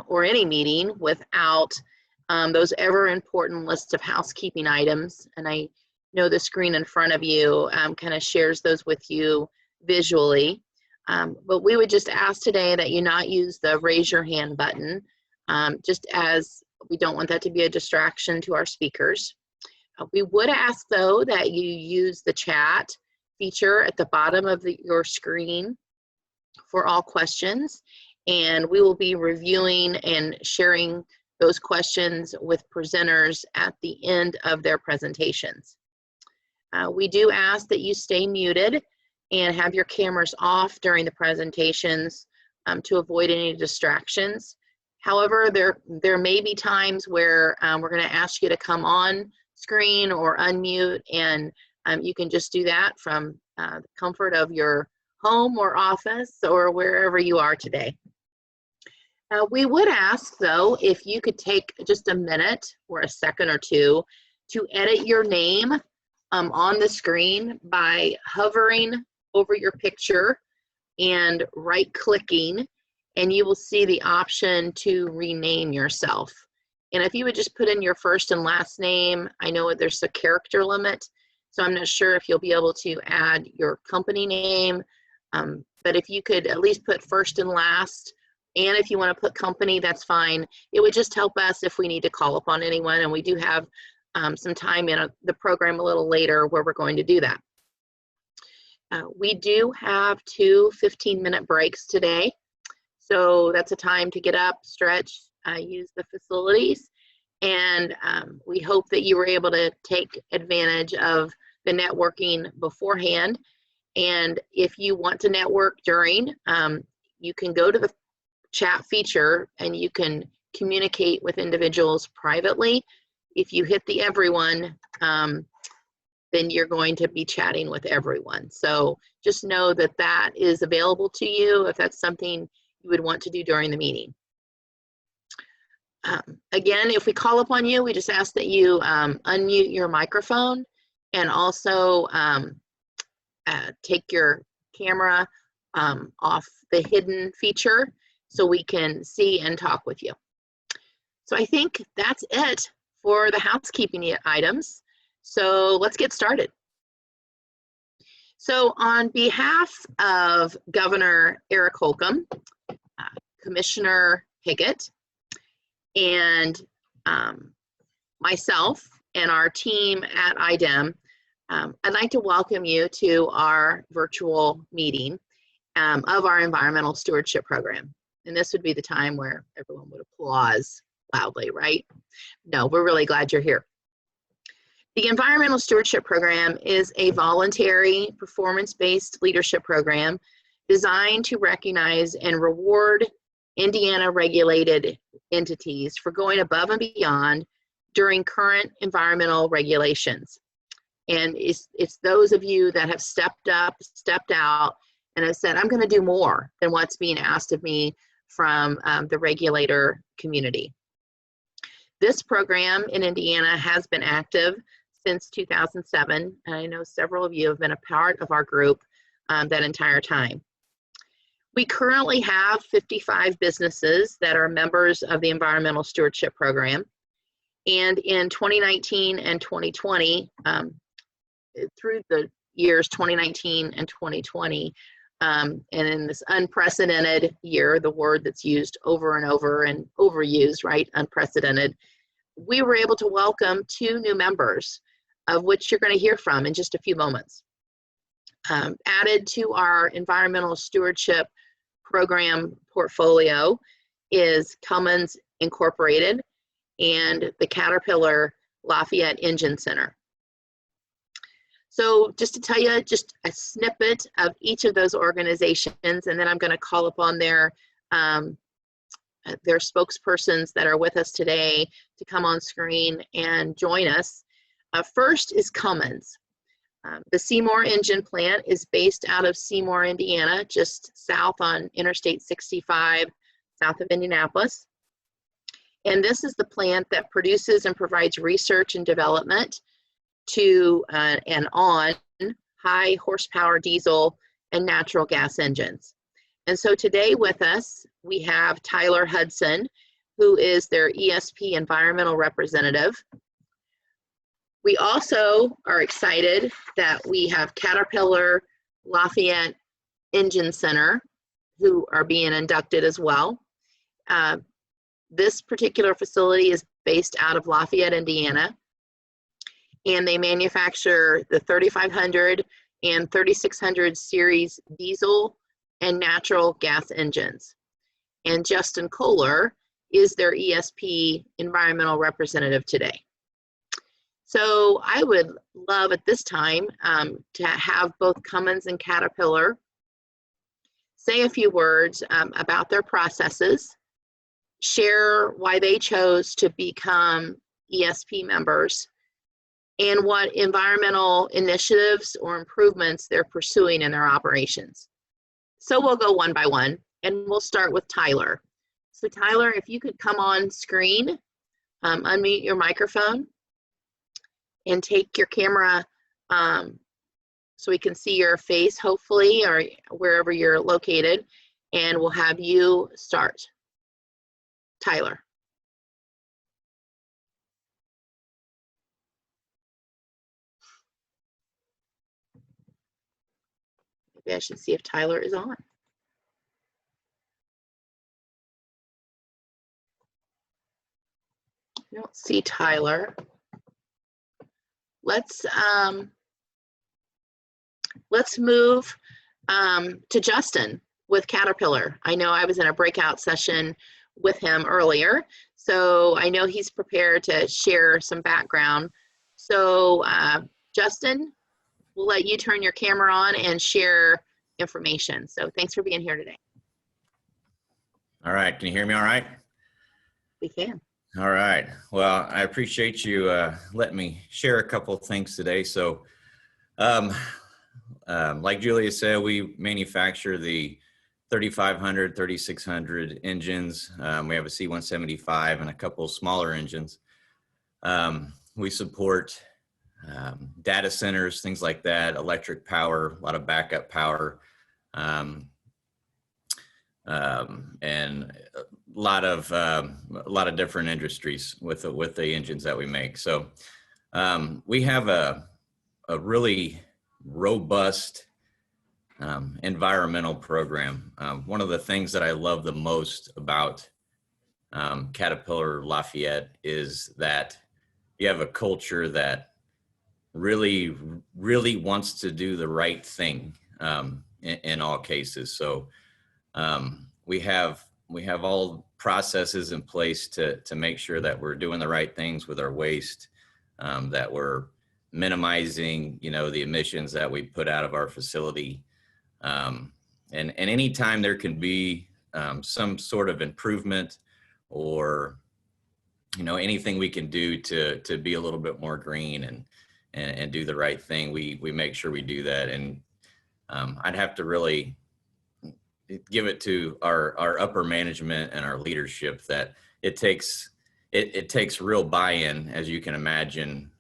or any meeting without those ever important lists of housekeeping items. And I know the screen in front of you kind of shares those with you visually. But we would just ask today that you not use the raise your hand button, just as we don't want that to be a distraction to our speakers. We would ask, though, that you use the chat feature at the bottom of your screen for all questions, and we will be reviewing and sharing those questions with presenters at the end of their presentations. We do ask that you stay muted and have your cameras off during the presentations to avoid any distractions. However, there may be times where we're going to ask you to come on screen or unmute, and you can just do that from the comfort of your home or office or wherever you are today. We would ask, though, if you could take just a minute or a second or two to edit your name on the screen by hovering over your picture and right-clicking, and you will see the option to rename yourself. And if you would just put in your first and last name, I know there's a character limit, so I'm not sure if you'll be able to add your company name, but if you could at least put first and last, and if you want to put company, that's fine. It would just help us if we need to call upon anyone, and we do have some time in the program a little later where we're going to do that. We do have 2 15-minute breaks today, so that's a time to get up, stretch, use the facilities, and we hope that you were able to take advantage of the networking beforehand. And if you want to network during, you can go to the chat feature and you can communicate with individuals privately. If you hit the everyone, then you're going to be chatting with everyone. So just know that that is available to you if that's something you would want to do during the meeting. Again, if we call upon you, we just ask that you unmute your microphone and also take your camera off the hidden feature so we can see and talk with you. So I think that's it for the housekeeping items. So let's get started. So on behalf of Governor Eric Holcomb, Commissioner Piggott, and myself and our team at IDEM, I'd like to welcome you to our virtual meeting of our Environmental Stewardship Program. And this would be the time where everyone would applause loudly, right? No, we're really glad you're here. The Environmental Stewardship Program is a voluntary, performance-based leadership program designed to recognize and reward Indiana-regulated entities for going above and beyond during current environmental regulations. And it's those of you that have stepped up, stepped out, and have said, I'm going to do more than what's being asked of me from the regulator community. This program in Indiana has been active since 2007, and I know several of you have been a part of our group that entire time. We currently have 55 businesses that are members of the Environmental Stewardship Program, and in 2019 and 2020, through the years 2019 and 2020, and in this unprecedented year, the word that's used over and over and overused, right, unprecedented, we were able to welcome 2 new members, of which you're going to hear from in just a few moments. Added to our Environmental Stewardship Program portfolio is Cummins Incorporated and the Caterpillar Lafayette Engine Center. So just to tell you just a snippet of each of those organizations, and then I'm going to call upon their spokespersons that are with us today to come on screen and join us. First is Cummins. The Seymour engine plant is based out of Seymour, Indiana, just south on Interstate 65, south of Indianapolis. And this is the plant that produces and provides research and development to and on high horsepower diesel and natural gas engines. And so today with us, we have Tyler Hudson, who is their ESP environmental representative. We also are excited that we have Caterpillar Lafayette Engine Center, who are being inducted as well. This particular facility is based out of Lafayette, Indiana, and they manufacture the 3500 and 3600 series diesel and natural gas engines. And Justin Kohler is their ESP environmental representative today. So I would love at this time to have both Cummins and Caterpillar say a few words about their processes, share why they chose to become ESP members, and what environmental initiatives or improvements they're pursuing in their operations. So we'll go one by one, and we'll start with Tyler. So Tyler, if you could come on screen, unmute your microphone, and take your camera so we can see your face, hopefully, or wherever you're located, and we'll have you start. Tyler. Maybe I should see if Tyler is on. I don't see Tyler. Let's move to Justin with Caterpillar. I know I was in a breakout session with him earlier, so I know he's prepared to share some background. So Justin, we'll let you turn your camera on and share information. So thanks for being here today. All right, can you hear me all right? We can. All right, well, I appreciate you letting me share a couple of things today. So like Julia said, we manufacture the 3500, 3600 engines. We have a C175 and a couple of smaller engines. We support data centers, things like that, electric power, a lot of backup power, and a lot of different industries with the engines that we make. So we have a really robust environmental program. One of the things that I love the most about Caterpillar Lafayette is that you have a culture that really wants to do the right thing in all cases. So we have all processes in place to make sure that we're doing the right things with our waste, that we're minimizing, the emissions that we put out of our facility. And anytime there can be some sort of improvement or, anything we can do to be a little bit more green and do the right thing, we make sure we do that. And I'd have to really give it to our upper management and our leadership that it takes real buy-in, as you can imagine,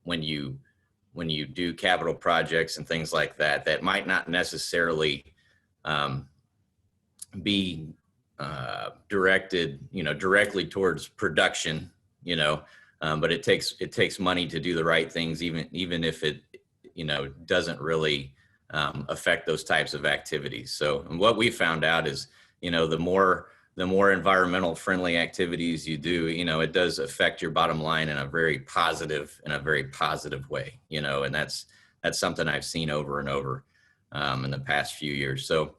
when you do capital projects and things like that, that might not necessarily be directed, directly towards production, but it takes money to do the right things, even if it, doesn't really affect those types of activities. So, and what we found out is, the more environmental friendly activities you do, it does affect your bottom line in a very positive way, and that's something I've seen over and over in the past few years. So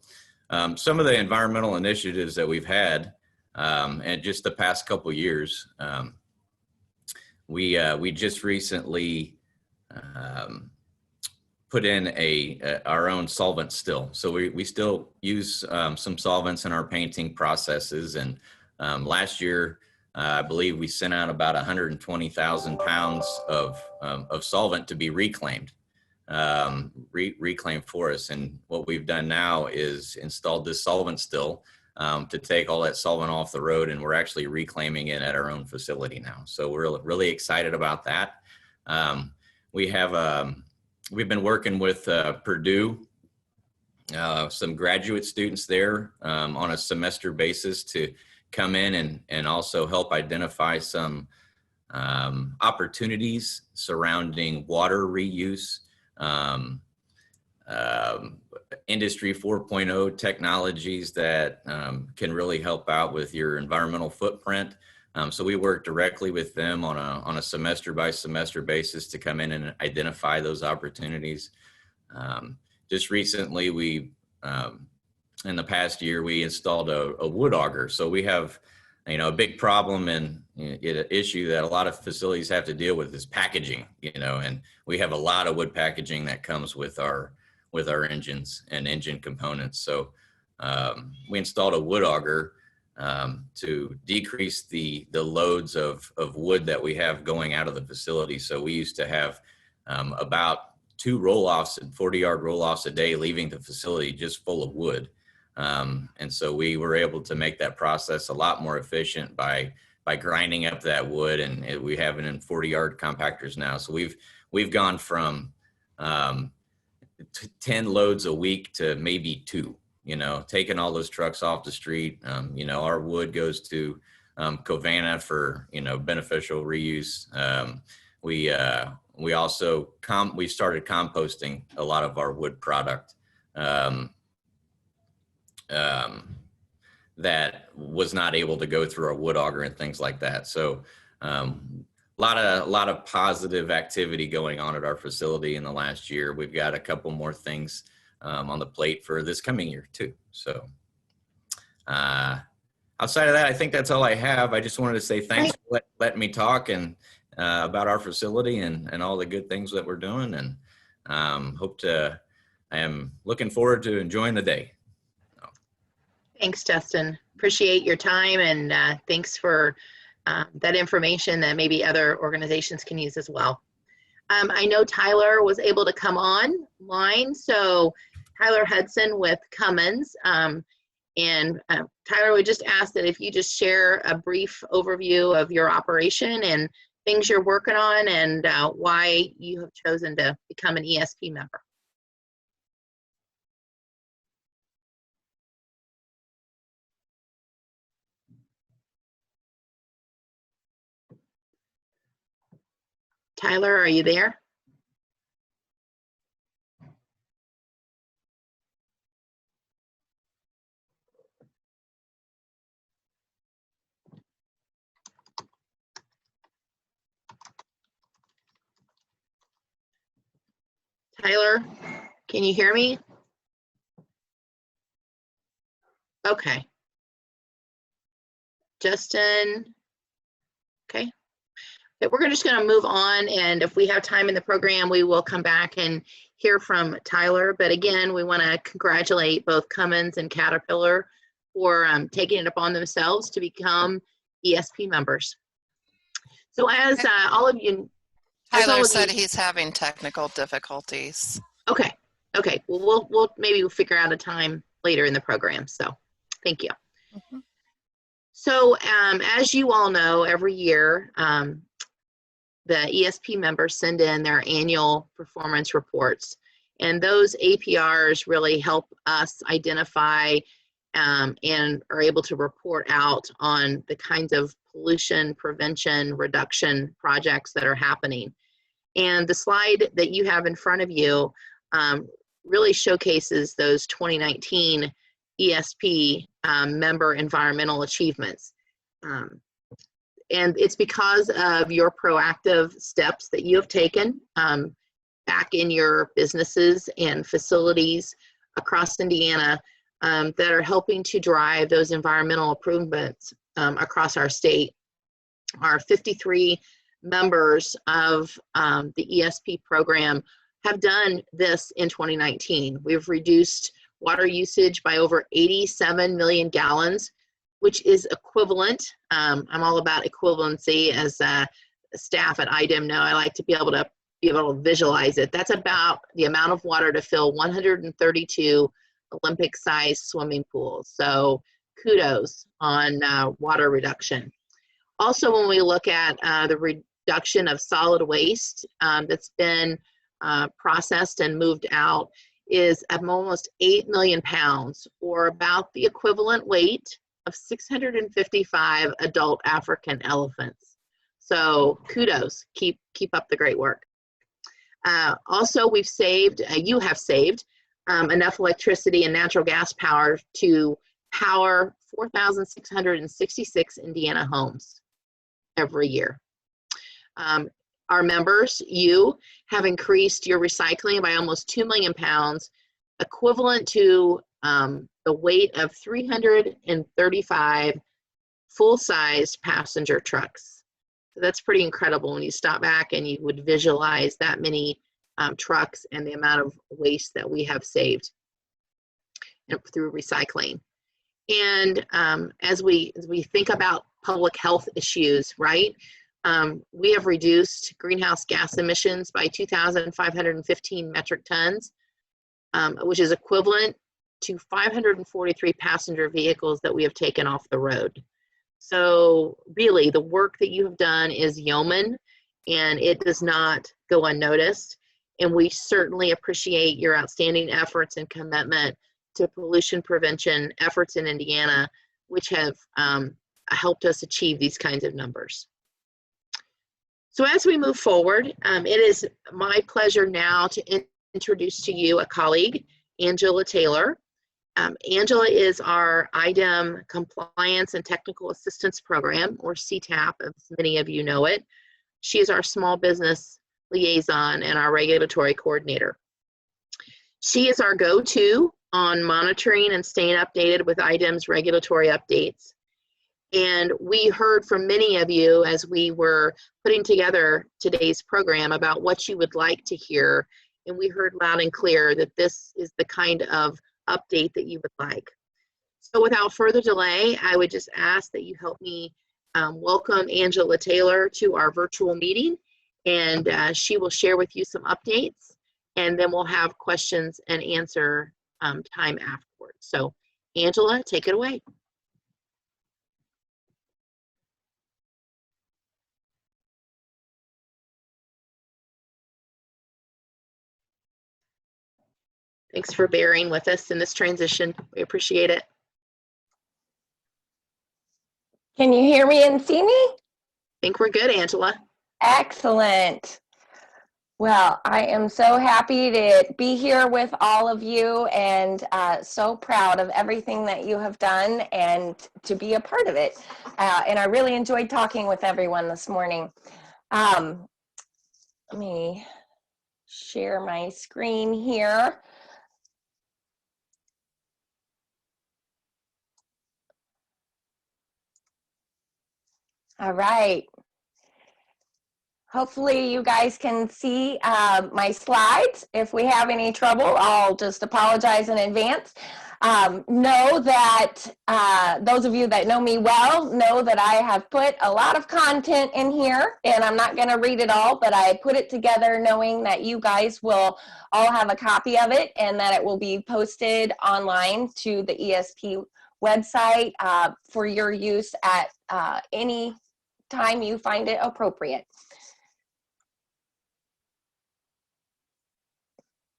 some of the environmental initiatives that we've had, and just the past couple years, we just recently put in our own solvent still. So we still use some solvents in our painting processes. And last year, I believe we sent out about 120,000 pounds of solvent to be reclaimed, reclaimed for us. And what we've done now is installed this solvent still to take all that solvent off the road, and we're actually reclaiming it at our own facility now. So we're really excited about that. We've been working with Purdue some graduate students there on a semester basis to come in and also help identify some opportunities surrounding water reuse, Industry 4.0 technologies that can really help out with your environmental footprint. So we work directly with them on a semester by semester basis to come in and identify those opportunities. Just recently, we in the past year, we installed a wood auger. So we have, a big problem and an issue that a lot of facilities have to deal with is packaging, and we have a lot of wood packaging that comes with our engines and engine components. So we installed a wood auger to decrease the loads of wood that we have going out of the facility. So we used to have about 2 roll-offs and 40-yard roll-offs a day leaving the facility just full of wood. And so we were able to make that process a lot more efficient by grinding up that wood, and we have it in 40-yard compactors now. So we've gone from 10 loads a week to maybe 2, taking all those trucks off the street. Our wood goes to Covanta for, beneficial reuse. We also we started composting a lot of our wood product that was not able to go through our wood auger and things like that. So a lot of positive activity going on at our facility in the last year. We've got a couple more things on the plate for this coming year too. So outside of that, I think that's all I have. I just wanted to say thanks for letting me talk and about our facility and all the good things that we're doing, and I am looking forward to enjoying the day. Thanks, Justin. Appreciate your time, and thanks for that information that maybe other organizations can use as well. I know Tyler was able to come online, so Tyler Hudson with Cummins. Tyler, we just asked that if you just share a brief overview of your operation and things you're working on and why you have chosen to become an ESP member. Tyler, are you there? Tyler, can you hear me? Okay. Justin, okay. We're just going to move on, and if we have time in the program, we will come back and hear from Tyler. But again, we want to congratulate both Cummins and Caterpillar for taking it upon themselves to become ESP members. So as all of you, Tyler said he's having technical difficulties. Okay. Okay. Well, we'll maybe figure out a time later in the program. So thank you. Mm-hmm. So as you all know, every year, the ESP members send in their annual performance reports, and those APRs really help us identify and are able to report out on the kinds of pollution prevention reduction projects that are happening. And the slide that you have in front of you really showcases those 2019 ESP member environmental achievements. And it's because of your proactive steps that you have taken back in your businesses and facilities across Indiana that are helping to drive those environmental improvements across our state. Our 53 members of the ESP program have done this in 2019. We've reduced water usage by over 87 million gallons, which is equivalent. I'm all about equivalency as staff at IDEM know. I like to be able to visualize it. That's about the amount of water to fill 132 Olympic-sized swimming pools. So kudos on water reduction. Also, when we look at the reduction of solid waste that's been processed and moved out, is almost 8 million pounds, or about the equivalent weight of 655 adult African elephants. So kudos, keep up the great work. Also, we've saved, you have saved enough electricity and natural gas power to power 4,666 Indiana homes every year. Our members, you have increased your recycling by almost 2 million pounds, equivalent to the weight of 335 full-sized passenger trucks. So that's pretty incredible when you stop back and you would visualize that many trucks and the amount of waste that we have saved through recycling. And as we think about public health issues, right? We have reduced greenhouse gas emissions by 2,515 metric tons, which is equivalent to 543 passenger vehicles that we have taken off the road. So really, the work that you have done is yeoman, and it does not go unnoticed. And we certainly appreciate your outstanding efforts and commitment to pollution prevention efforts in Indiana, which have helped us achieve these kinds of numbers. So as we move forward, it is my pleasure now to introduce to you a colleague, Angela Taylor. Angela is our IDEM Compliance and Technical Assistance Program, or CTAP, as many of you know it. She is our small business liaison and our regulatory coordinator. She is our go-to on monitoring and staying updated with IDEM's regulatory updates. And we heard from many of you as we were putting together today's program about what you would like to hear. And we heard loud and clear that this is the kind of update that you would like. So without further delay, I would just ask that you help me welcome Angela Taylor to our virtual meeting. And she will share with you some updates, and then we'll have questions and answer time afterwards. So Angela, take it away. Thanks for bearing with us in this transition. We appreciate it. Can you hear me and see me? I think we're good, Angela. Excellent. Well, I am so happy to be here with all of you, and so proud of everything that you have done and to be a part of it. And I really enjoyed talking with everyone this morning. Let me share my screen here. All right. Hopefully you guys can see my slides. If we have any trouble, I'll just apologize in advance. Know that those of you that know me well know that I have put a lot of content in here, and I'm not going to read it all, but I put it together knowing that you guys will all have a copy of it and that it will be posted online to the ESP website for your use at any time you find it appropriate.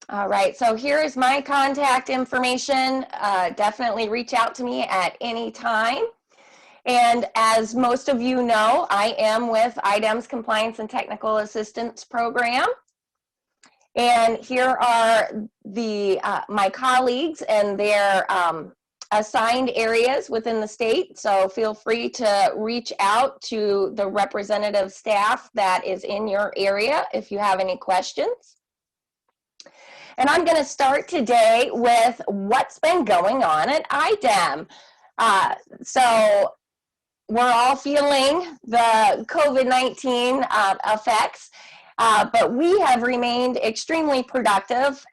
All right, so here is my contact information. Definitely reach out to me at any time. And as most of you know, I am with IDEM's Compliance and Technical Assistance Program. And here are the my colleagues and their assigned areas within the state. So feel free to reach out to the representative staff that is in your area if you have any questions. And I'm going to start today with what's been going on at IDEM. So we're all feeling the COVID-19 effects, but we have remained extremely productive.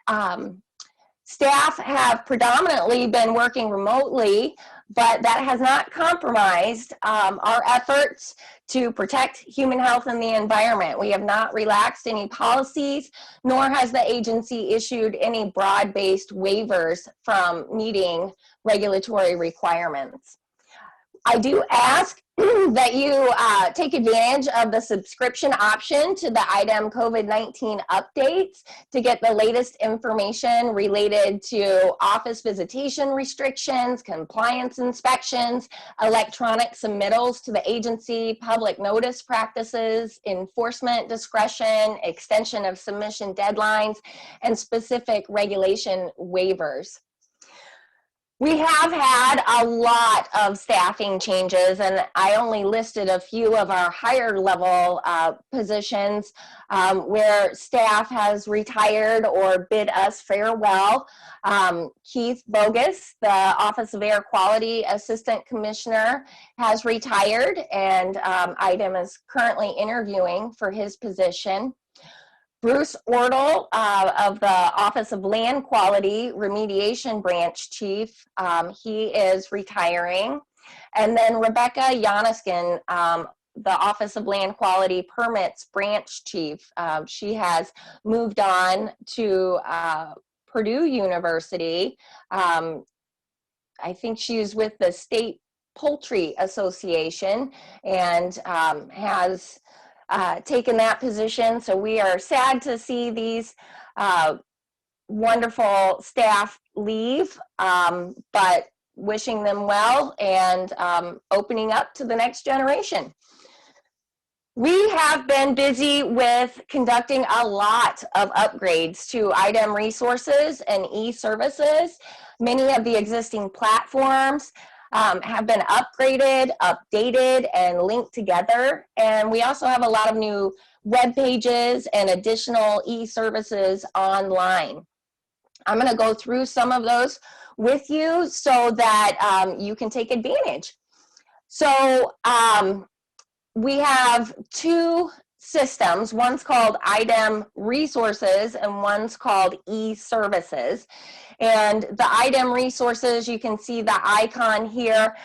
Staff have predominantly been working remotely, but that has not compromised our efforts to protect human health and the environment. We have not relaxed any policies, nor has the agency issued any broad-based waivers from meeting regulatory requirements. I do ask that you take advantage of the subscription option to the IDEM COVID-19 updates to get the latest information related to office visitation restrictions, compliance inspections, electronic submittals to the agency, public notice practices, enforcement discretion, extension of submission deadlines, and specific regulation waivers. We have had a lot of staffing changes, and I only listed a few of our higher level positions where staff has retired or bid us farewell. Keith Bogus, the Office of Air Quality Assistant Commissioner, has retired, and IDEM is currently interviewing for his position. Bruce Ortle of the Office of Land Quality Remediation Branch Chief, he is retiring. And then Rebecca Yaniskin, the Office of Land Quality Permits Branch Chief, she has moved on to Purdue University. I think she's with the State Poultry Association and has taken that position. So we are sad to see these wonderful staff leave, but wishing them well and opening up to the next generation. We have been busy with conducting a lot of upgrades to IDEM resources and e-services. Many of the existing platforms have been upgraded, updated, and linked together. And we also have a lot of new web pages and additional e-services online. I'm going to go through some of those with you so that you can take advantage. So we have two systems. One's called IDEM Resources and one's called e-Services. And the IDEM Resources, you can see the icon here.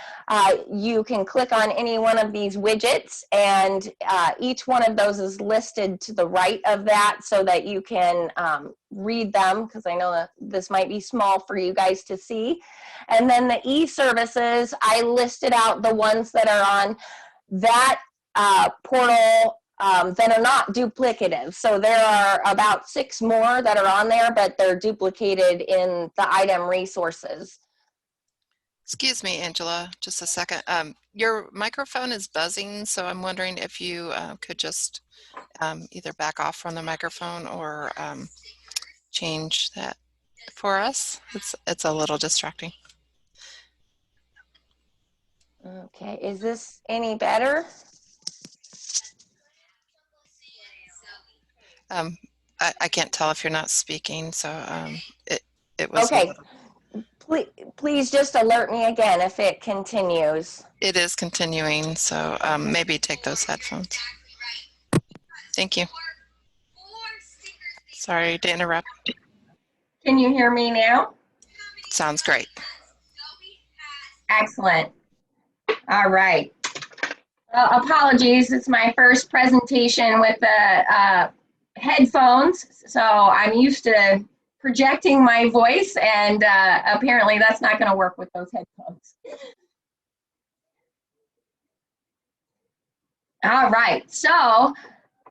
You can click on any one of these widgets, and each one of those is listed to the right of that so that you can read them, because I know that this might be small for you guys to see. And then the e-Services, I listed out the ones that are on that portal that are not duplicative. So there are about 6 more that are on there, but they're duplicated in the IDEM Resources. Excuse me, Angela, just a second. Your microphone is buzzing, so I'm wondering if you could just either back off from the microphone or change that for us. It's a little distracting. Okay, is this any better? I can't tell if you're not speaking, so it was okay. Please just alert me again if it continues. It is continuing, so maybe take those headphones. Thank you. Sorry to interrupt. Can you hear me now? Sounds great. Excellent. All right. Apologies, it's my first presentation with the headphones, so I'm used to projecting my voice, and apparently that's not going to work with those headphones. All right, so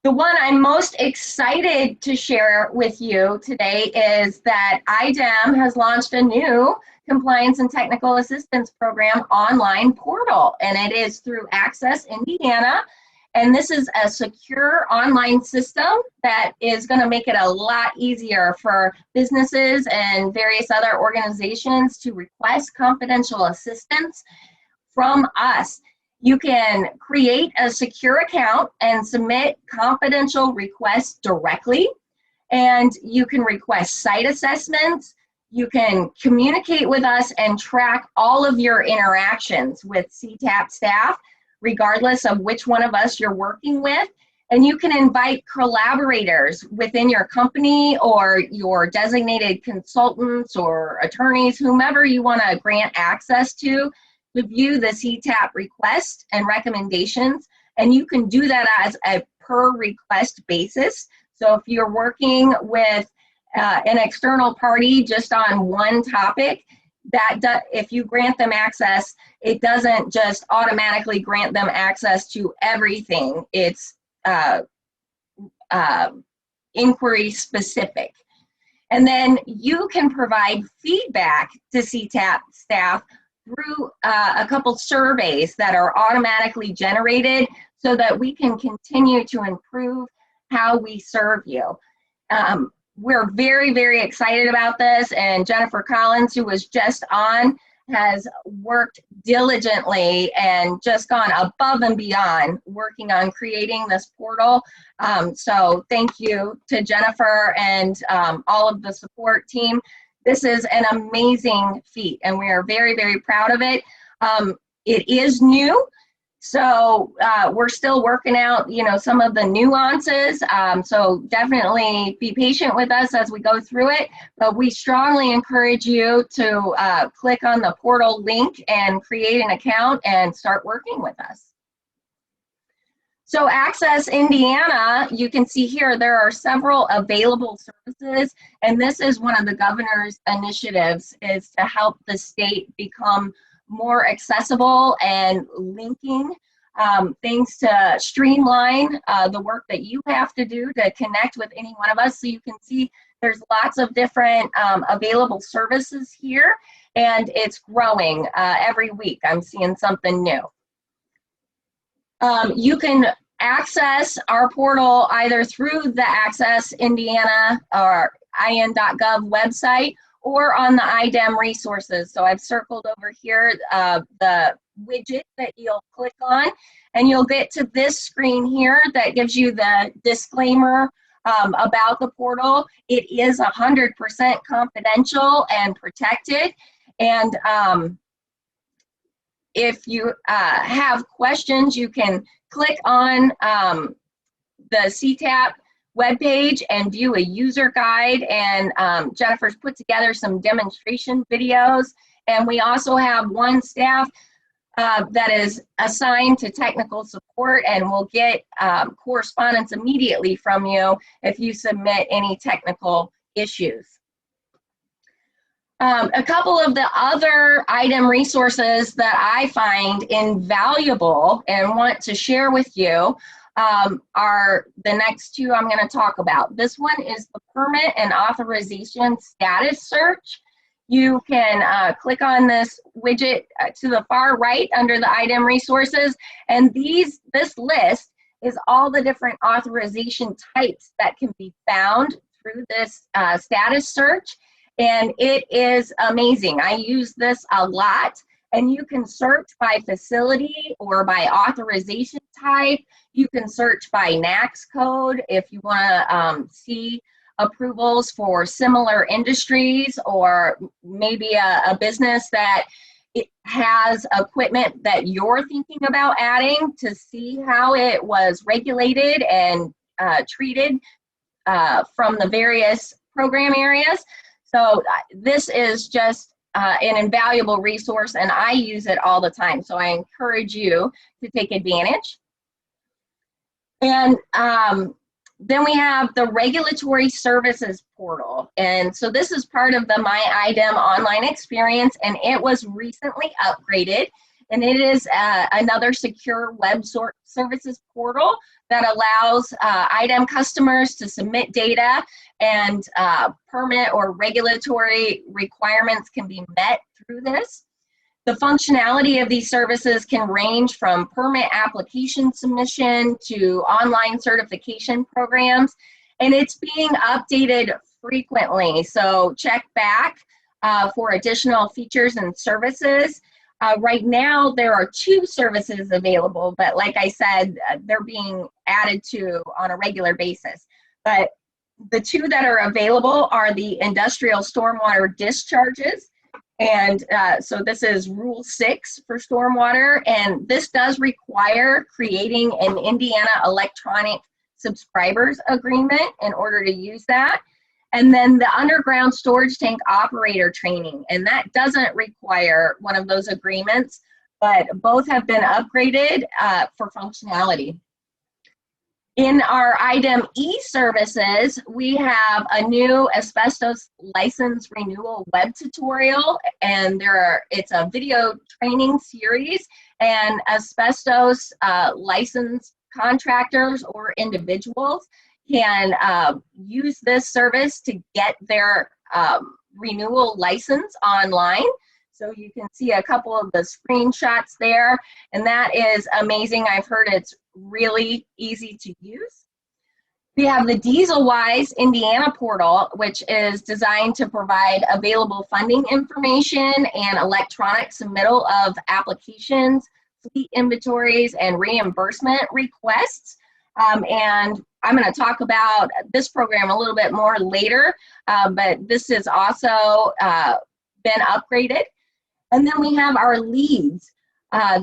the one I'm most excited to share with you today is that IDEM has launched a new Compliance and Technical Assistance Program online portal, and it is through Access Indiana. And this is a secure online system that is going to make it a lot easier for businesses and various other organizations to request confidential assistance from us. You can create a secure account and submit confidential requests directly. And you can request site assessments. You can communicate with us and track all of your interactions with CTAP staff, regardless of which one of us you're working with. And you can invite collaborators within your company or your designated consultants or attorneys, whomever you want to grant access to view the CTAP request and recommendations. And you can do that as a per request basis. So if you're working with an external party just on one topic, if you grant them access, it doesn't just automatically grant them access to everything. It's inquiry specific. And then you can provide feedback to CTAP staff through a couple surveys that are automatically generated so that we can continue to improve how we serve you. We're very, very excited about this, and Jennifer Collins, who was just on, has worked diligently and just gone above and beyond working on creating this portal. So thank you to Jennifer and all of the support team. This is an amazing feat, and we are very, very proud of it. It is new, so we're still working out, some of the nuances. So definitely be patient with us as we go through it. But we strongly encourage you to click on the portal link and create an account and start working with us. So Access Indiana, you can see here, there are several available services, and this is one of the governor's initiatives, is to help the state become more accessible and linking things to streamline the work that you have to do to connect with any one of us. So you can see there's lots of different available services here, and it's growing every week. I'm seeing something new. You can access our portal either through the Access Indiana or in.gov website or on the IDEM resources. So I've circled over here the widget that you'll click on, and you'll get to this screen here that gives you the disclaimer about the portal. It is 100% confidential and protected, and if you have questions, you can click on the CTAP webpage and view a user guide, and Jennifer's put together some demonstration videos, and we also have one staff that is assigned to technical support, and will get correspondence immediately from you if you submit any technical issues. A couple of the other IDEM resources that I find invaluable and want to share with you are the next two I'm going to talk about. This one is the Permit and Authorization Status Search. You can click on this widget to the far right under the IDEM resources, and this list is all the different authorization types that can be found through this status search. And it is amazing. I use this a lot, and you can search by facility or by authorization type. You can search by NAICS code if you want to see approvals for similar industries, or maybe a business that it has equipment that you're thinking about adding, to see how it was regulated and treated from the various program areas. So this is just an invaluable resource, and I use it all the time. So I encourage you to take advantage. And then we have the Regulatory Services Portal. And so this is part of the My IDEM online experience, and it was recently upgraded. And it is another secure web services portal that allows IDEM customers to submit data, and permit or regulatory requirements can be met through this. The functionality of these services can range from permit application submission to online certification programs, and it's being updated frequently. So check back for additional features and services. Right now, there are 2 services available, but like I said, they're being added to on a regular basis. But the 2 that are available are the industrial stormwater discharges. And so this is Rule 6 for stormwater, and this does require creating an Indiana electronic subscribers agreement in order to use that. And then the underground storage tank operator training, and that doesn't require one of those agreements, but both have been upgraded for functionality. In our item e-services, we have a new asbestos license renewal web tutorial, and it's a video training series, and asbestos licensed contractors or individuals can use this service to get their renewal license online. So you can see a couple of the screenshots there, and that is amazing. I've heard it's really easy to use. We have the DieselWise Indiana portal, which is designed to provide available funding information and electronic submittal of applications, fleet inventories, and reimbursement requests. And I'm going to talk about this program a little bit more later, but this has also been upgraded. And then we have our leads.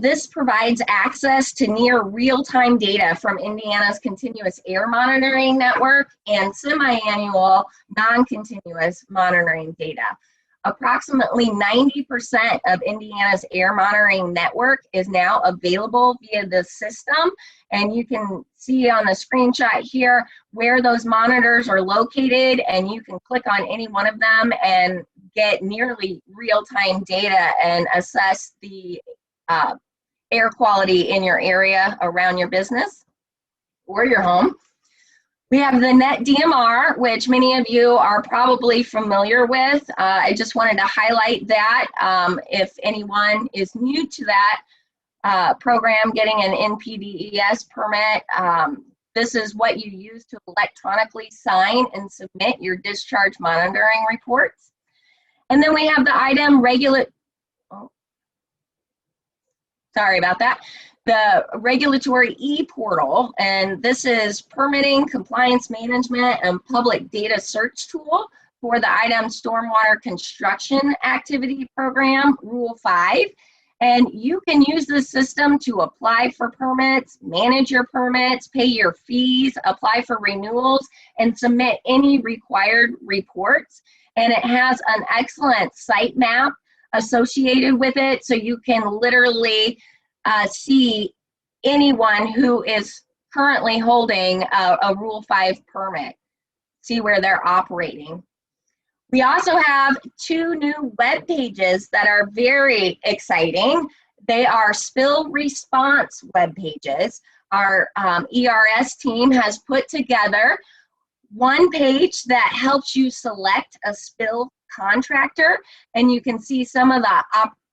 This provides access to near real-time data from Indiana's continuous air monitoring network and semi-annual non-continuous monitoring data. Approximately 90% of Indiana's air monitoring network is now available via this system, and you can see on the screenshot here where those monitors are located, and you can click on any one of them and get nearly real-time data and assess the air quality in your area around your business or your home. We have the Net DMR, which many of you are probably familiar with. I just wanted to highlight that if anyone is new to that program, getting an NPDES permit, this is what you use to electronically sign and submit your discharge monitoring reports. And then we have the item the regulatory e-portal, and this is permitting, compliance management, and public data search tool for the item Stormwater Construction Activity Program, Rule 5. And you can use this system to apply for permits, manage your permits, pay your fees, apply for renewals, and submit any required reports. And it has an excellent site map associated with it, so you can literally see anyone who is currently holding a Rule 5 permit, see where they're operating. We also have 2 new web pages that are very exciting. They are spill response web pages. Our ERS team has put together one page that helps you select a spill contractor, and you can see some of the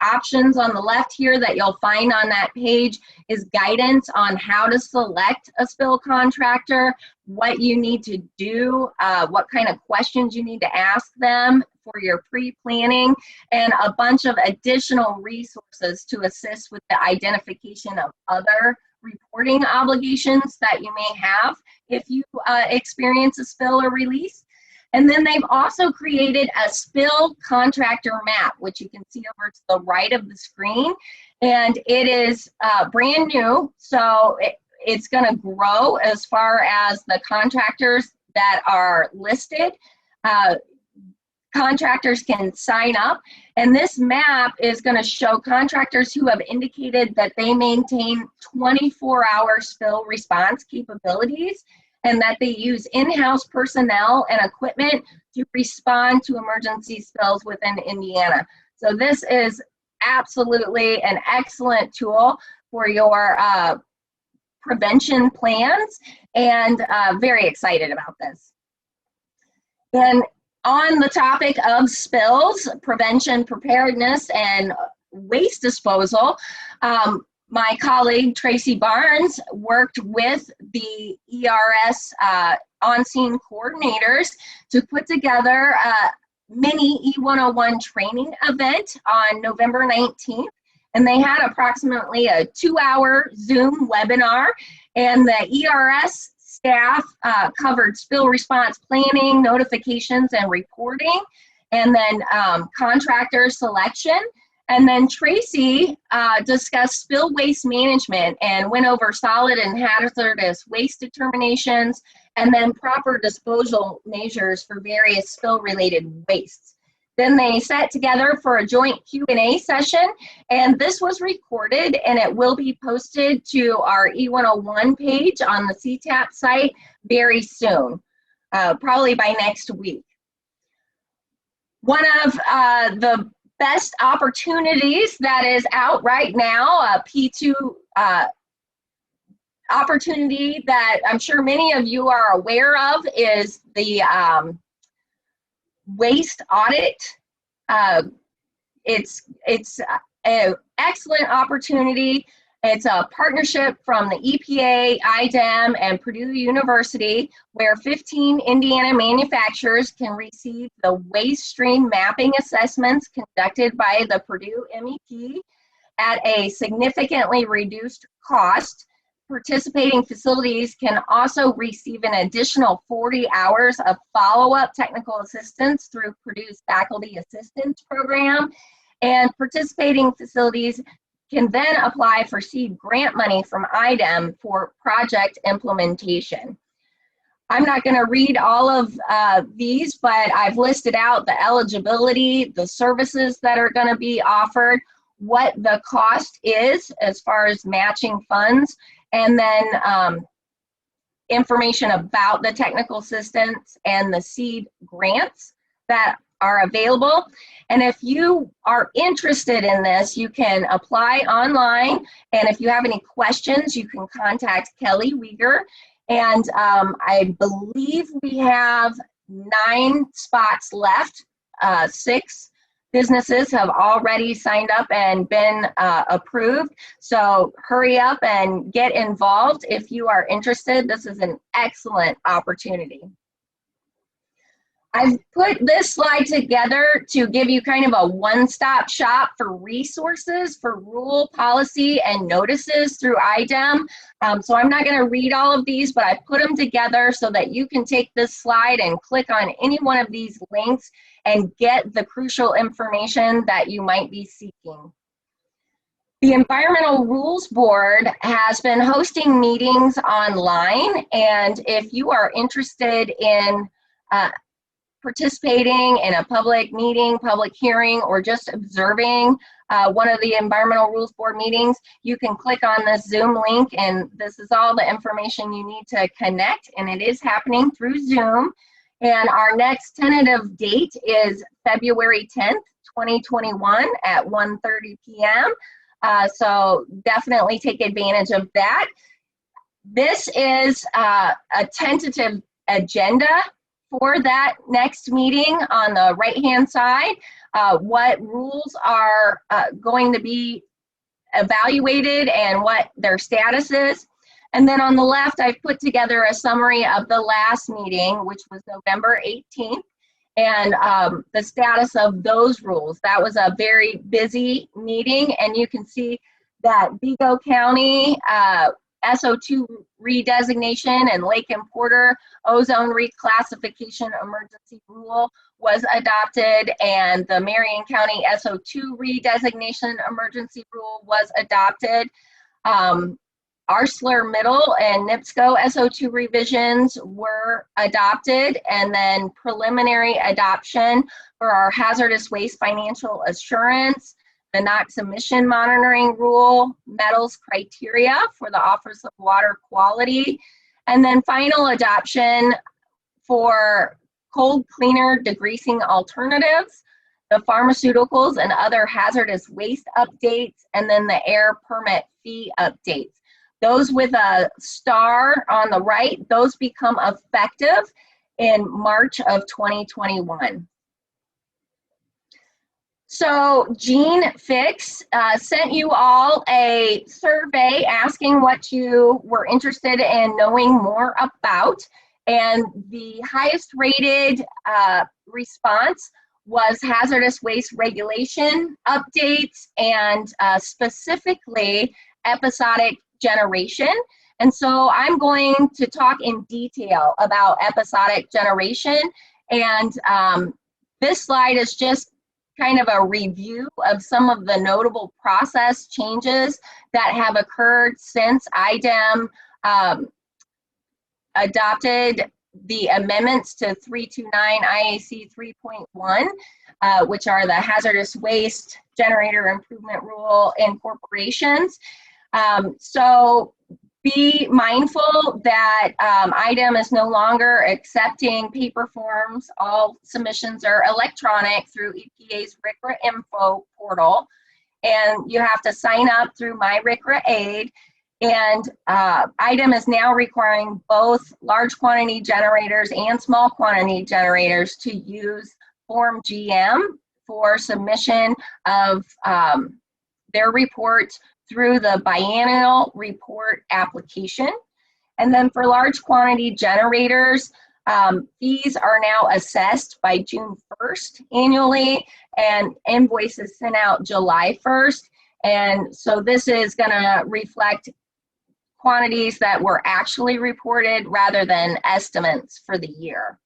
options on the left here that you'll find on that page is guidance on how to select a spill contractor, what you need to do, what kind of questions you need to ask them for your pre-planning, and a bunch of additional resources to assist with the identification of other reporting obligations that you may have if you experience a spill or release. And then they've also created a spill contractor map, which you can see over to the right of the screen. And it is brand new, so it's going to grow as far as the contractors that are listed. Contractors can sign up, and this map is going to show contractors who have indicated that they maintain 24-hour spill response capabilities and that they use in-house personnel and equipment to respond to emergency spills within Indiana. So this is absolutely an excellent tool for your prevention plans, and very excited about this. And on the topic of spills, prevention, preparedness, and waste disposal, my colleague Tracy Barnes worked with the ERS on-scene coordinators to put together a mini E101 training event on November 19th. And they had approximately a 2-hour Zoom webinar, and the ERS staff covered spill response planning, notifications, and reporting, and then contractor selection. And then Tracy discussed spill waste management and went over solid and hazardous waste determinations, and then proper disposal measures for various spill-related wastes. Then they sat together for a joint Q&A session, and this was recorded, and it will be posted to our E101 page on the CTAP site very soon, probably by next week. One of the best opportunities that is out right now, a P2 opportunity that I'm sure many of you are aware of, is the waste audit. It's an excellent opportunity. It's a partnership from the EPA, IDEM, and Purdue University, where 15 Indiana manufacturers can receive the waste stream mapping assessments conducted by the Purdue MEP at a significantly reduced cost. Participating facilities can also receive an additional 40 hours of follow-up technical assistance through Purdue's Faculty Assistance Program, and participating facilities can then apply for seed grant money from IDEM for project implementation. I'm not going to read all of these, but I've listed out the eligibility, the services that are going to be offered, what the cost is as far as matching funds, and then information about the technical assistance and the seed grants that are available. And if you are interested in this, you can apply online. And if you have any questions, you can contact Kelly Weger. And I believe we have 9 spots left. 6 businesses have already signed up and been approved. So hurry up and get involved if you are interested. This is an excellent opportunity. I've put this slide together to give you kind of a one-stop shop for resources for rule, policy, and notices through IDEM. So I'm not going to read all of these, but I put them together so that you can take this slide and click on any one of these links and get the crucial information that you might be seeking. The Environmental Rules Board has been hosting meetings online, and if you are interested in participating in a public meeting, public hearing, or just observing one of the Environmental Rules Board meetings, you can click on this Zoom link, and this is all the information you need to connect, and it is happening through Zoom. And our next tentative date is February 10th, 2021 at 1:30 p.m. So definitely take advantage of that. This is a tentative agenda for that next meeting. On the right-hand side, what rules are going to be evaluated and what their status is. And then on the left, I've put together a summary of the last meeting, which was November 18th, and the status of those rules. That was a very busy meeting, and you can see that Vigo County SO2 redesignation and Lake and Porter ozone reclassification emergency rule was adopted, and the Marion County SO2 redesignation emergency rule was adopted. Arsler Middle and NIPSCO SO2 revisions were adopted, and then preliminary adoption for our hazardous waste financial assurance, the NOx emission monitoring rule, metals criteria for the Office of Water Quality, and then final adoption for cold cleaner degreasing alternatives, the pharmaceuticals and other hazardous waste updates, and then the air permit fee updates. Those with a star on the right, those become effective in March of 2021. So Gene Fix sent you all a survey asking what you were interested in knowing more about, and the highest rated response was hazardous waste regulation updates, and specifically episodic generation. And so I'm going to talk in detail about episodic generation, and this slide is just kind of a review of some of the notable process changes that have occurred since IDEM adopted the amendments to 329 IAC 3.1, which are the hazardous waste generator improvement rule in corporations. So be mindful that IDEM is no longer accepting paper forms. All submissions are electronic through EPA's RCRA info portal, and you have to sign up through My RCRA Aid. And IDEM is now requiring both large quantity generators and small quantity generators to use Form GM for submission of their reports through the biennial report application. And then for large quantity generators, fees are now assessed by June 1st annually, and invoices sent out July 1st. And so this is going to reflect quantities that were actually reported rather than estimates for the year.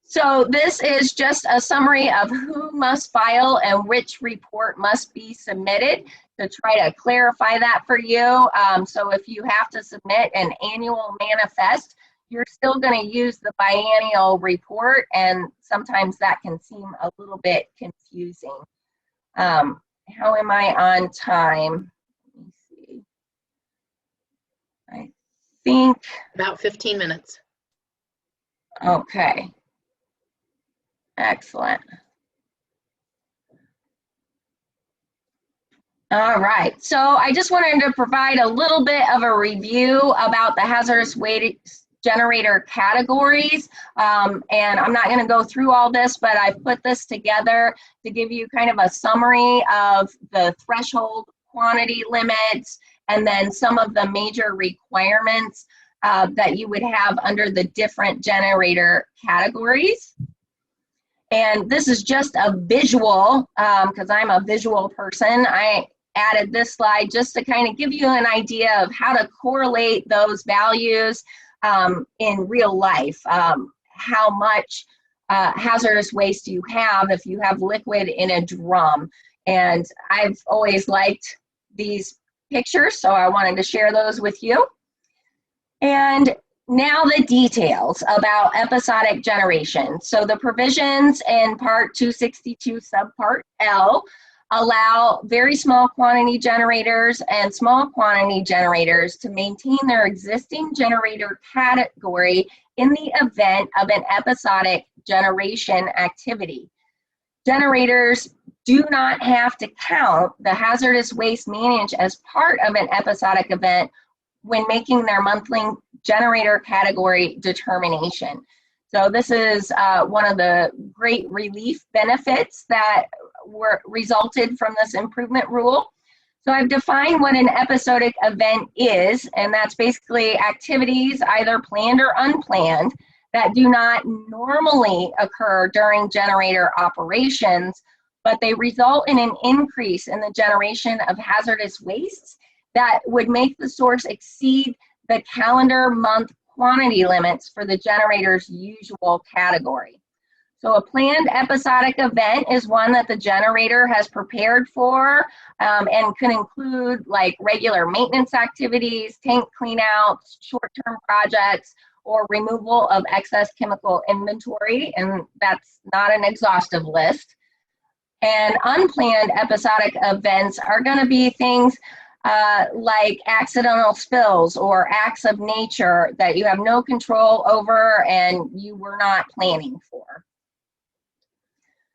So this is just a summary of who must file and which report must be submitted to try to clarify that for you. So if you have to submit an annual manifest, you're still going to use the biennial report, and sometimes that can seem a little bit confusing. How am I on time? Let me see. I think About 15 minutes. okay. Excellent. All right, so I just wanted to provide a little bit of a review about the hazardous waste generator categories. And I'm not going to go through all this, but I've put this together to give you kind of a summary of the threshold quantity limits and then some of the major requirements that you would have under the different generator categories. And this is just a visual, because I'm a visual person. I added this slide just to kind of give you an idea of how to correlate those values in real life. How much hazardous waste do you have if you have liquid in a drum? And I've always liked these pictures, so I wanted to share those with you. And now the details about episodic generation. So the provisions in Part 262 Subpart L allow very small quantity generators and small quantity generators to maintain their existing generator category in the event of an episodic generation activity. Generators do not have to count the hazardous waste managed as part of an episodic event when making their monthly generator category determination. So this is one of the great relief benefits that were resulted from this improvement rule. So I've defined what an episodic event is, and that's basically activities, either planned or unplanned, that do not normally occur during generator operations, but they result in an increase in the generation of hazardous wastes that would make the source exceed the calendar month quantity limits for the generator's usual category. So a planned episodic event is one that the generator has prepared for and can include like regular maintenance activities, tank cleanouts, short-term projects, or removal of excess chemical inventory, and that's not an exhaustive list. And unplanned episodic events are going to be things like accidental spills or acts of nature that you have no control over and you were not planning for.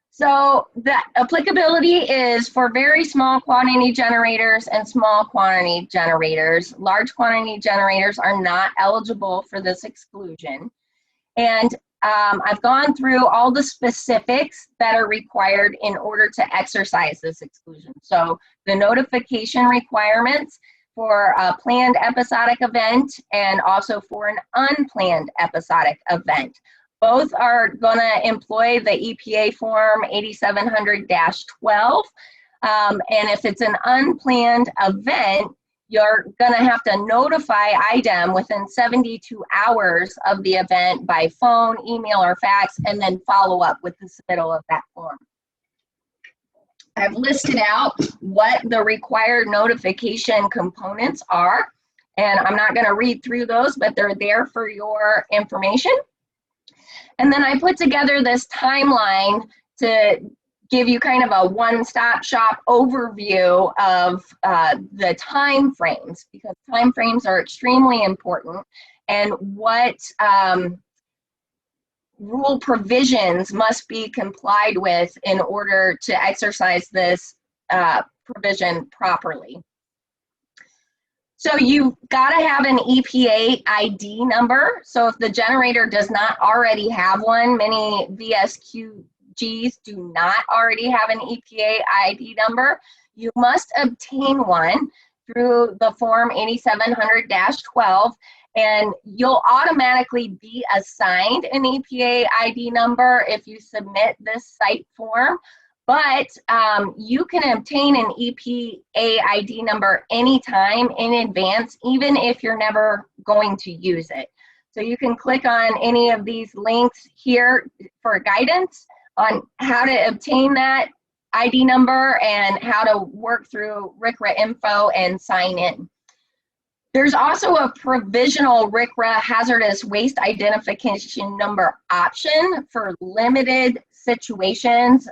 So the applicability is for very small quantity generators and small quantity generators. Large quantity generators are not eligible for this exclusion. And I've gone through all the specifics that are required in order to exercise this exclusion. So the notification requirements for a planned episodic event and also for an unplanned episodic event. Both are going to employ the EPA form 8700-12. And if it's an unplanned event, you're going to have to notify IDEM within 72 hours of the event by phone, email, or fax, and then follow up with the submittal of that form. I've listed out what the required notification components are, And I'm not going to read through those, but they're there for your information. And then I put together this timeline to give you kind of a one-stop shop overview of the time frames, because time frames are extremely important, and what rule provisions must be complied with in order to exercise this provision properly. So you've got to have an EPA ID number. So if the generator does not already have one, many VSQGs do not already have an EPA ID number. You must obtain one through the Form 8700-12, and you'll automatically be assigned an EPA ID number if you submit this site form. But you can obtain an EPA ID number anytime in advance, even if you're never going to use it. So you can click on any of these links here for guidance on how to obtain that ID number and how to work through RCRA info and sign in. There's also a provisional RCRA hazardous waste identification number option for limited situations,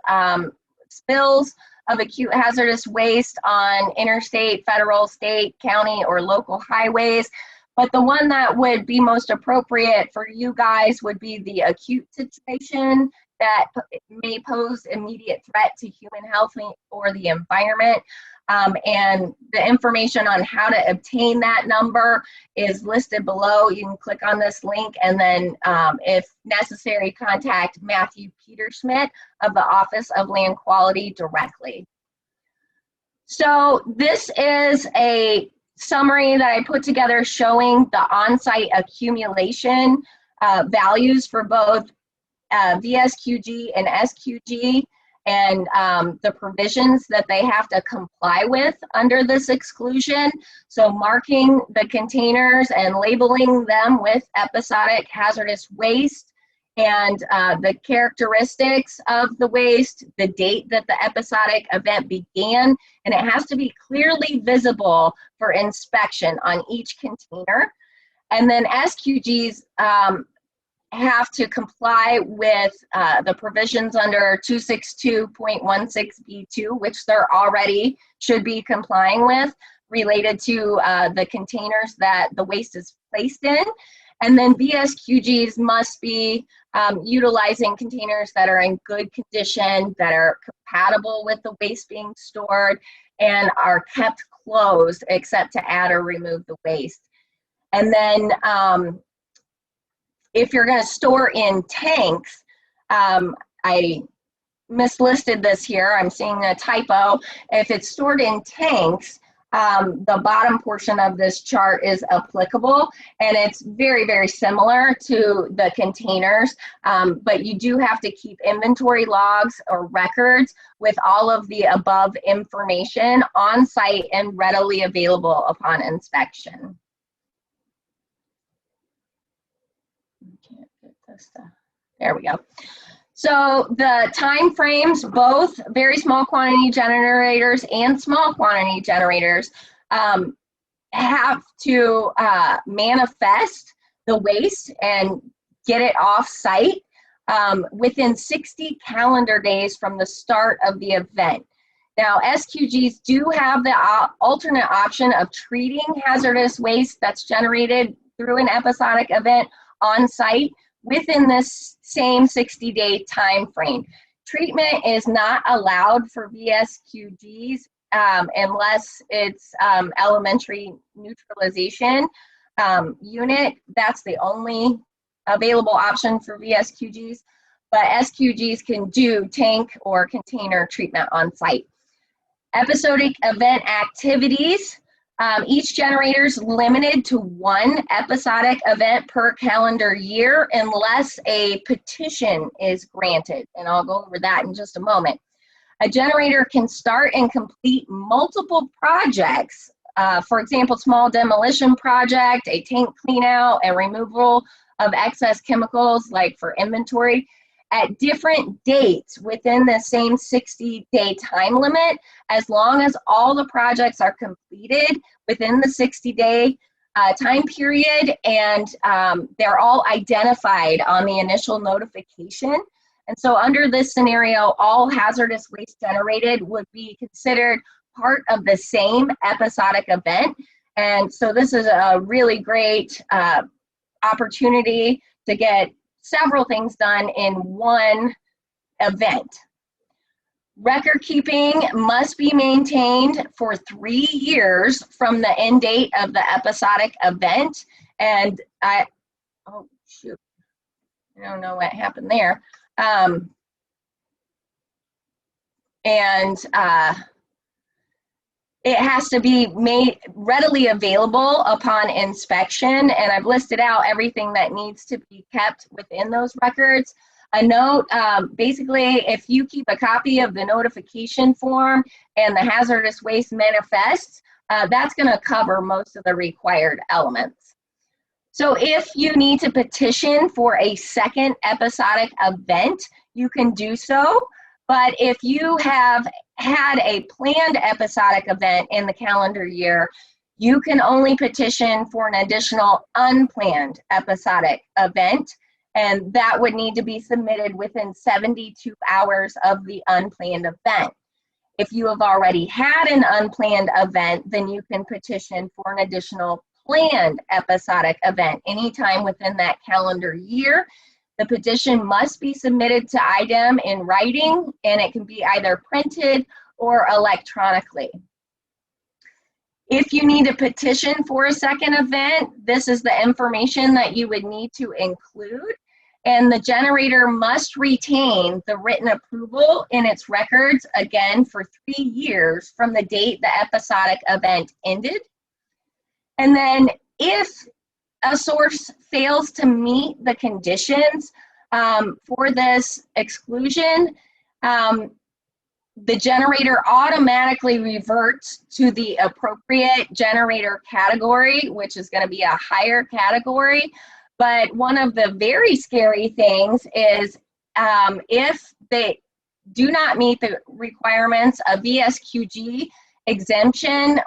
spills of acute hazardous waste on interstate, federal, state, county, or local highways. But the one that would be most appropriate for you guys would be the acute situation that may pose immediate threat to human health or the environment. And the information on how to obtain that number is listed below. You can click on this link, and then if necessary, contact Matthew Peterschmidt of the Office of Land Quality directly. So this is a summary that I put together showing the on-site accumulation values for both VSQG and SQG, and the provisions that they have to comply with under this exclusion. So marking the containers and labeling them with episodic hazardous waste, and the characteristics of the waste, the date that the episodic event began, and it has to be clearly visible for inspection on each container. And then SQGs have to comply with the provisions under 262.16B2, which they're already should be complying with, related to the containers that the waste is placed in. And then VSQGs must be utilizing containers that are in good condition, that are compatible with the waste being stored, and are kept closed except to add or remove the waste. And then if you're going to store in tanks, I mislisted this here. I'm seeing a typo. If it's stored in tanks, the bottom portion of this chart is applicable, and it's very, very similar to the containers, but you do have to keep inventory logs or records with all of the above information on site and readily available upon inspection. Can't get this stuff. There we go. So the time frames, both very small quantity generators and small quantity generators have to manifest the waste and get it off site within 60 calendar days from the start of the event. Now, SQGs do have the alternate option of treating hazardous waste that's generated through an episodic event on site within this same 60-day time frame. Treatment is not allowed for VSQGs unless it's elementary neutralization unit. That's the only available option for VSQGs, but SQGs can do tank or container treatment on site. Episodic event activities. Each generator is limited to one episodic event per calendar year unless a petition is granted, and I'll go over that in just a moment. A generator can start and complete multiple projects, for example, small demolition project, a tank clean out, and removal of excess chemicals like for inventory, at different dates within the same 60-day time limit, as long as all the projects are completed within the 60-day time period, and they're all identified on the initial notification. And so under this scenario, all hazardous waste generated would be considered part of the same episodic event. And so this is a really great opportunity to get several things done in one event. Record keeping must be maintained for 3 years from the end date of the episodic event. And oh shoot, I don't know what happened there. It has to be made readily available upon inspection, and I've listed out everything that needs to be kept within those records. A note, basically, if you keep a copy of the notification form and the hazardous waste manifest, that's going to cover most of the required elements. So if you need to petition for a second episodic event, you can do so. But if you have had a planned episodic event in the calendar year, you can only petition for an additional unplanned episodic event, and that would need to be submitted within 72 hours of the unplanned event. If you have already had an unplanned event, then you can petition for an additional planned episodic event anytime within that calendar year. The petition must be submitted to IDEM in writing, and it can be either printed or electronically. If you need a petition for a second event, this is the information that you would need to include, and the generator must retain the written approval in its records, again, for 3 years from the date the episodic event ended. And then if a source fails to meet the conditions for this exclusion, the generator automatically reverts to the appropriate generator category, which is going to be a higher category. But one of the very scary things is if they do not meet the requirements, a VSQG exemption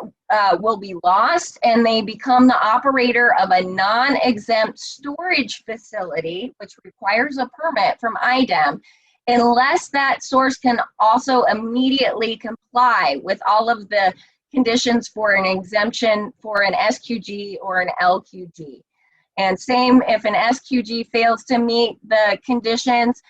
will be lost, and they become the operator of a non-exempt storage facility, which requires a permit from IDEM, unless that source can also immediately comply with all of the conditions for an exemption for an SQG or an LQG. And same, if an SQG fails to meet the conditions,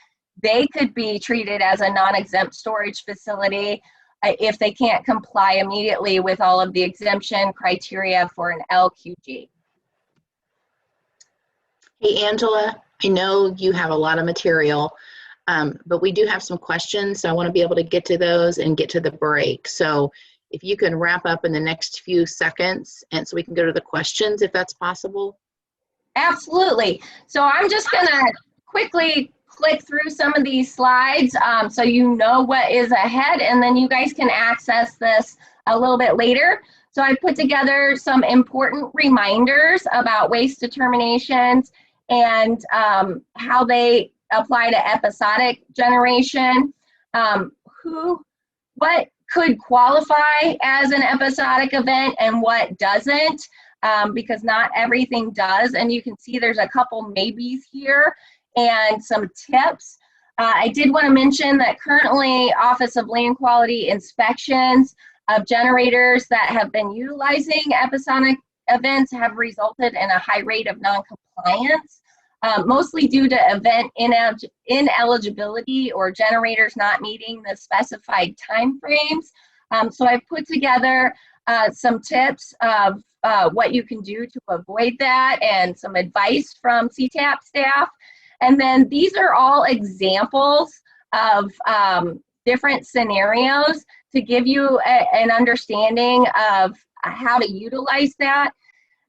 they could be treated as a non-exempt storage facility if they can't comply immediately with all of the exemption criteria for an LQG. Hey, Angela, I know you have a lot of material, but we do have some questions, so I want to be able to get to those and get to the break. So if you can wrap up in the next few seconds, and so we can go to the questions, if that's possible. Absolutely. So I'm just going to quickly click through some of these slides so you know what is ahead, and then you guys can access this a little bit later. So I put together some important reminders about waste determinations and how they apply to episodic generation, what could qualify as an episodic event and what doesn't, because not everything does. And you can see there's a couple maybes here and some tips. I did want to mention that currently Office of Land Quality inspections of generators that have been utilizing episodic events have resulted in a high rate of non-compliance, mostly due to event ineligibility or generators not meeting the specified timeframes. So I've put together some tips of what you can do to avoid that and some advice from CTAP staff. And then these are all examples of different scenarios to give you an understanding of how to utilize that.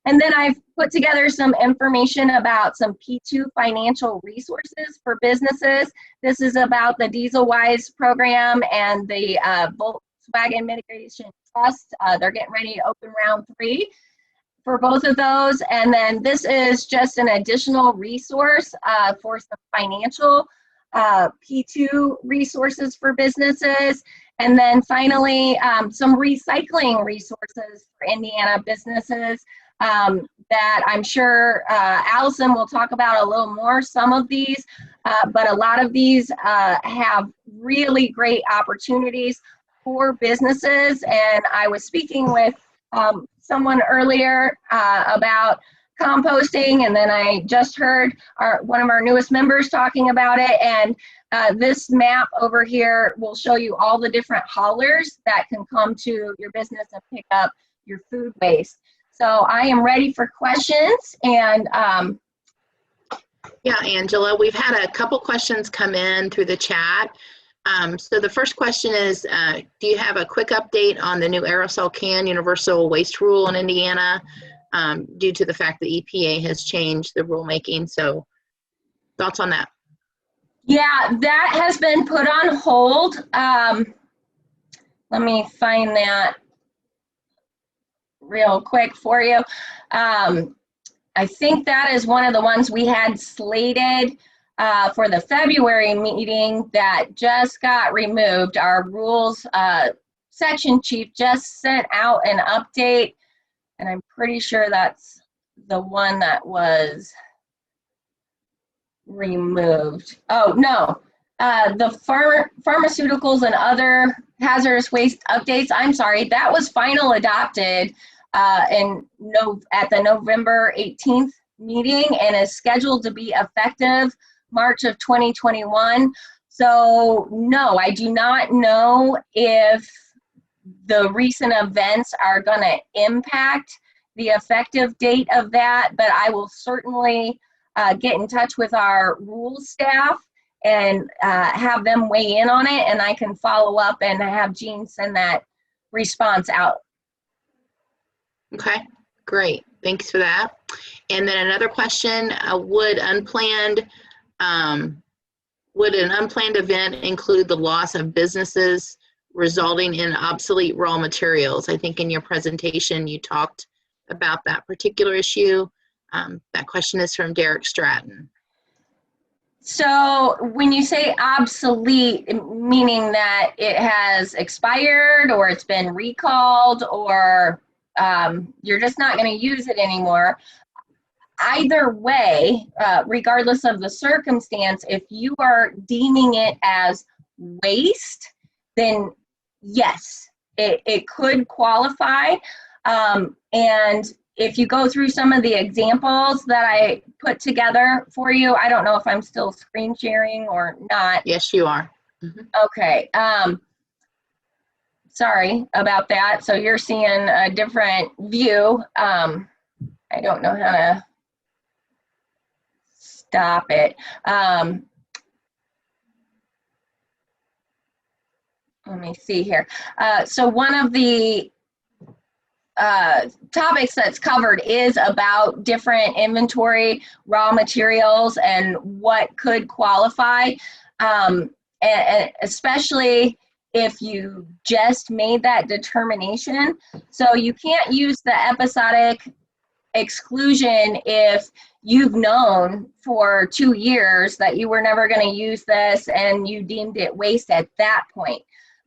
And then I've put together some information about some P2 financial resources for businesses. This is about the DieselWise program and the Volkswagen Mitigation Trust. They're getting ready to open round 3 for both of those. And then this is just an additional resource for some financial P2 resources for businesses, and then finally some recycling resources for Indiana businesses that I'm sure Allison will talk about a little more, some of these, but a lot of these have really great opportunities for businesses. And I was speaking with someone earlier about composting, and then I just heard one of our newest members talking about it. And this map over here will show you all the different haulers that can come to your business and pick up your food waste. So I am ready for questions. And yeah, Angela, we've had a couple questions come in through the chat. So the first question is, do you have a quick update on the new aerosol can universal waste rule in Indiana due to the fact the EPA has changed the rulemaking? So thoughts on that? Yeah, that has been put on hold. Let me find that real quick for you. I think that is one of the ones we had slated for the February meeting that just got removed. Our rules section chief just sent out an update, and I'm pretty sure that's the one that was removed. Oh, no. The pharmaceuticals and other hazardous waste updates, I'm sorry, that was final adopted at the November 18th meeting and is scheduled to be effective March of 2021. So no, I do not know if the recent events are going to impact the effective date of that, but I will certainly get in touch with our rules staff and have them weigh in on it, and I can follow up and have Jean send that response out. Okay, great. Thanks for that. And then another question, would an unplanned event include the loss of businesses resulting in obsolete raw materials? I think in your presentation you talked about that particular issue. That question is from Derek Stratton. So when you say obsolete, meaning that it has expired or it's been recalled or you're just not going to use it anymore. Either way, regardless of the circumstance, if you are deeming it as waste, then yes, it could qualify. And if you go through some of the examples that I put together for you, I don't know if I'm still screen sharing or not. Yes, you are. Mm-hmm. Okay. Sorry about that. So you're seeing a different view. I don't know how to stop it. Let me see here. So one of the topics that's covered is about different inventory, raw materials, and what could qualify, and especially if you just made that determination. So you can't use the episodic exclusion if you've known for 2 years that you were never going to use this and you deemed it waste at that point.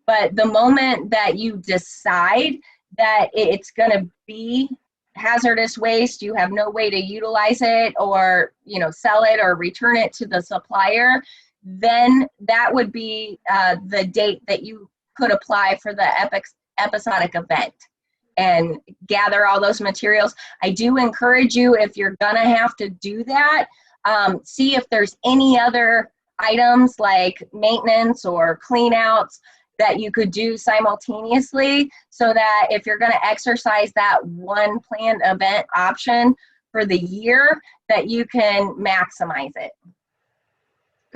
But the moment that you decide that it's going to be hazardous waste, you have no way to utilize it or, sell it or return it to the supplier, then that would be the date that you could apply for the episodic event and gather all those materials. I do encourage you, if you're gonna have to do that, see if there's any other items like maintenance or clean outs that you could do simultaneously, so that if you're going to exercise that one planned event option for the year, that you can maximize it.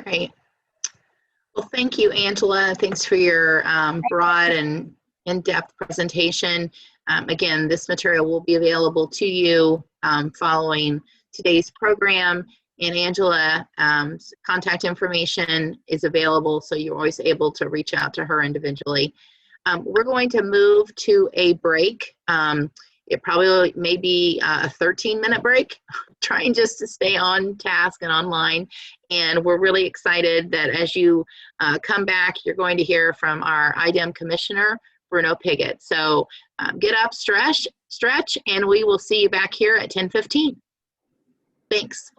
Great. Well, thank you, Angela. Thanks for your broad and in-depth presentation. Again, this material will be available to you following today's program. And Angela's contact information is available, so you're always able to reach out to her individually. We're going to move to a break, and It probably may be a 13-minute break, trying just to stay on task and online. And we're really excited that as you come back, you're going to hear from our IDEM Commissioner, Bruno Piggott. So get up, stretch, and we will see you back here at 10:15. Thanks.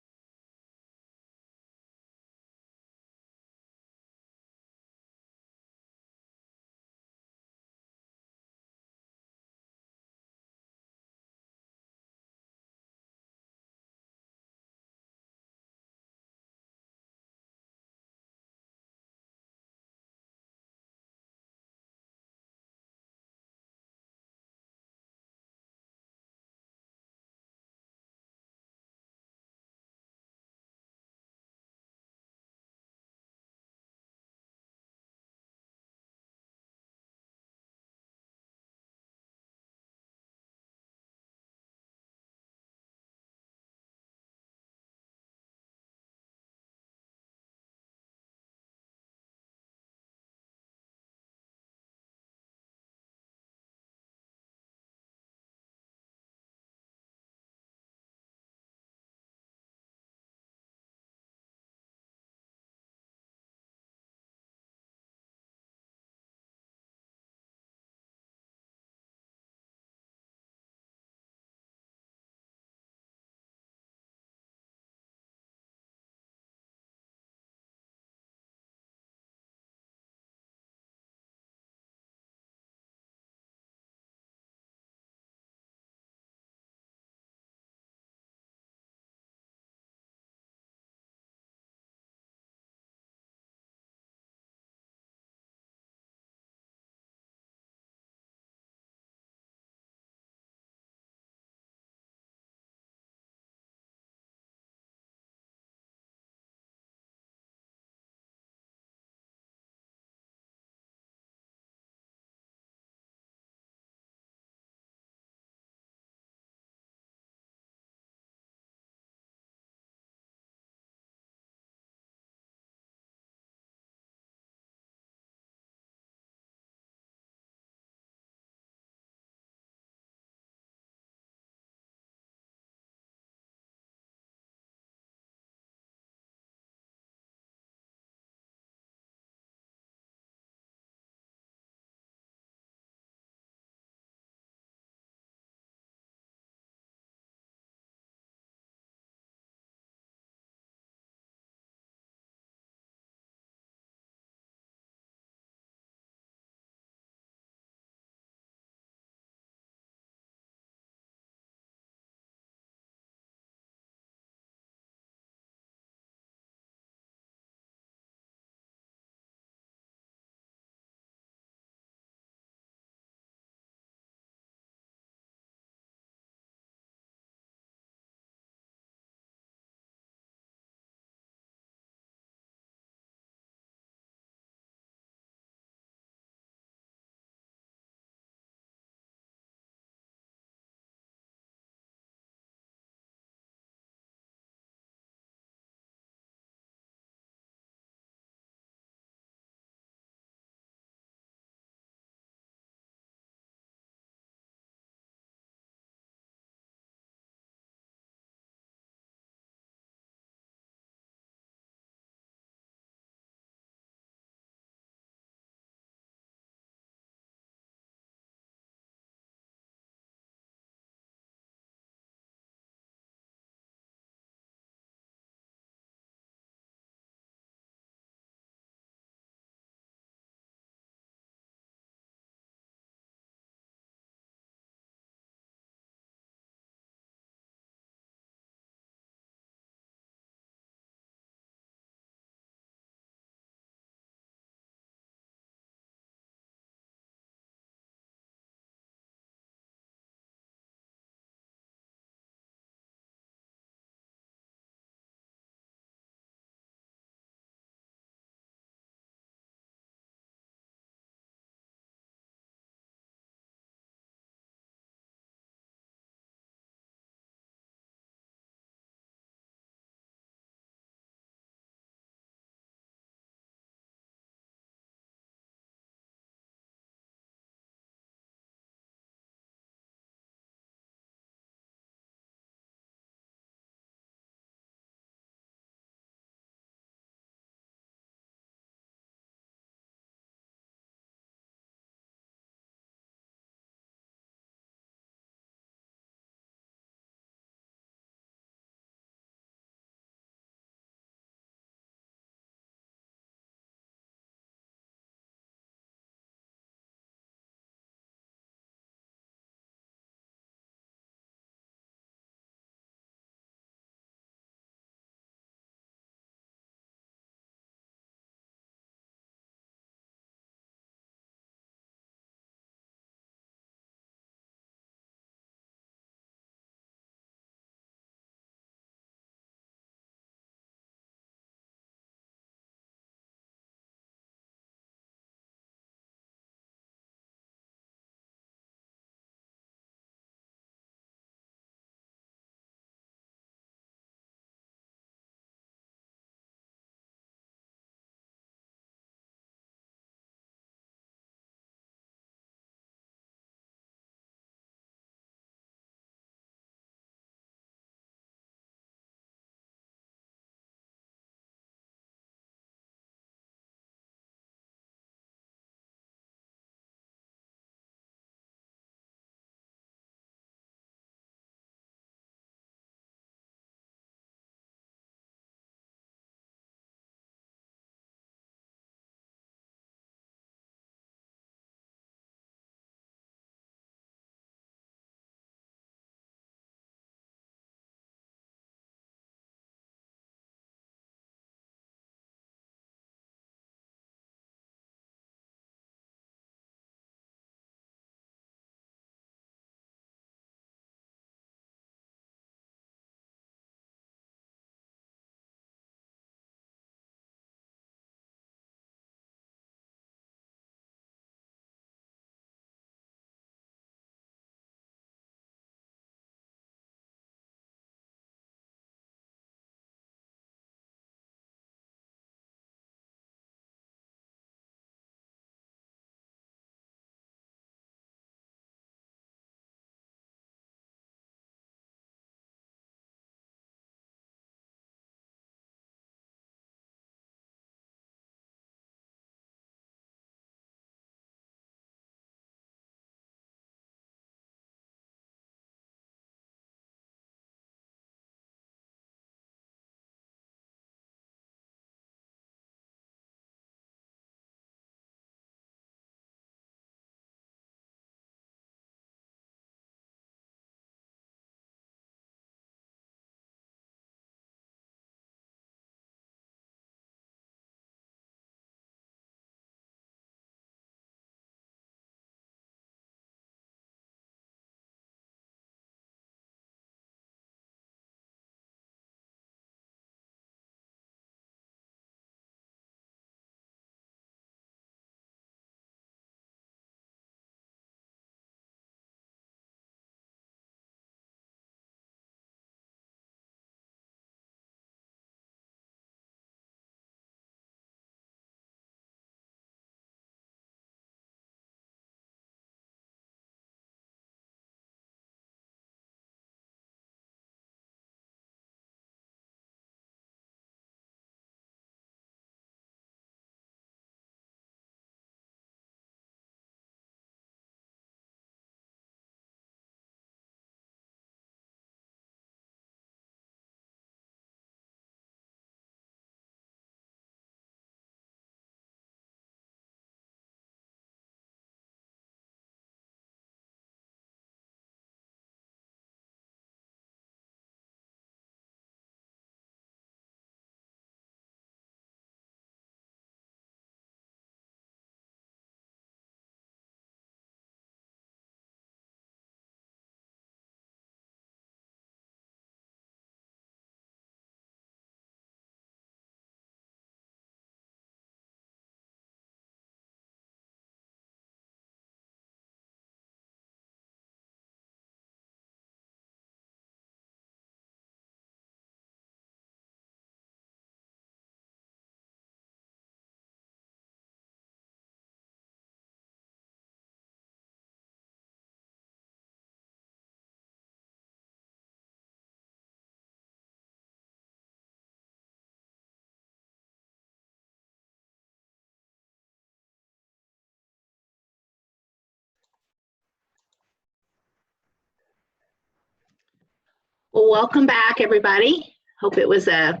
Well, welcome back, everybody. Hope it was a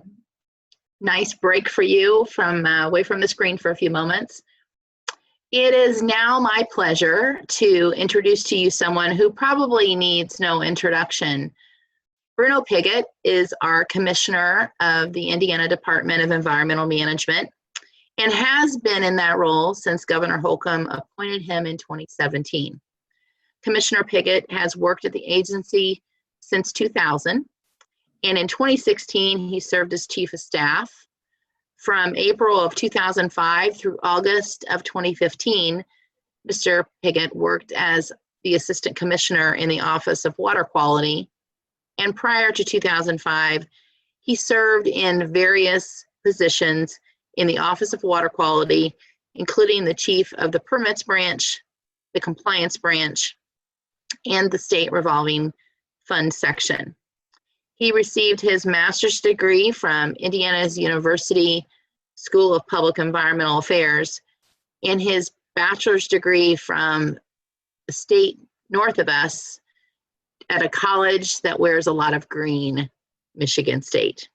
nice break for you from away from the screen for a few moments. It is now my pleasure to introduce to you someone who probably needs no introduction. Bruno Piggott is our Commissioner of the Indiana Department of Environmental Management and has been in that role since Governor Holcomb appointed him in 2017. Commissioner Piggott has worked at the agency since 2000, and in 2016, he served as Chief of Staff. From April of 2005 through August of 2015, Mr. Piggott worked as the Assistant Commissioner in the Office of Water Quality, and prior to 2005, he served in various positions in the Office of Water Quality, including the Chief of the Permits Branch, the Compliance Branch, and the State Revolving Fund Section. He received his master's degree from Indiana's University School of Public Environmental Affairs and his bachelor's degree from the state north of us at a college that wears a lot of green, Michigan State.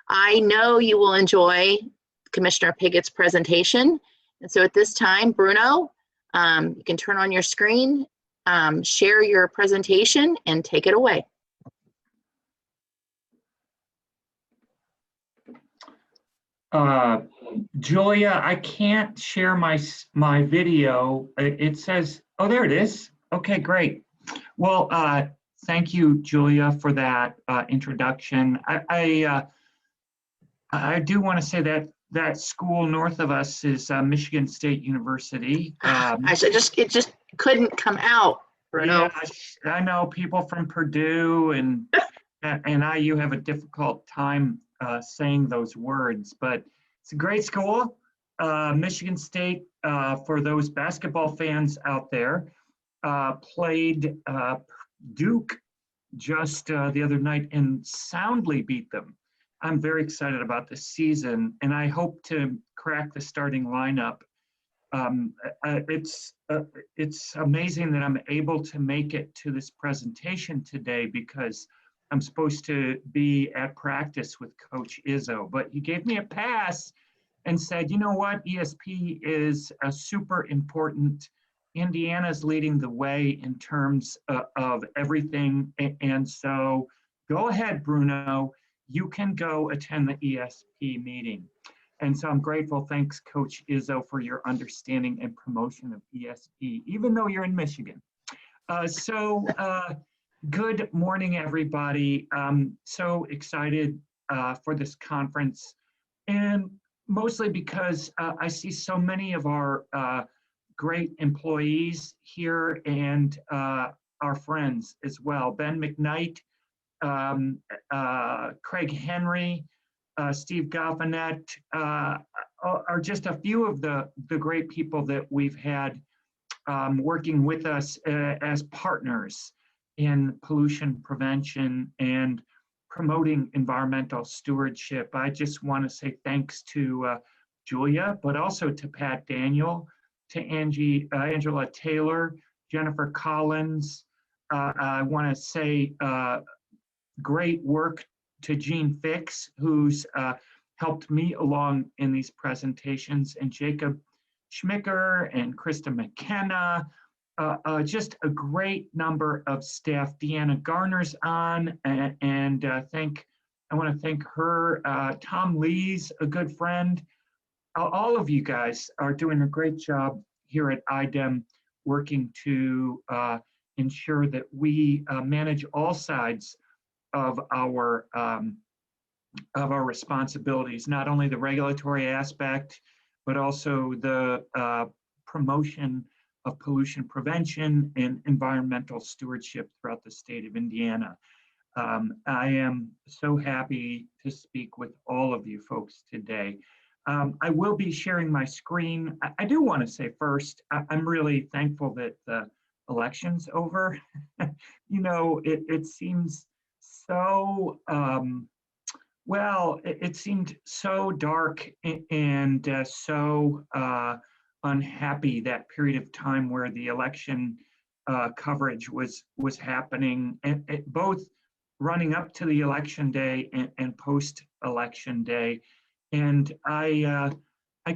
I know you will enjoy Commissioner Piggott's presentation. And so at this time, Bruno, you can turn on your screen, share your presentation, and take it away. Julia, I can't share my video. It says, oh, there it is. Okay, great. Well, thank you, Julia, for that introduction. I do want to say that school north of us is Michigan State University. It just couldn't come out, Bruno. Yeah, I know people from Purdue and IU have a difficult time saying those words, but it's a great school. Michigan State, for those basketball fans out there, played Duke just the other night and soundly beat them. I'm very excited about this season, and I hope to crack the starting lineup. It's amazing that I'm able to make it to this presentation today because I'm supposed to be at practice with Coach Izzo, but he gave me a pass and said, you know what, ESP is a super important. Indiana's leading the way in terms of everything. And so go ahead, Bruno, you can go attend the ESP meeting. And so I'm grateful. Thanks, Coach Izzo, for your understanding and promotion of ESP, even though you're in Michigan. Good morning, everybody. I'm so excited for this conference, and mostly because I see so many of our great employees here and our friends as well. Ben McKnight, Craig Henry, Steve Galvanet are just a few of the great people that we've had working with us as partners in pollution prevention and promoting environmental stewardship. I just want to say thanks to Julia, but also to Pat Daniel, to Angela Taylor, Jennifer Collins. I want to say great work to Jean Fix, who's helped me along in these presentations, and Jacob Schmicker and Krista McKenna. Just a great number of staff. Deanna Garner's on, and I want to thank her. Tom Lee's a good friend. All of you guys are doing a great job here at IDEM, working to ensure that we manage all sides of our responsibilities, not only the regulatory aspect, but also the promotion of pollution prevention and environmental stewardship throughout the state of Indiana. I am so happy to speak with all of you folks today. I will be sharing my screen. I do want to say first, I'm really thankful that the election's over. You know, it seems so, it seemed so dark and so unhappy, that period of time where the election coverage was happening, and both running up to the election day and post-election day. And I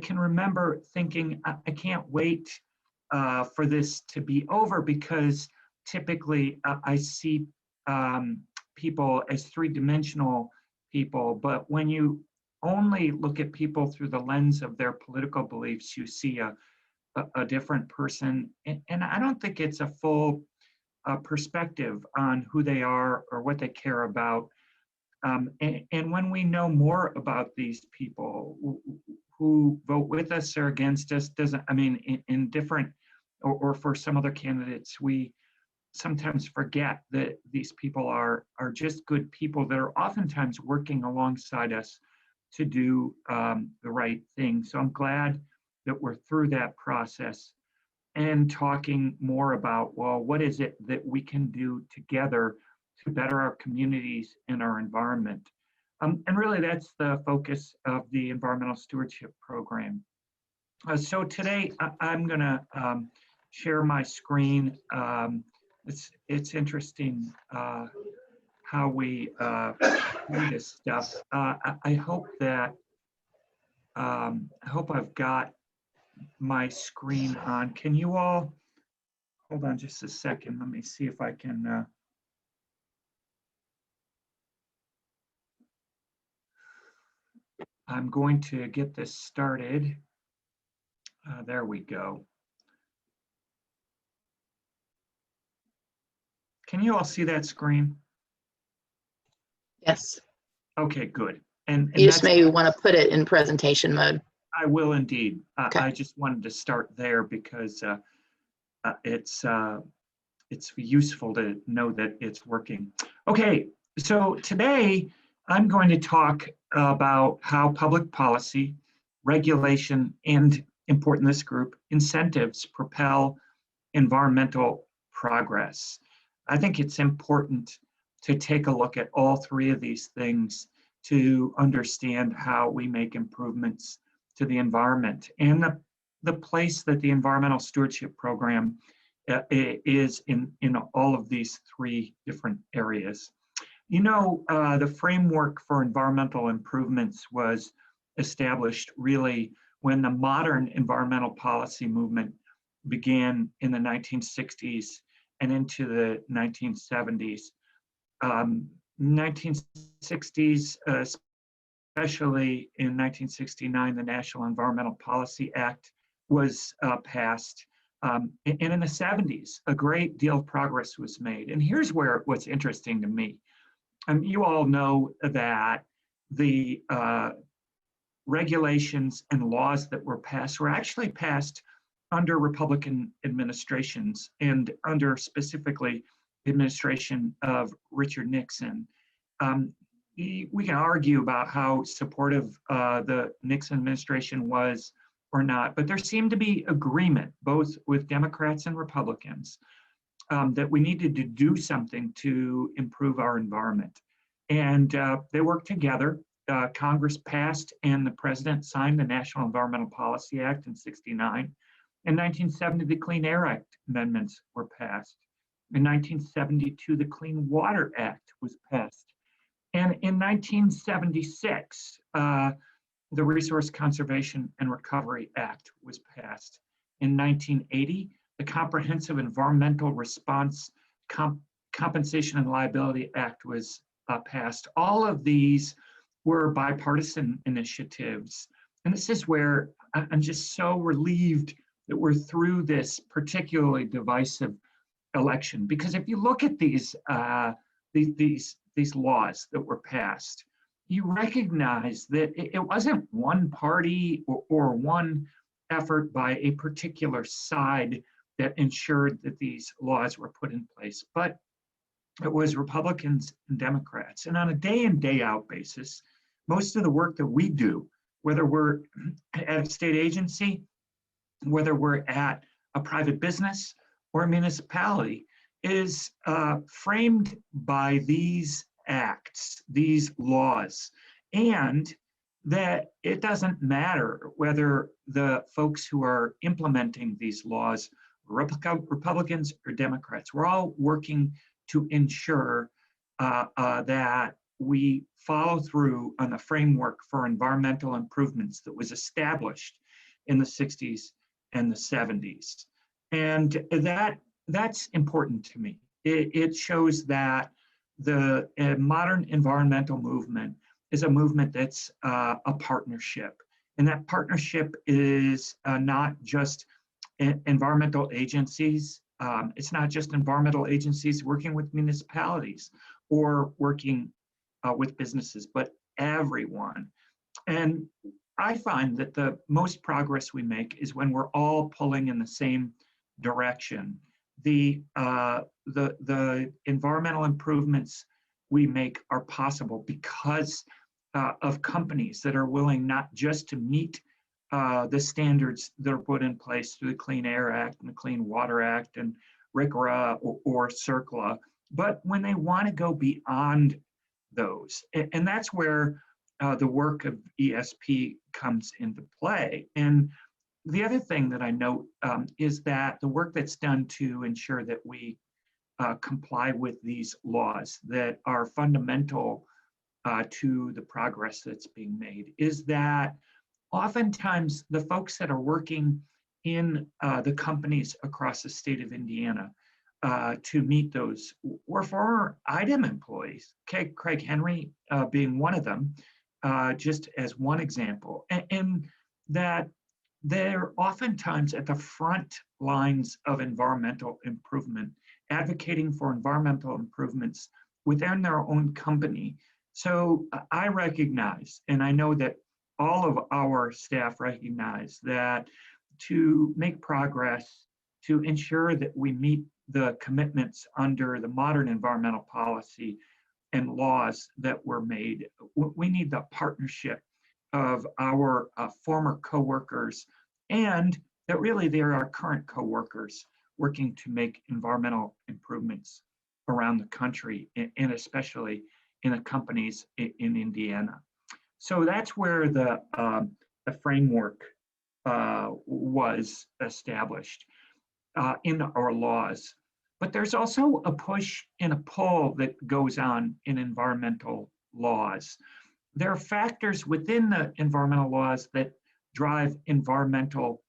can remember thinking, I can't wait for this to be over, because typically I see people as three-dimensional people, but when you only look at people through the lens of their political beliefs, you see a different person. And I don't think it's a full perspective on who they are or what they care about. And when we know more about these people who vote with us or against us, in different, or for some other candidates, we sometimes forget that these people are just good people that are oftentimes working alongside us to do the right thing. So I'm glad that we're through that process and talking more about, well, what is it that we can do together to better our communities and our environment? And really, that's the focus of the Environmental Stewardship Program. So today, I'm going to share my screen. It's interesting how we do this stuff. I hope that I hope I've got my screen on. Can you all hold on just a second? Let me see if I can. I'm going to get this started. There we go. Can you all see that screen? Yes. Okay, good. And You just maybe want to put it in presentation mode. I will indeed. Okay. I just wanted to start there because it's useful to know that it's working. Okay, so today I'm going to talk about how public policy, regulation, and, important this group, incentives propel environmental progress. I think it's important to take a look at all three of these things to understand how we make improvements to the environment, and the place that the Environmental Stewardship Program is in all of these three different areas. You know, the framework for environmental improvements was established really when the modern environmental policy movement began in the 1960s and into the 1970s. 1960s, especially in 1969, the National Environmental Policy Act was passed. And in the 70s, a great deal of progress was made. And here's what's interesting to me. You all know that the regulations and laws that were passed were actually passed under Republican administrations, and under specifically the administration of Richard Nixon. We can argue about how supportive the Nixon administration was or not, but there seemed to be agreement, both with Democrats and Republicans, that we needed to do something to improve our environment. And they worked together. Congress passed and the president signed the National Environmental Policy Act in '69. In 1970, the Clean Air Act amendments were passed. In 1972, the Clean Water Act was passed. And in 1976, the Resource Conservation and Recovery Act was passed. In 1980, the Comprehensive Environmental Response Compensation and Liability Act was passed. All of these were bipartisan initiatives. And this is where I'm just so relieved that we're through this particularly divisive election. Because if you look at these laws that were passed, you recognize that it wasn't one party or one effort by a particular side that ensured that these laws were put in place, but it was Republicans and Democrats. And on a day in, day out basis, most of the work that we do, whether we're at a state agency, whether we're at a private business or a municipality, is framed by these acts, these laws, and that it doesn't matter whether the folks who are implementing these laws are Republicans or Democrats. We're all working to ensure that we follow through on the framework for environmental improvements that was established in the 60s and the 70s. And that's important to me. It shows that the modern environmental movement is a movement that's a partnership. And that partnership is not just environmental agencies. It's not just environmental agencies working with municipalities or working with businesses, but everyone. And I find that the most progress we make is when we're all pulling in the same direction. The environmental improvements we make are possible because of companies that are willing not just to meet the standards that are put in place through the Clean Air Act and the Clean Water Act and RCRA or CERCLA, but when they want to go beyond those. And that's where the work of ESP comes into play. And the other thing that I note is that the work that's done to ensure that we comply with these laws that are fundamental to the progress that's being made is that oftentimes the folks that are working in the companies across the state of Indiana to meet those were former IDEM employees, Craig Henry being one of them, just as one example, and that they're oftentimes at the front lines of environmental improvement, advocating for environmental improvements within their own company. So I recognize, and I know that all of our staff recognize that to make progress, to ensure that we meet the commitments under the modern environmental policy and laws that were made, we need the partnership of our former coworkers, and that really they're our current coworkers working to make environmental improvements around the country, and especially in the companies in Indiana. So that's where the framework was established in our laws. But there's also a push and a pull that goes on in environmental laws. There are factors within the environmental laws that drive environmental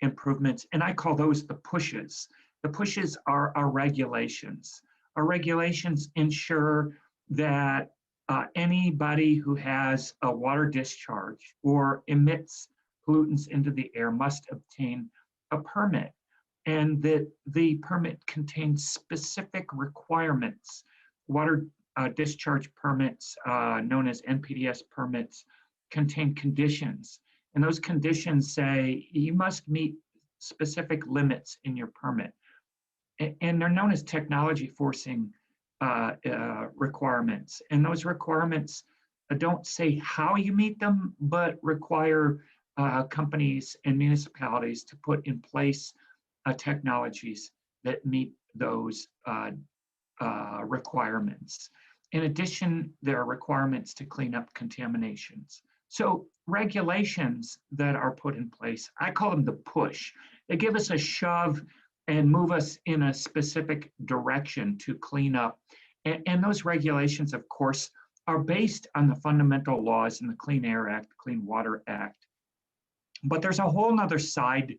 improvements, and I call those the pushes. The pushes are our regulations. Our regulations ensure that anybody who has a water discharge or emits pollutants into the air must obtain a permit, and that the permit contains specific requirements. Water discharge permits, known as NPDES permits, contain conditions, and those conditions say you must meet specific limits in your permit, and they're known as technology forcing requirements. And those requirements don't say how you meet them, but require companies and municipalities to put in place technologies that meet those requirements. In addition, there are requirements to clean up contaminations. So regulations that are put in place, I call them the push. They give us a shove and move us in a specific direction to clean up. And those regulations, of course, are based on the fundamental laws in the Clean Air Act, Clean Water Act. But there's a whole nother side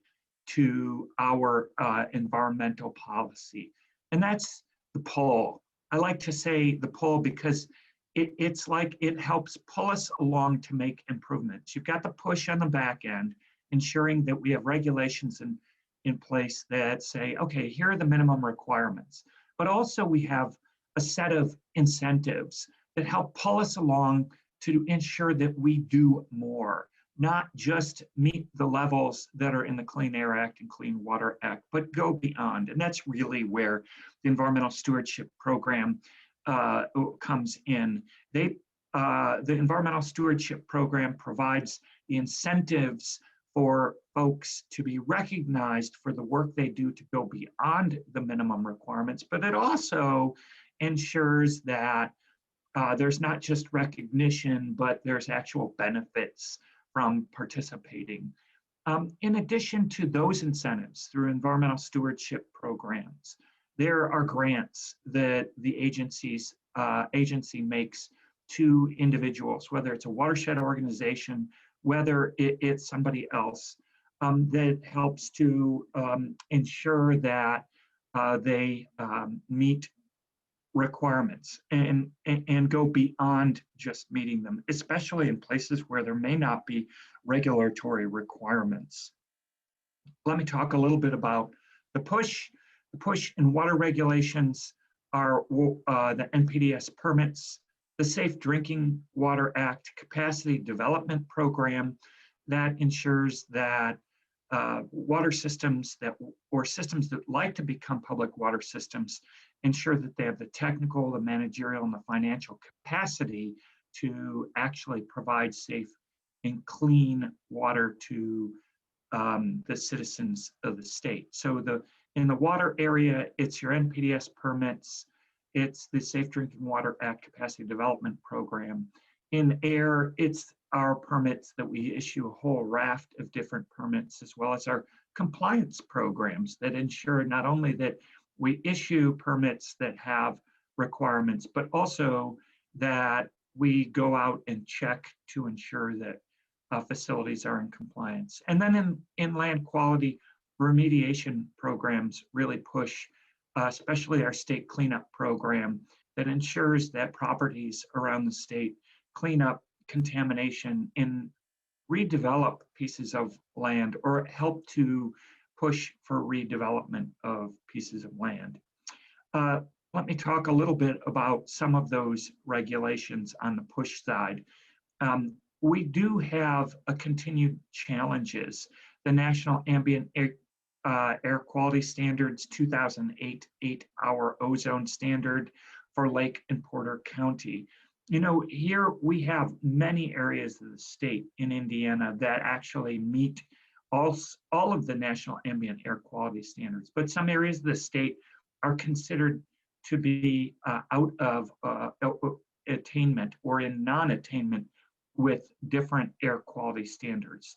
to our environmental policy, and that's the pull. I like to say the pull because it's like it helps pull us along to make improvements. You've got the push on the back end, ensuring that we have regulations in place that say, okay, here are the minimum requirements. But also we have a set of incentives that help pull us along to ensure that we do more, not just meet the levels that are in the Clean Air Act and Clean Water Act, but go beyond. And that's really where the Environmental Stewardship Program comes in. The Environmental Stewardship Program provides the incentives for folks to be recognized for the work they do to go beyond the minimum requirements, but it also ensures that there's not just recognition, but there's actual benefits from participating. In addition to those incentives through environmental stewardship programs, there are grants that the agencies agency makes to individuals, whether it's a watershed organization, whether it's somebody else, that helps to ensure that they meet requirements and go beyond just meeting them, especially in places where there may not be regulatory requirements. Let me talk a little bit about the push. The push in water regulations are the NPDES permits, the Safe Drinking Water Act Capacity Development Program that ensures that water systems or systems that like to become public water systems ensure that they have the technical, the managerial, and the financial capacity to actually provide safe and clean water to the citizens of the state. So in the water area, it's your NPDES permits, it's the Safe Drinking Water Act Capacity Development Program. In air, it's our permits that we issue a whole raft of different permits, as well as our compliance programs that ensure not only that we issue permits that have requirements, but also that we go out and check to ensure that facilities are in compliance. And then in land quality, remediation programs really push, especially our state cleanup program that ensures that properties around the state clean up contamination and redevelop pieces of land or help to push for redevelopment of pieces of land. Let me talk a little bit about some of those regulations on the push side. We do have a continued challenges. The National Ambient Air Quality Standards 2008 8-hour ozone standard for Lake and Porter County. You know, here we have many areas of the state in Indiana that actually meet all of the National Ambient Air Quality Standards, but some areas of the state are considered to be out of attainment or in non-attainment with different air quality standards.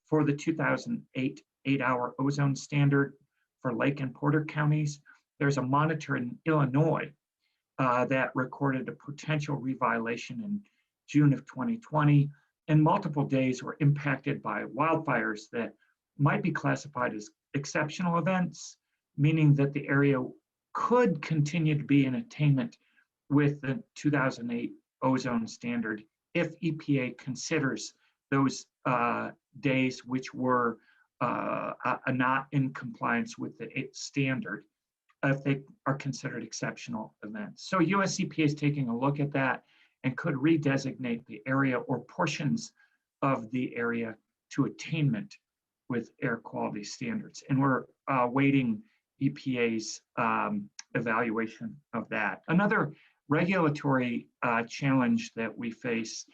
For the 2008 8-hour ozone standard for Lake and Porter counties, there's a monitor in Illinois that recorded a potential reviolation in June of 2020, and multiple days were impacted by wildfires that might be classified as exceptional events, meaning that the area could continue to be in attainment with the 2008 ozone standard if EPA considers those days which were not in compliance with the standard, if they are considered exceptional events. So US EPA is taking a look at that and could redesignate the area or portions of the area to attainment with air quality standards. And we're waiting EPA's evaluation of that. Another regulatory challenge that we face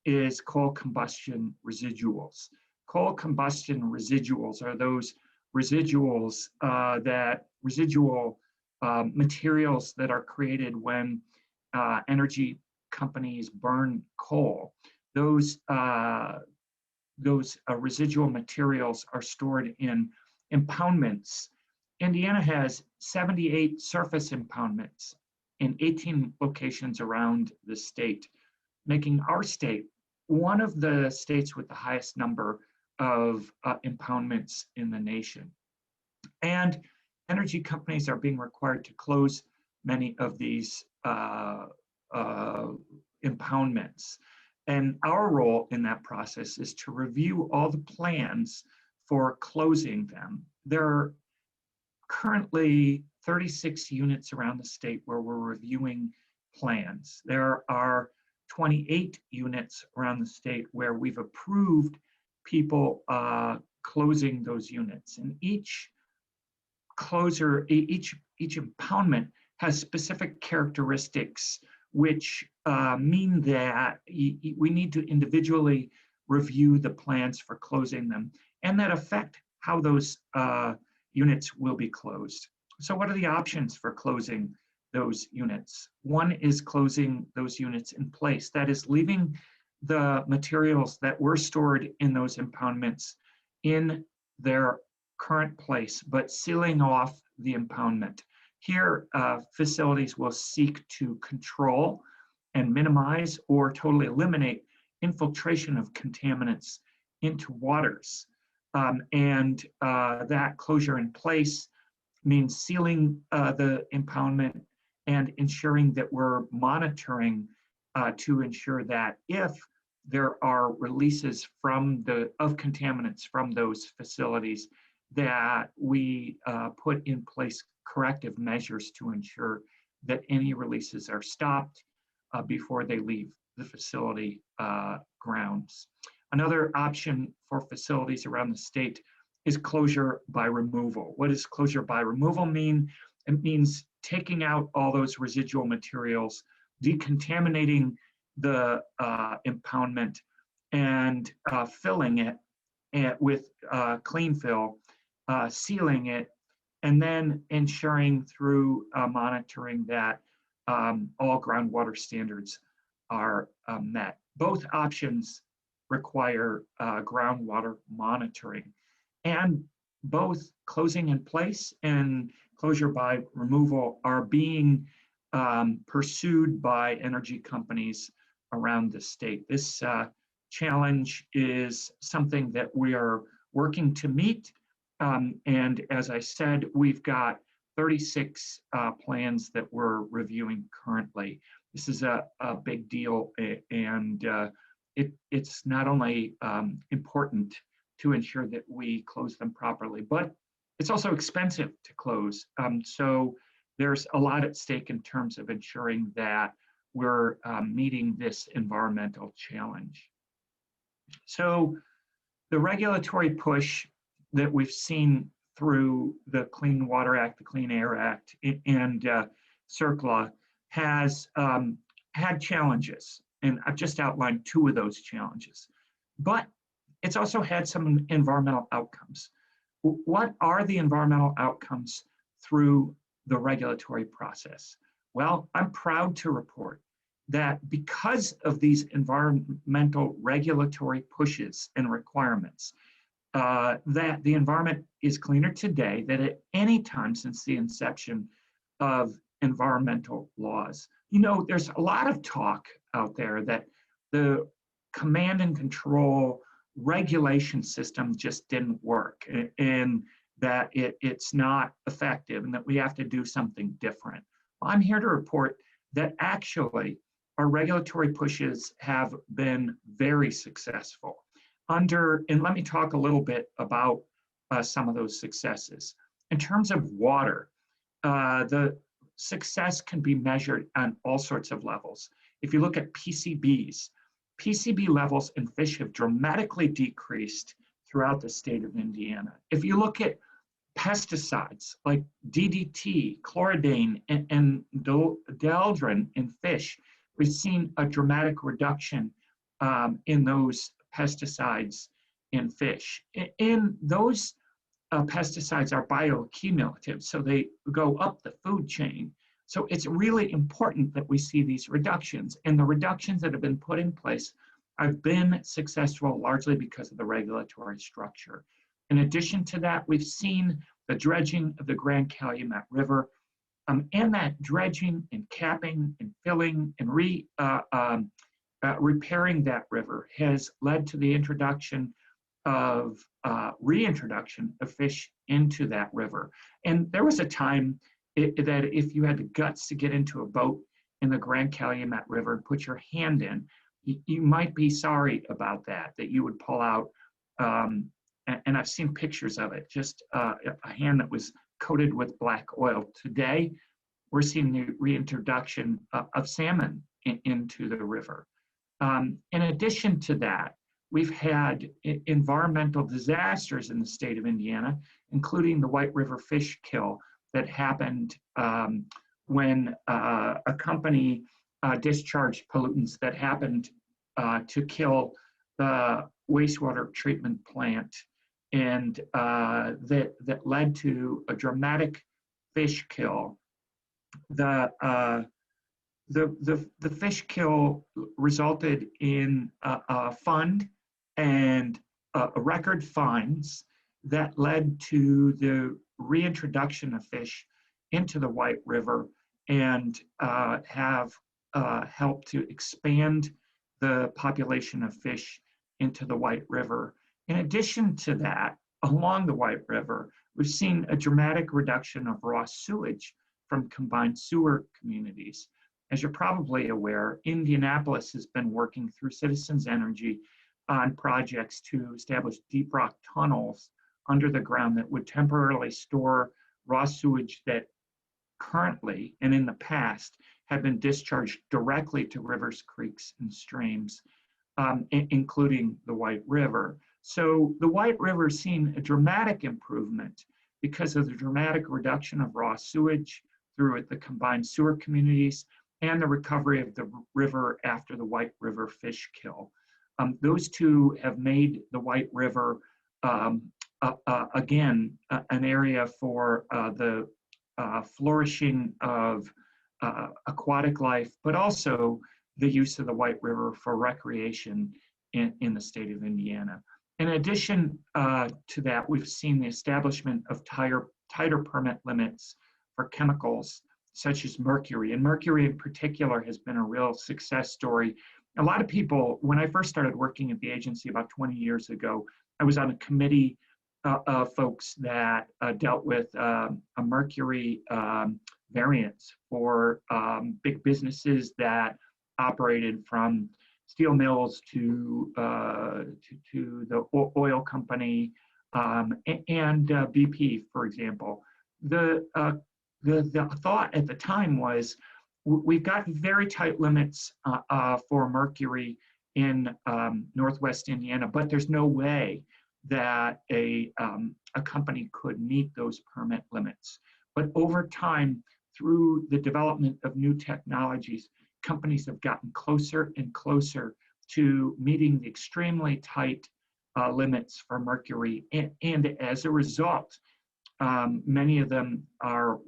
is coal combustion residuals. Coal combustion residuals are those residuals residual materials that are created when energy companies burn coal. Those residual materials are stored in impoundments. Indiana has 78 surface impoundments in 18 locations around the state, making our state one of the states with the highest number of impoundments in the nation. And energy companies are being required to close many of these impoundments. And our role in that process is to review all the plans for closing them. There are currently 36 units around the state where we're reviewing plans. There are 28 units around the state where we've approved people closing those units. And each impoundment has specific characteristics which mean that we need to individually review the plans for closing them and that affect how those units will be closed. So what are the options for closing those units? One is closing those units in place. That is leaving the materials that were stored in those impoundments in their current place, but sealing off the impoundment, Here, facilities will seek to control and minimize or totally eliminate infiltration of contaminants into waters. That closure in place means sealing the impoundment and ensuring that we're monitoring to ensure that if there are releases of contaminants from those facilities, that we put in place corrective measures to ensure that any releases are stopped before they leave the facility grounds. Another option for facilities around the state is closure by removal. What does closure by removal mean? It means taking out all those residual materials, decontaminating the impoundment, and filling it with clean fill, sealing it, and then ensuring through monitoring that all groundwater standards are met. Both options require groundwater monitoring, and both closing in place and closure by removal are being pursued by energy companies around the state. This challenge is something that we are working to meet. And as I said, we've got 36 plans that we're reviewing currently. This is a big deal, and it's not only important to ensure that we close them properly, but it's also expensive to close. So there's a lot at stake in terms of ensuring that we're meeting this environmental challenge. So the regulatory push that we've seen through the Clean Water Act, the Clean Air Act, and CERCLA has had challenges. And I've just outlined two of those challenges. But it's also had some environmental outcomes. What are the environmental outcomes through the regulatory process? Well, I'm proud to report that because of these environmental regulatory pushes and requirements, that the environment is cleaner today than at any time since the inception of environmental laws. You know, there's a lot of talk out there that the command and control regulation system just didn't work, and that it's not effective, and that we have to do something different. Well, I'm here to report that actually our regulatory pushes have been very successful. And let me talk a little bit about some of those successes. In terms of water, the success can be measured on all sorts of levels. If you look at PCBs, PCB levels in fish have dramatically decreased throughout the state of Indiana. If you look at pesticides like DDT, chloridane, and dieldrin in fish, we've seen a dramatic reduction in those pesticides in fish. And those pesticides are bioaccumulative, so they go up the food chain. So it's really important that we see these reductions, and the reductions that have been put in place have been successful largely because of the regulatory structure. In addition to that, we've seen the dredging of the Grand Calumet River, and that dredging and capping and filling and repairing that river has led to the introduction of reintroduction of fish into that river. And there was a time that if you had the guts to get into a boat in the Grand Calumet River and put your hand in, you might be sorry about that you would pull out, and I've seen pictures of it, just a hand that was coated with black oil. Today, we're seeing the reintroduction of salmon into the river. In addition to that, we've had environmental disasters in the state of Indiana, including the White River fish kill that happened when a company discharged pollutants that happened to kill the wastewater treatment plant, and that led to a dramatic fish kill. The fish kill resulted in a fund and record fines that led to the reintroduction of fish into the White River and have helped to expand the population of fish into the White River. In addition to that, along the White River, we've seen a dramatic reduction of raw sewage from combined sewer communities. As you're probably aware, Indianapolis has been working through Citizens Energy on projects to establish deep rock tunnels under the ground that would temporarily store raw sewage that currently and in the past have been discharged directly to rivers, creeks, and streams, including the White River. So the White River has seen a dramatic improvement because of the dramatic reduction of raw sewage through the combined sewer communities and the recovery of the river after the White River fish kill. Those two have made the White River, again, an area for the flourishing of aquatic life, but also the use of the White River for recreation in the state of Indiana. In addition to that, we've seen the establishment of tighter permit limits for chemicals such as mercury. And mercury in particular has been a real success story. A lot of people, when I first started working at the agency about 20 years ago, I was on a committee of folks that dealt with a mercury variance for big businesses that operated from steel mills to the oil company and BP, for example. The thought at the time was, we've got very tight limits for mercury in Northwest Indiana, but there's no way that a company could meet those permit limits. But over time, through the development of new technologies, companies have gotten closer and closer to meeting the extremely tight limits for mercury. And as a result, many of them are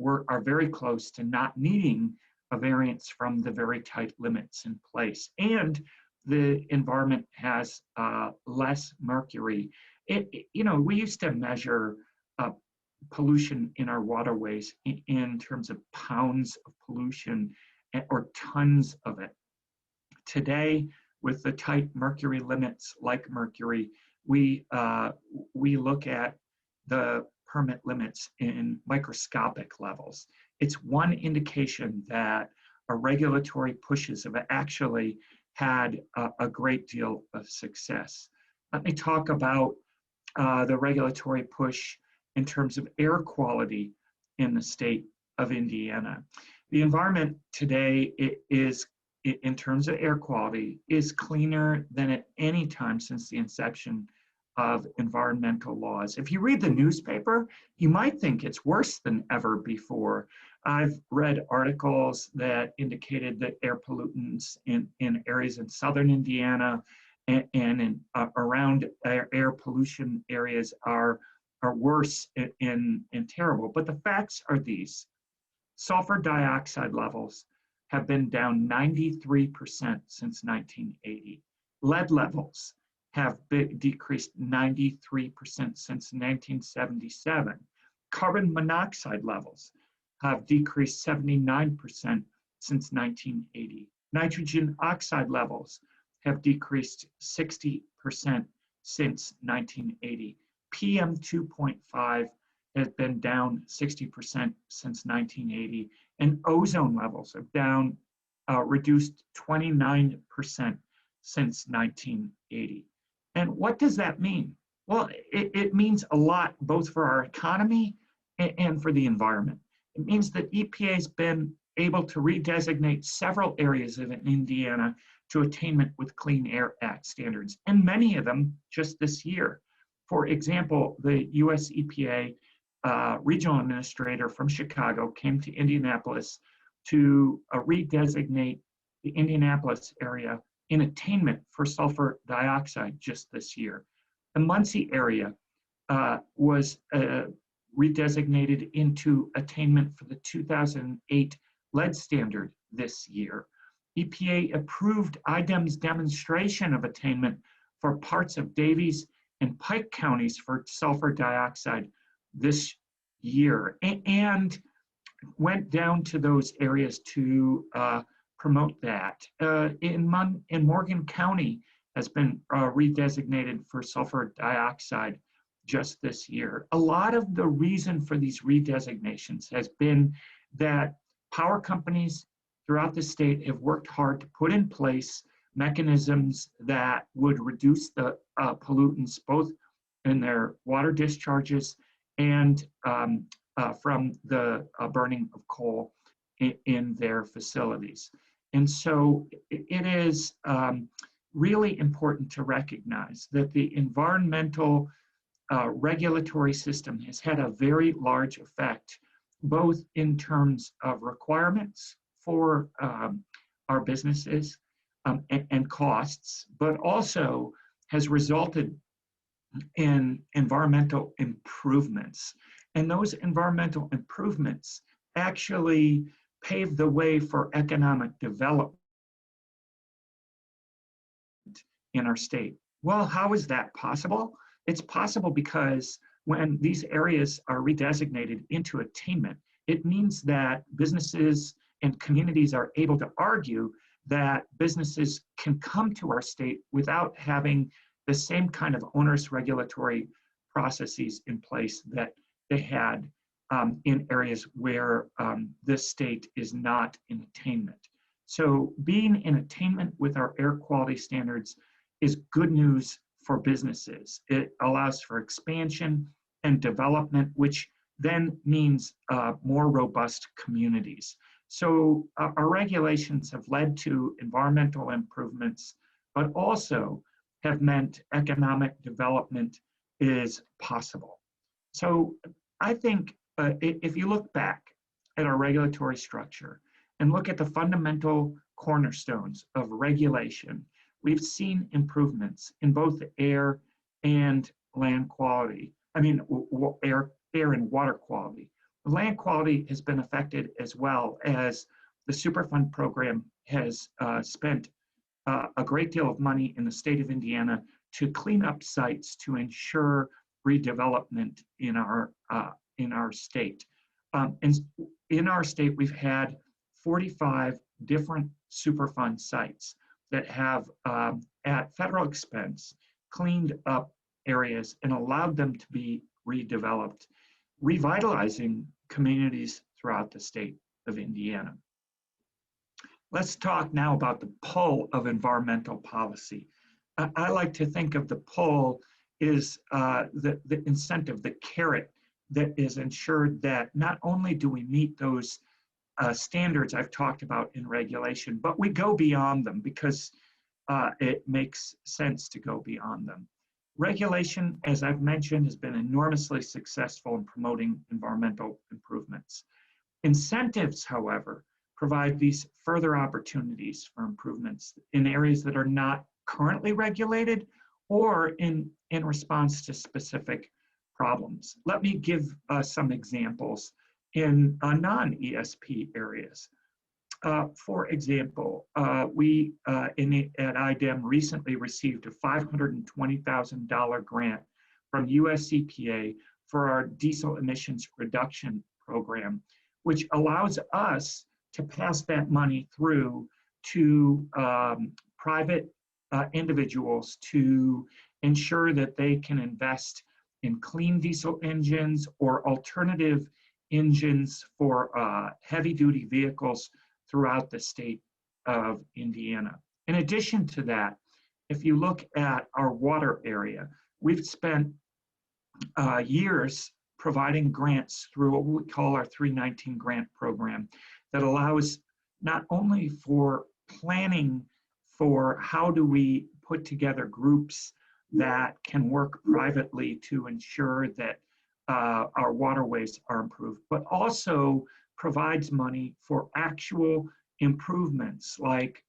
very close to not needing a variance from the very tight limits in place. And the environment has less mercury. We used to measure pollution in our waterways in terms of pounds of pollution or tons of it. Today, with the tight mercury limits like mercury, we look at the permit limits in microscopic levels. It's one indication that our regulatory pushes have actually had a great deal of success. Let me talk about the regulatory push in terms of air quality in the state of Indiana. The environment today is, in terms of air quality, is cleaner than at any time since the inception of environmental laws. If you read the newspaper, you might think it's worse than ever before. I've read articles that indicated that air pollutants in areas in southern Indiana and around air pollution areas are worse and terrible. But the facts are these. Sulfur dioxide levels have been down 93% since 1980. Lead levels have decreased 93% since 1977. Carbon monoxide levels have decreased 79% since 1980. Nitrogen oxide levels have decreased 60% since 1980. PM 2.5 has been down 60% since 1980, and ozone levels have reduced 29% since 1980. And what does that mean? Well, it means a lot both for our economy and for the environment. It means that EPA has been able to redesignate several areas of Indiana to attainment with Clean Air Act standards, and many of them just this year. For example, the US EPA regional administrator from Chicago came to Indianapolis to redesignate the Indianapolis area in attainment for sulfur dioxide just this year. The Muncie area was redesignated into attainment for the 2008 lead standard this year. EPA approved IDEM's demonstration of attainment for parts of Davies and Pike counties for sulfur dioxide this year. And went down to those areas to promote that. In Morgan County has been redesignated for sulfur dioxide just this year. A lot of the reason for these redesignations has been that power companies throughout the state have worked hard to put in place mechanisms that would reduce the pollutants both in their water discharges and from the burning of coal in their facilities. And so it is really important to recognize that the environmental regulatory system has had a very large effect, both in terms of requirements for our businesses and costs, but also has resulted in environmental improvements. And those environmental improvements actually pave the way for economic development in our state. Well, how is that possible? It's possible because when these areas are redesignated into attainment, it means that businesses and communities are able to argue that businesses can come to our state without having the same kind of onerous regulatory processes in place that they had in areas where this state is not in attainment. So being in attainment with our air quality standards is good news for businesses. It allows for expansion and development, which then means more robust communities. So our regulations have led to environmental improvements, but also have meant economic development is possible. So I think if you look back at our regulatory structure and look at the fundamental cornerstones of regulation, we've seen improvements in both air and land quality. I mean, air and water quality. Land quality has been affected as well, as the Superfund program has spent a great deal of money in the state of Indiana to clean up sites to ensure redevelopment in our state. And in our state, we've had 45 different Superfund sites that have, at federal expense, cleaned up areas and allowed them to be redeveloped, revitalizing communities throughout the state of Indiana. Let's talk now about the pull of environmental policy. I like to think of the pull is the incentive, the carrot that is ensured that not only do we meet those standards I've talked about in regulation, but we go beyond them because it makes sense to go beyond them. Regulation, as I've mentioned, has been enormously successful in promoting environmental improvements. Incentives, however, provide these further opportunities for improvements in areas that are not currently regulated or in response to specific problems. Let me give some examples in non-ESP areas. For example, we at IDEM recently received a $520,000 grant from US EPA for our diesel emissions reduction program, which allows us to pass that money through to private individuals to ensure that they can invest in clean diesel engines or alternative engines for heavy-duty vehicles throughout the state of Indiana. In addition to that, if you look at our water area, we've spent years providing grants through what we call our 319 grant program that allows not only for planning for how do we put together groups that can work privately to ensure that our waterways are improved, but also provides money for actual improvements like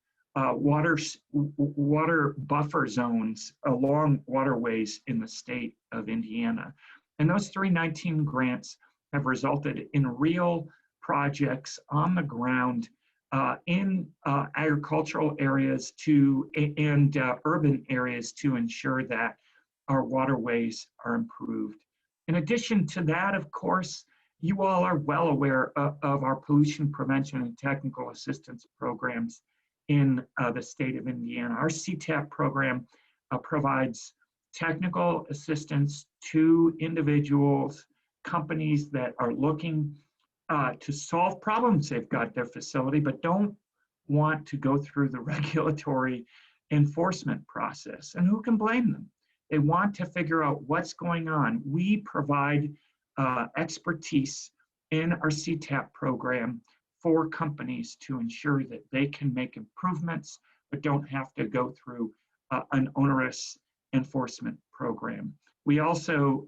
water buffer zones along waterways in the state of Indiana. And those 319 grants have resulted in real projects on the ground in agricultural areas and urban areas to ensure that our waterways are improved. In addition to that, of course, You all are well aware of our pollution prevention and technical assistance programs in the state of Indiana. Our CTAP program provides technical assistance to individuals, companies that are looking to solve problems they've got at their facility, but don't want to go through the regulatory enforcement process. And who can blame them? They want to figure out what's going on. We provide expertise in our CTAP program for companies to ensure that they can make improvements, but don't have to go through an onerous enforcement program. We also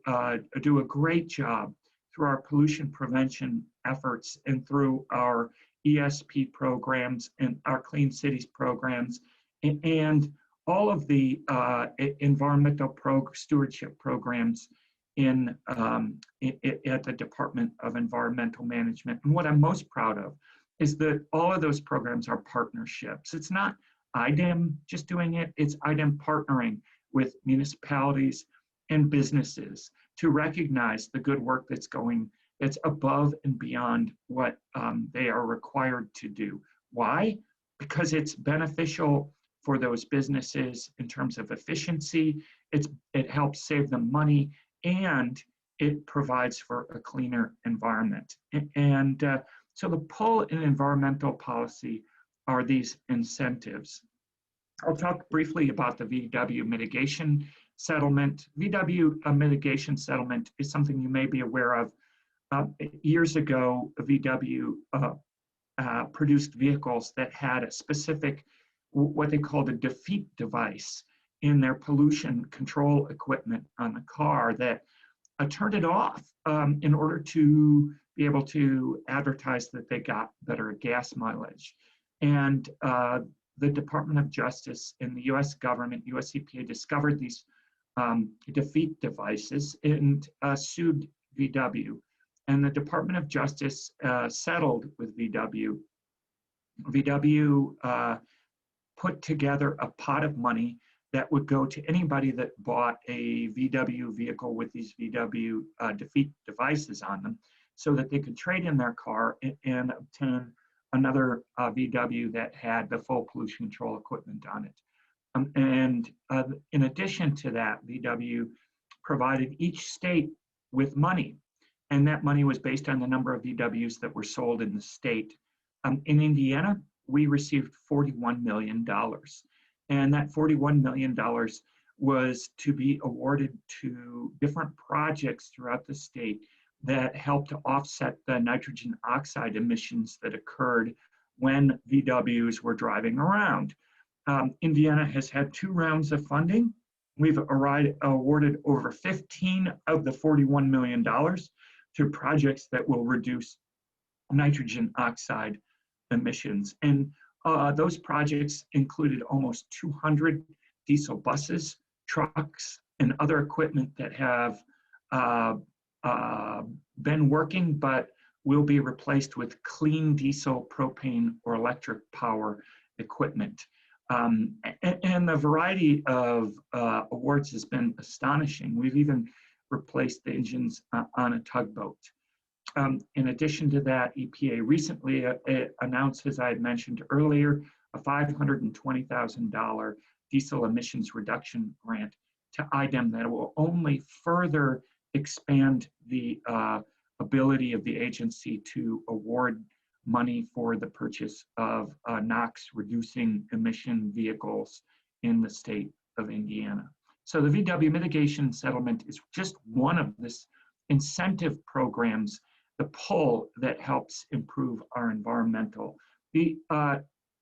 do a great job through our pollution prevention efforts and through our ESP programs and our Clean Cities programs and all of the environmental stewardship programs at the Department of Environmental Management. And what I'm most proud of is that all of those programs are partnerships. It's not IDEM just doing it, it's IDEM partnering with municipalities and businesses to recognize the good work that's above and beyond what they are required to do. Why? Because it's beneficial for those businesses in terms of efficiency, it helps save them money, and it provides for a cleaner environment. And so the pull in environmental policy are these incentives. I'll talk briefly about the VW mitigation settlement. VW mitigation settlement is something you may be aware of. Years ago, VW produced vehicles that had a specific, what they called a defeat device in their pollution control equipment on the car that turned it off in order to be able to advertise that they got better gas mileage. And the Department of Justice and the US government, US EPA, discovered these defeat devices and sued VW. And the Department of Justice settled with VW. VW put together a pot of money that would go to anybody that bought a VW vehicle with these VW defeat devices on them so that they could trade in their car and obtain another VW that had the full pollution control equipment on it. In addition to that, VW provided each state with money, and that money was based on the number of VWs that were sold in the state. In Indiana, we received $41 million. And that $41 million was to be awarded to different projects throughout the state that helped to offset the nitrogen oxide emissions that occurred when VWs were driving around. Indiana has had 2 rounds of funding. We've awarded over 15 of the $41 million to projects that will reduce nitrogen oxide emissions. And those projects included almost 200 diesel buses, trucks, and other equipment that have been working but will be replaced with clean diesel, propane, or electric power equipment. And the variety of awards has been astonishing. We've even replaced the engines on a tugboat. In addition to that, EPA recently announced, as I had mentioned earlier, a $520,000 diesel emissions reduction grant to IDEM that will only further expand the ability of the agency to award money for the purchase of NOx reducing emission vehicles in the state of Indiana. So the VW mitigation settlement is just one of this incentive programs, the pull that helps improve our environmental. The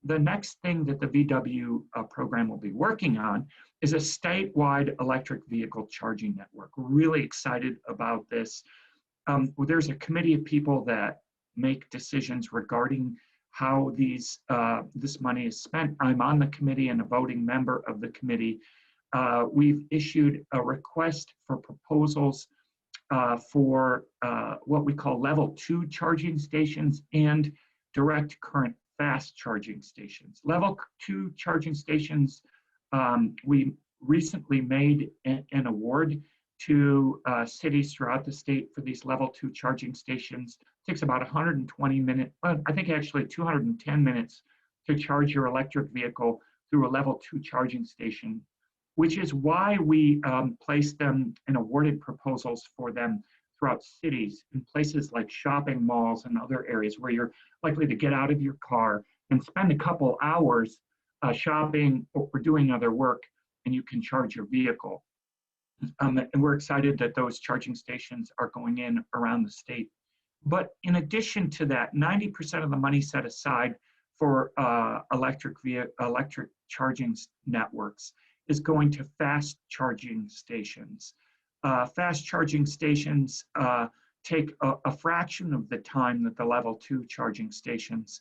next thing that the VW program will be working on is a statewide electric vehicle charging network. We're really excited about this. There's a committee of people that make decisions regarding how this money is spent. I'm on the committee and a voting member of the committee. We've issued a request for proposals for what we call level 2 charging stations and direct current fast charging stations. Level 2 charging stations, we recently made an award to cities throughout the state for these level 2 charging stations. It takes about 120 minutes, I think actually 210 minutes to charge your electric vehicle through a level 2 charging station, which is why we placed them and awarded proposals for them throughout cities in places like shopping malls and other areas where you're likely to get out of your car and spend a couple hours shopping or doing other work, and you can charge your vehicle. And we're excited that those charging stations are going in around the state. But in addition to that, 90% of the money set aside for electric charging networks is going to fast charging stations. Fast charging stations take a fraction of the time that the level 2 charging stations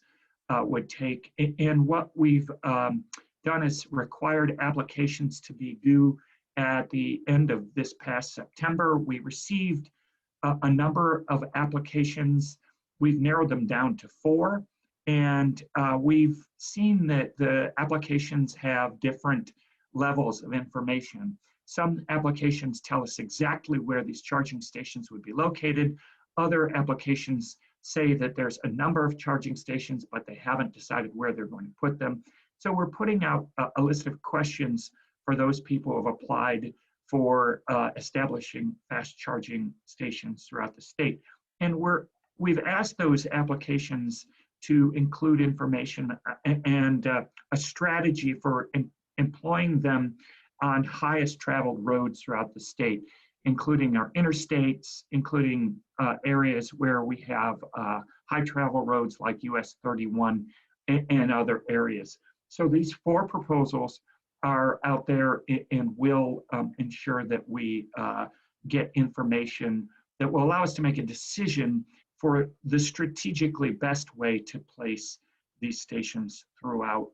would take. And what we've done is required applications to be due at the end of this past September. We received a number of applications. We've narrowed them down to 4. And we've seen that the applications have different levels of information. Some applications tell us exactly where these charging stations would be located. Other applications say that there's a number of charging stations, but they haven't decided where they're going to put them. So we're putting out a list of questions for those people who have applied for establishing fast charging stations throughout the state. And we've asked those applications to include information and a strategy for employing them on highest traveled roads throughout the state, including our interstates, including areas where we have high travel roads like US 31 and other areas. So these 4 proposals are out there and will ensure that we get information that will allow us to make a decision for the strategically best way to place these stations throughout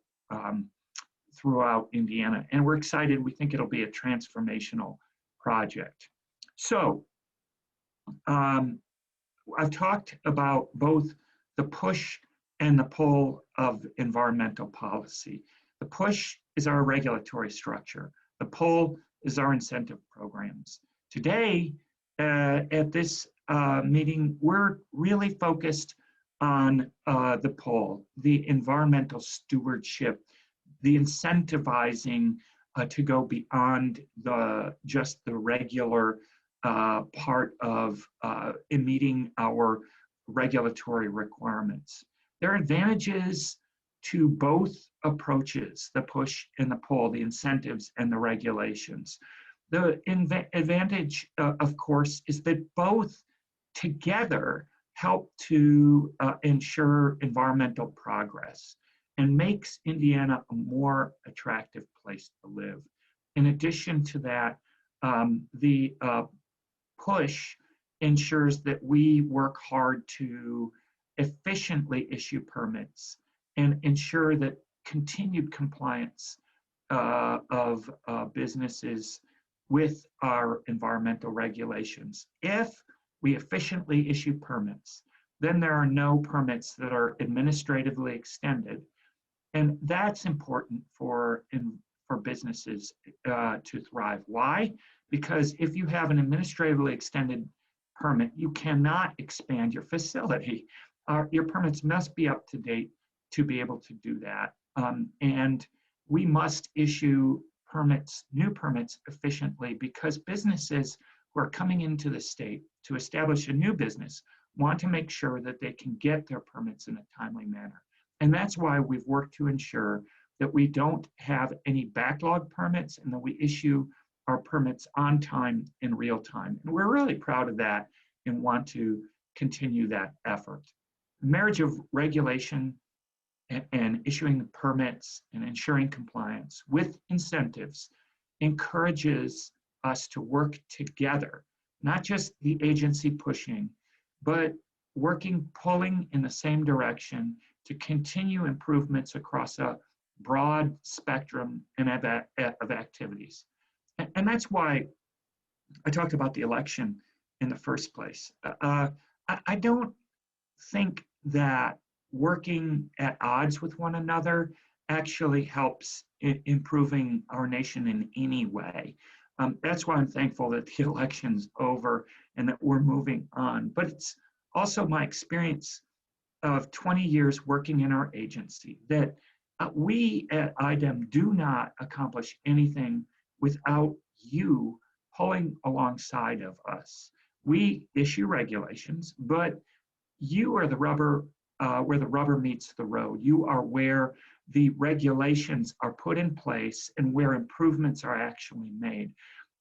Indiana. And we're excited. We think it'll be a transformational project. So I've talked about both the push and the pull of environmental policy. The push is our regulatory structure. The pull is our incentive programs. Today, at this meeting, we're really focused on the pull, the environmental stewardship, the incentivizing to go beyond just the regular part of in meeting our regulatory requirements. There are advantages to both approaches, the push and the pull, the incentives and the regulations. The advantage, of course, is that both together help to ensure environmental progress and makes Indiana a more attractive place to live. In addition to that, the push ensures that we work hard to efficiently issue permits and ensure that continued compliance of businesses with our environmental regulations. If we efficiently issue permits, then there are no permits that are administratively extended. And that's important for businesses to thrive. Why? Because if you have an administratively extended permit, you cannot expand your facility. Your permits must be up to date to be able to do that. And we must issue permits, new permits efficiently, because businesses who are coming into the state to establish a new business want to make sure that they can get their permits in a timely manner. And that's why we've worked to ensure that we don't have any backlog permits and that we issue our permits on time in real time. And we're really proud of that and want to continue that effort. The marriage of regulation and issuing the permits and ensuring compliance with incentives encourages us to work together, not just the agency pushing, but pulling in the same direction to continue improvements across a broad spectrum of activities. And that's why I talked about the election in the first place. I don't think that working at odds with one another actually helps improving our nation in any way. That's why I'm thankful that the election's over and that we're moving on. But it's also my experience of 20 years working in our agency that we at IDEM do not accomplish anything without you pulling alongside of us. We issue regulations, but you are the rubber, where the rubber meets the road. You are where the regulations are put in place and where improvements are actually made.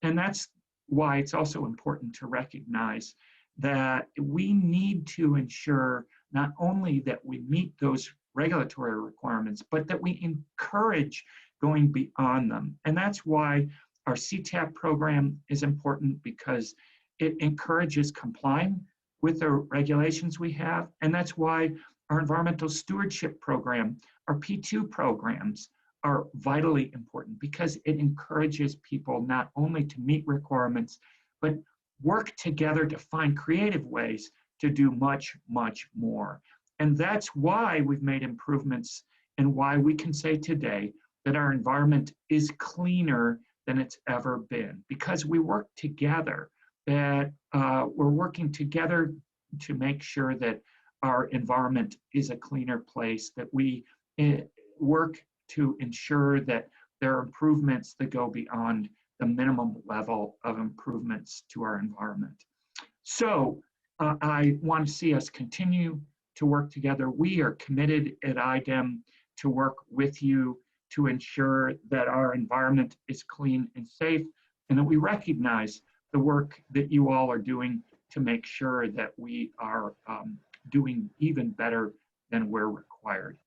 And that's why it's also important to recognize that we need to ensure not only that we meet those regulatory requirements, but that we encourage going beyond them. And that's why our CTAP program is important, because it encourages complying with the regulations we have. And that's why our environmental stewardship program, our P2 programs are vitally important, because it encourages people not only to meet requirements, but work together to find creative ways to do much, much more. And that's why we've made improvements and why we can say today that our environment is cleaner than it's ever been, because we work together, that we're working together to make sure that our environment is a cleaner place, that we work to ensure that there are improvements that go beyond the minimum level of improvements to our environment. So I want to see us continue to work together. We are committed at IDEM to work with you to ensure that our environment is clean and safe, and that we recognize the work that you all are doing to make sure that we are doing even better than we're required.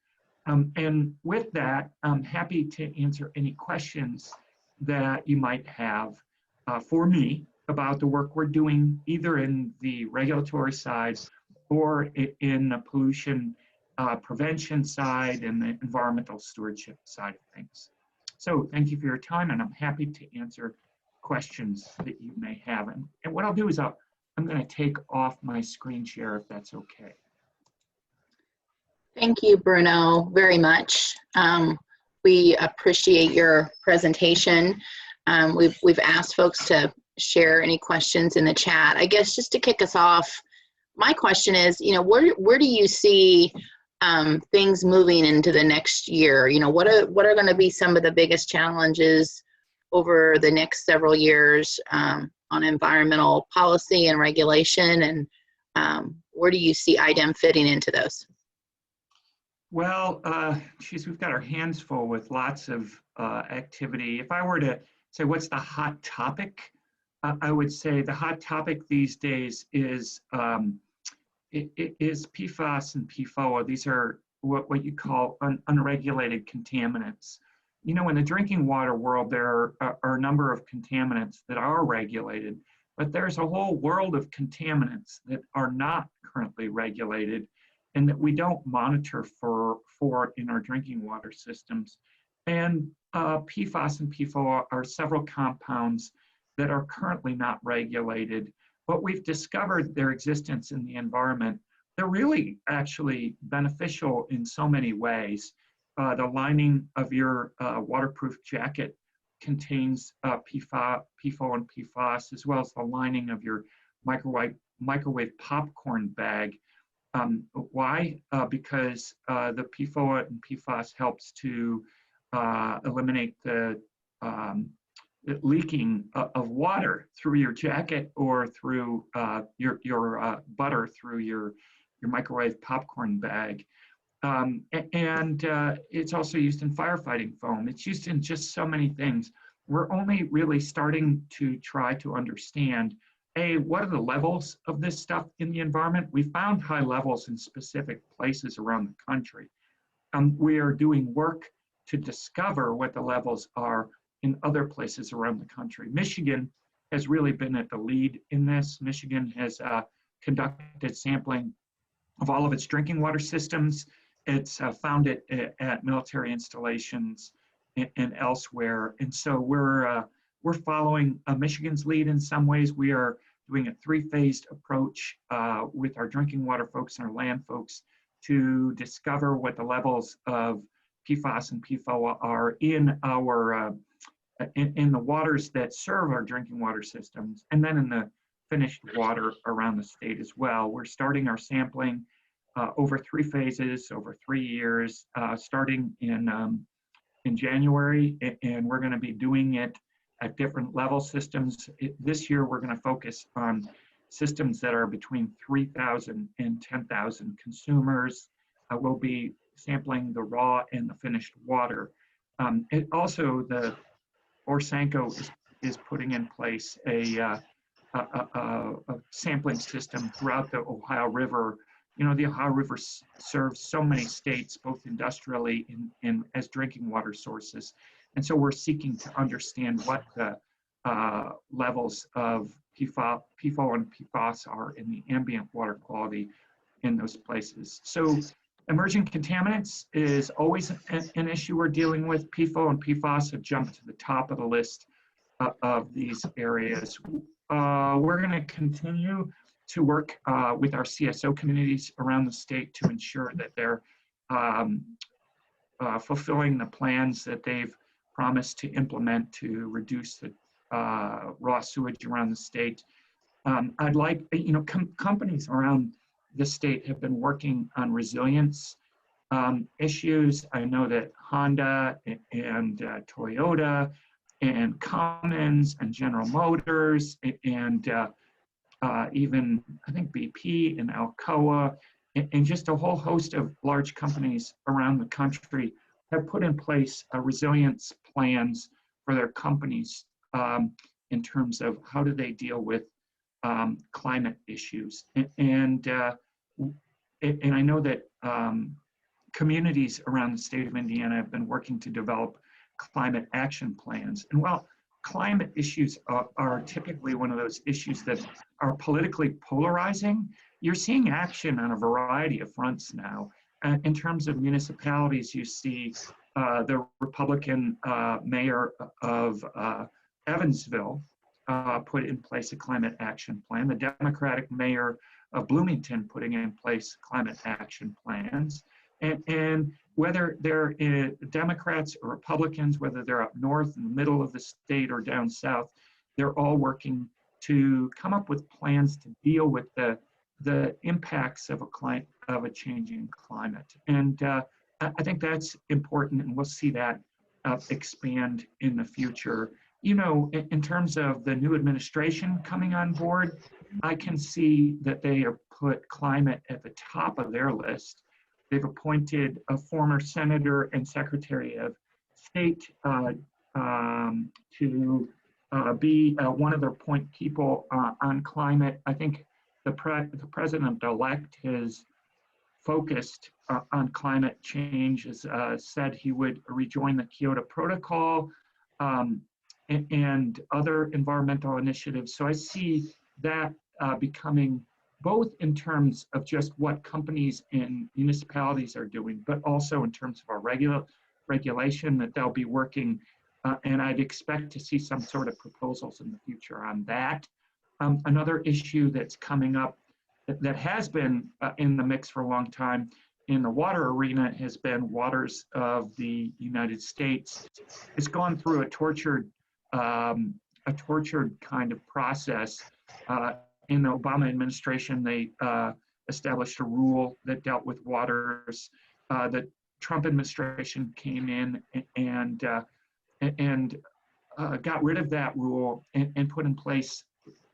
And with that, I'm happy to answer any questions that you might have for me about the work we're doing, either in the regulatory side or in the pollution prevention side and the environmental stewardship side of things. So thank you for your time, and I'm happy to answer questions that you may have. And what I'll do is I'm going to take off my screen share, if that's okay. Thank you, Bruno, very much. We appreciate your presentation. We've asked folks to share any questions in the chat. I guess just to kick us off, my question is, where do you see things moving into the next year? What are going to be some of the biggest challenges over the next several years on environmental policy and regulation, and where do you see IDEM fitting into those? Well, geez, we've got our hands full with lots of activity. If I were to say what's the hot topic, I would say the hot topic these days is PFAS and PFOA. These are what you call unregulated contaminants. In the drinking water world, there are a number of contaminants that are regulated, but there's a whole world of contaminants that are not currently regulated and that we don't monitor for in our drinking water systems. And PFAS and PFOA are several compounds that are currently not regulated, but we've discovered their existence in the environment. They're really actually beneficial in so many ways. The lining of your waterproof jacket contains PFOA and PFAS, as well as the lining of your microwave popcorn bag. Why? Because the PFOA and PFAS helps to eliminate the leaking of water through your jacket or through your butter through your microwave popcorn bag. And it's also used in firefighting foam. It's used in just so many things. We're only really starting to try to understand, what are the levels of this stuff in the environment? We found high levels in specific places around the country. We are doing work to discover what the levels are in other places around the country. Michigan has really been at the lead in this. Michigan has conducted sampling of all of its drinking water systems. It's found it at military installations and elsewhere. And so we're following Michigan's lead in some ways. We are doing a three-phased approach with our drinking water folks and our land folks to discover what the levels of PFAS and PFOA are in our in the waters that serve our drinking water systems, and then in the finished water around the state as well. We're starting our sampling over 3 phases, over 3 years, starting in January, and we're going to be doing it at different level systems. This year, we're going to focus on systems that are between 3,000 and 10,000 consumers. We'll be sampling the raw and the finished water. Also, the Orsanco is putting in place a sampling system throughout the Ohio River. You know, the Ohio River serves so many states, both industrially and as drinking water sources. And so we're seeking to understand what the levels of PFOA and PFOS are in the ambient water quality in those places. So emerging contaminants is always an issue we're dealing with. PFOA and PFOS have jumped to the top of the list of these areas. We're going to continue to work with our CSO communities around the state to ensure that they're fulfilling the plans that they've promised to implement to reduce the raw sewage around the state. I'd like, you know, companies around the state have been working on resilience issues. I know that Honda and Toyota and Cummins and General Motors and even I think BP and Alcoa and just a whole host of large companies around the country have put in place resilience plans for their companies in terms of how do they deal with climate issues. And I know that communities around the state of Indiana have been working to develop climate action plans. And while climate issues are typically one of those issues that are politically polarizing, you're seeing action on a variety of fronts now. In terms of municipalities, you see the Republican mayor of Evansville put in place a climate action plan, the Democratic mayor of Bloomington putting in place climate action plans. And whether they're Democrats or Republicans, whether they're up north in the middle of the state or down south, they're all working to come up with plans to deal with the impacts of a changing climate. And I think that's important, and we'll see that expand in the future. You know, in terms of the new administration coming on board, I can see that they have put climate at the top of their list. They've appointed a former senator and secretary of state to be one of their point people on climate. I think the president-elect has focused on climate change, has said he would rejoin the Kyoto Protocol and other environmental initiatives. So I see that becoming both in terms of just what companies and municipalities are doing, but also in terms of our regulation that they'll be working. And I'd expect to see some sort of proposals in the future on that. Another issue that's coming up that has been in the mix for a long time in the water arena has been waters of the United States. It's gone through a tortured kind of process. In the Obama administration, they established a rule that dealt with waters. The Trump administration came in and got rid of that rule and put in place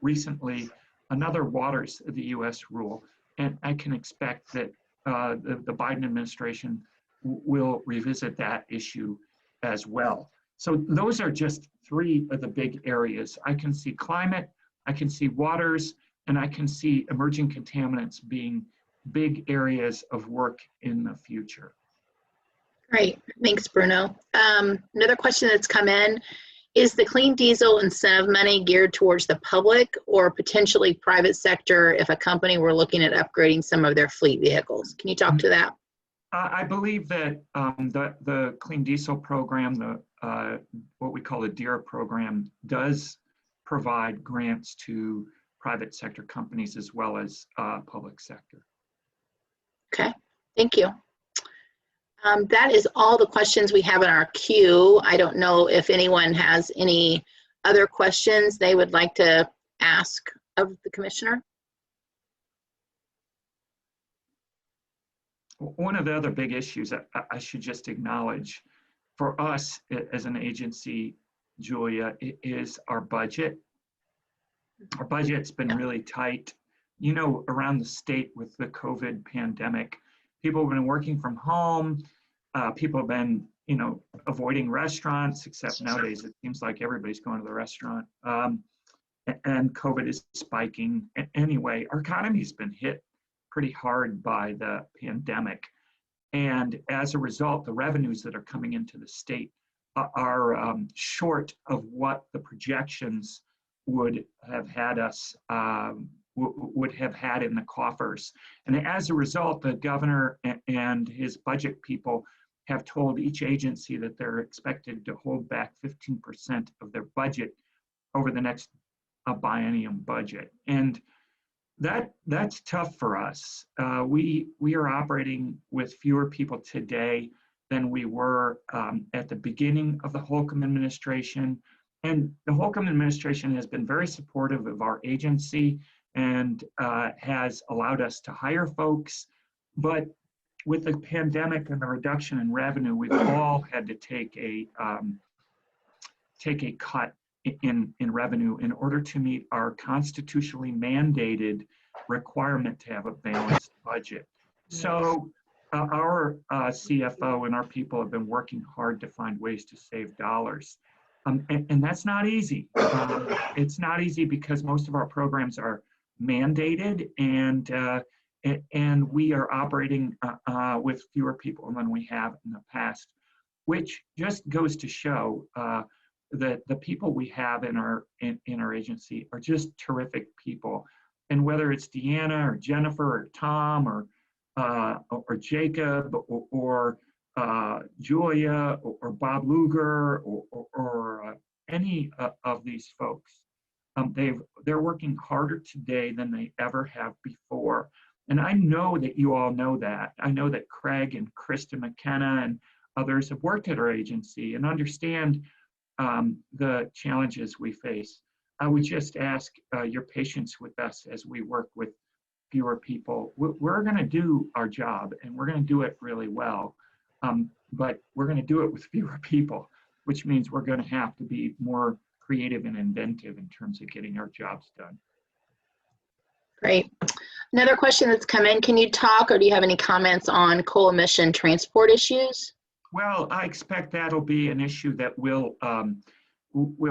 recently another waters of the U.S. rule. And I can expect that the Biden administration will revisit that issue as well. So those are just 3 of the big areas. I can see climate, I can see waters, and I can see emerging contaminants being big areas of work in the future. Great, thanks, Bruno. Another question that's come in, is the clean diesel incentive money geared towards the public or potentially private sector if a company were looking at upgrading some of their fleet vehicles? Can you talk to that? I believe that the clean diesel program, what we call the DEER program, does provide grants to private sector companies as well as public sector. Okay, thank you. That is all the questions we have in our queue. I don't know if anyone has any other questions they would like to ask of the commissioner. One of the other big issues I should just acknowledge for us as an agency, Julia, is our budget. Our budget's been really tight. You know, around the state with the COVID pandemic, people have been working from home. People have been, you know, avoiding restaurants, except nowadays it seems like everybody's going to the restaurant. And COVID is spiking. Anyway, our economy's been hit pretty hard by the pandemic. And as a result, the revenues that are coming into the state are short of what the projections would have had us, would have had in the coffers. And as a result, the governor and his budget people have told each agency that they're expected to hold back 15% of their budget over the next biennium budget. And that's tough for us. We are operating with fewer people today than we were at the beginning of the Holcomb administration. And the Holcomb administration has been very supportive of our agency and has allowed us to hire folks. But with the pandemic and the reduction in revenue, we've all had to take a cut in revenue in order to meet our constitutionally mandated requirement to have a balanced budget. So our CFO and our people have been working hard to find ways to save dollars. And that's not easy. It's not easy because most of our programs are mandated and we are operating with fewer people than we have in the past, which just goes to show that the people we have in our agency are just terrific people. And whether it's Deanna or Jennifer or Tom or Jacob or Julia or Bob Luger or any of these folks, they're working harder today than they ever have before. And I know that you all know that. I know that Craig and Krista McKenna and others have worked at our agency and understand the challenges we face. I would just ask your patience with us as we work with fewer people. We're going to do our job and we're going to do it really well, but we're going to do it with fewer people, which means we're going to have to be more creative and inventive in terms of getting our jobs done. Great. Another question that's come in, can you talk or do you have any comments on coal emission transport issues? Well, I expect that'll be an issue that we'll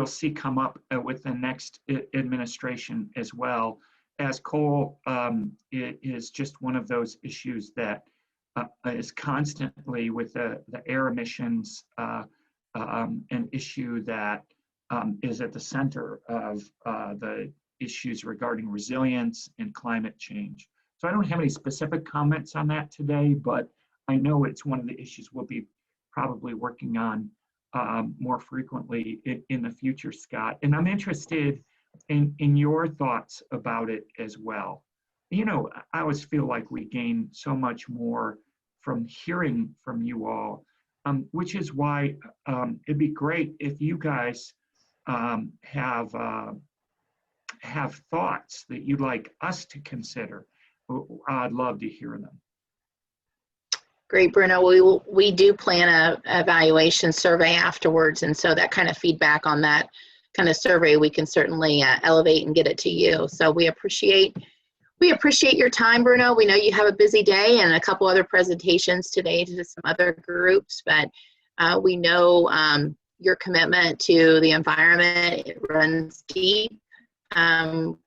see come up with the next administration as well, as coal is just one of those issues that is constantly with the air emissions, an issue that is at the center of the issues regarding resilience and climate change. So I don't have any specific comments on that today, but I know it's one of the issues we'll be probably working on more frequently in the future, Scott. And I'm interested in your thoughts about it as well. You know, I always feel like we gain so much more from hearing from you all, which is why it'd be great if you guys have thoughts that you'd like us to consider. I'd love to hear them. Great, Bruno. We do plan a evaluation survey afterwards, and so that kind of feedback on that kind of survey we can certainly elevate and get it to you. So we appreciate your time, Bruno. We know you have a busy day and a couple other presentations today to some other groups, but we know your commitment to the environment, it runs deep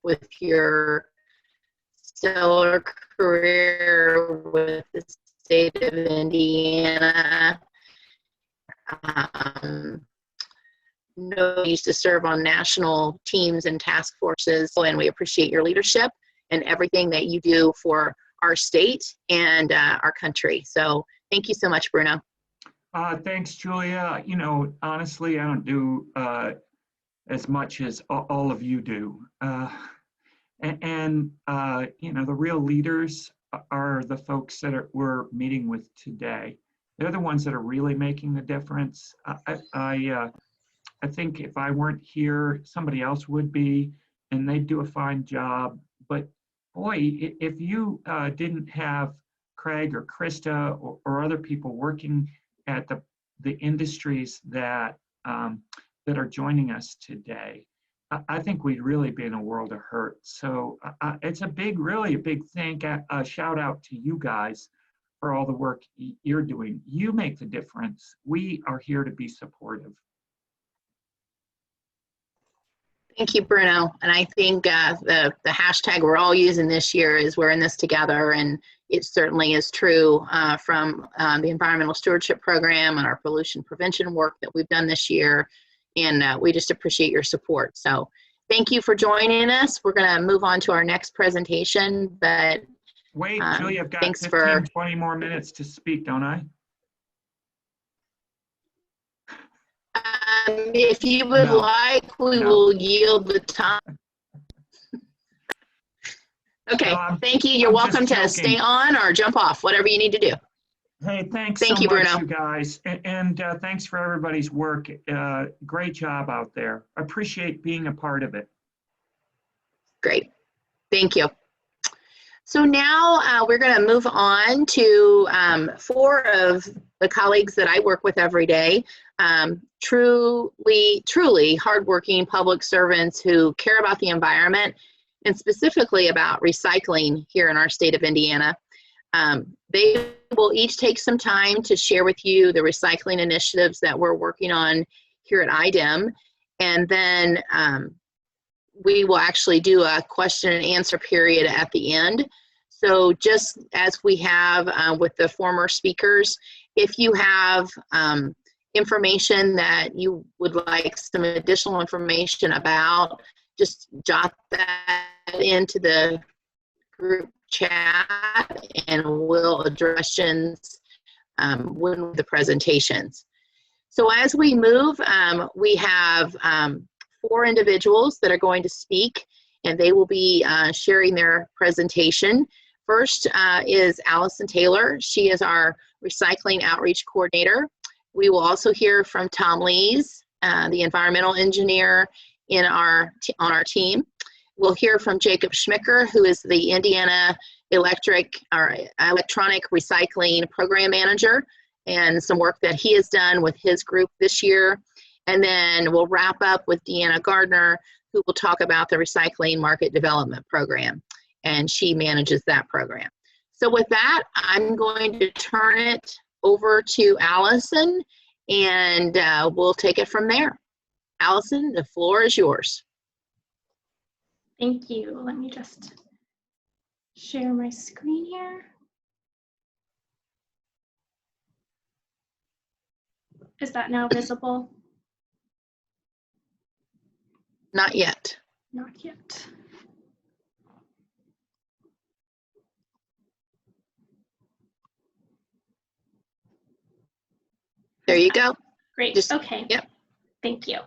with your stellar career with the state of Indiana. No, used to serve on national teams and task forces, and we appreciate your leadership and everything that you do for our state and our country. So thank you so much, Bruno. Thanks, Julia. You know, honestly, I don't do as much as all of you do. You know, the real leaders are the folks that we're meeting with today. They're the ones that are really making the difference. I think if I weren't here, somebody else would be, and they'd do a fine job. But boy, if you didn't have Craig or Krista or other people working at the industries that that are joining us today, I think we'd really be in a world of hurt. So it's really a big shout out to you guys for all the work you're doing. You make the difference. We are here to be supportive. Thank you, Bruno. And I think the hashtag we're all using this year is we're in this together, and it certainly is true from the Environmental Stewardship Program and our pollution prevention work that we've done this year. And we just appreciate your support. So thank you for joining us. We're going to move on to our next presentation. But wait, Julie, I've got 15, 20 more minutes to speak, don't I? If you would like, we will yield the time. Okay, No, thank you. You're welcome to stay on or jump off, whatever you need to do. Hey, thanks Thank so you, much, Bruno. you guys. And thanks for everybody's work. Great job out there. I appreciate being a part of it. Great. Thank you. So now we're going to move on to 4 of the colleagues that I work with every day. Truly hardworking public servants who care about the environment and specifically about recycling here in our state of Indiana. They will each take some time to share with you the recycling initiatives that we're working on here at IDEM. And then we will actually do a question and answer period at the end. So just as we have with the former speakers, if you have information that you would like some additional information about, just jot that into the group chat and we'll address questions when the presentations. So as we move, we have 4 individuals that are going to speak, and they will be sharing their presentation. First is Allison Taylor. She is our Recycling Outreach Coordinator. We will also hear from Tom Lees, the environmental engineer on our team. We'll hear from Jacob Schmicker, who is the Indiana Electronic Recycling Program Manager, and some work that he has done with his group this year. And then we'll wrap up with Deanna Gardner, who will talk about the Recycling Market Development Program, and she manages that program. So with that, I'm going to turn it over to Allison, and we'll take it from there. Allison, the floor is yours. Thank you. Let me just share my screen here. Is that now visible? Not yet. Not yet. There you go. Great. Just, okay. Yep. Thank you.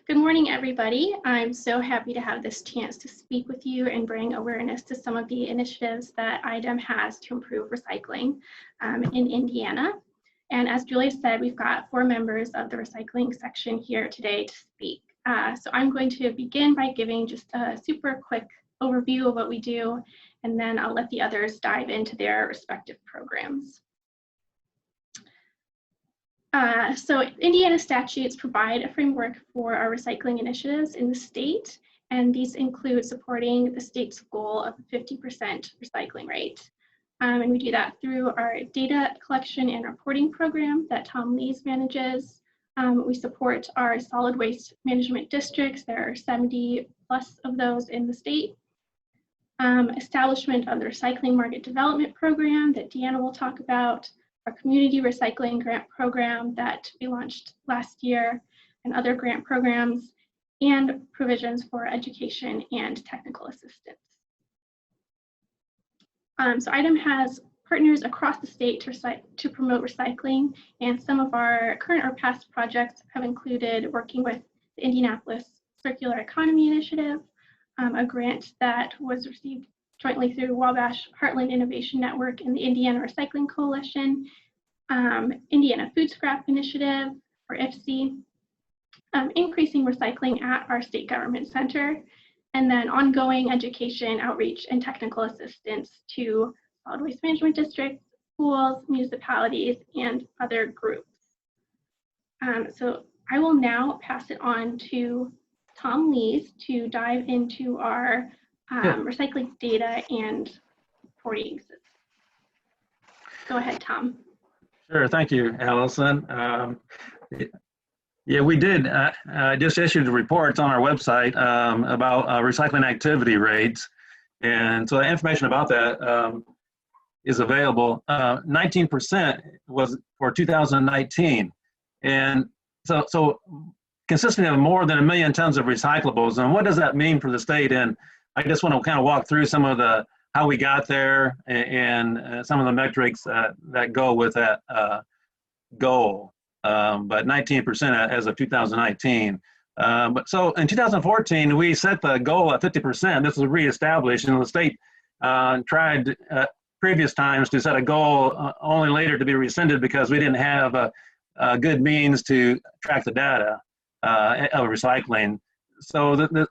Good morning, everybody. I'm so happy to have this chance to speak with you and bring awareness to some of the initiatives that IDEM has to improve recycling in Indiana. And as Julia said, we've got 4 members of the recycling section here today to speak. So I'm going to begin by giving just a super quick overview of what we do, and then I'll let the others dive into their respective programs. So Indiana statutes provide a framework for our recycling initiatives in the state, and these include supporting the state's goal of a 50% recycling rate. And we do that through our data collection and reporting program that Tom Lees manages. We support our solid waste management districts. There are 70 plus of those in the state. Establishment of the Recycling Market Development Program that Deanna will talk about, our Community Recycling Grant Program that we launched last year, and other grant programs, and provisions for education and technical assistance. So IDEM has partners across the state to promote recycling, and some of our current or past projects have included working with the Indianapolis Circular Economy Initiative, a grant that was received jointly through Wabash Heartland Innovation Network and the Indiana Recycling Coalition, Indiana Food Scrap Initiative, or IFSC, increasing recycling at our state government center, and then ongoing education, outreach, and technical assistance to solid waste management districts, schools, municipalities, and other groups. So I will now pass it on to Tom Lees to dive into our recycling data and reporting. Go ahead, Tom. Sure, thank you, Allison. Yeah, we did just issued reports on our website about recycling activity rates. And so the information about that is available. 19% was for 2019. And so consisting of more than 1 million tons of recyclables. And what does that mean for the state? And I just want to kind of walk through some of the how we got there and some of the metrics that go with that goal. But 19% as of 2019. But so in 2014, we set the goal at 50%. This was reestablished, and the state tried previous times to set a goal only later to be rescinded because we didn't have a good means to track the data of recycling. So the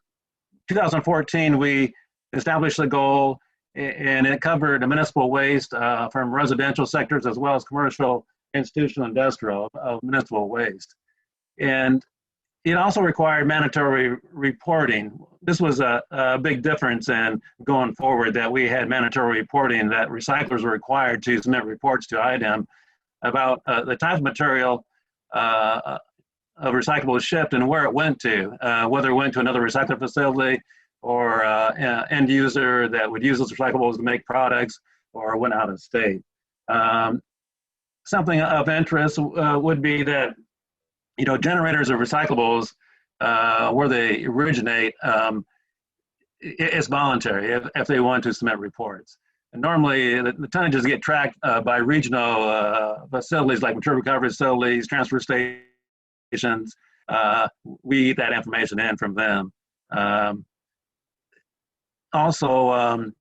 2014, we established the goal, and it covered the municipal waste from residential sectors as well as commercial, institutional, industrial of municipal waste. And it also required mandatory reporting. This was a big difference in going forward, that we had mandatory reporting, that recyclers were required to submit reports to IDEM about the type of material of recyclable shipped and where it went to, whether it went to another recycling facility or end user that would use those recyclables to make products, or went out of state. Something of interest would be that, you know, generators of recyclables, where they originate, it's voluntary if they want to submit reports. And normally the tonnages get tracked by regional facilities like material recovery facilities, transfer stations. We get that information in from them. Also,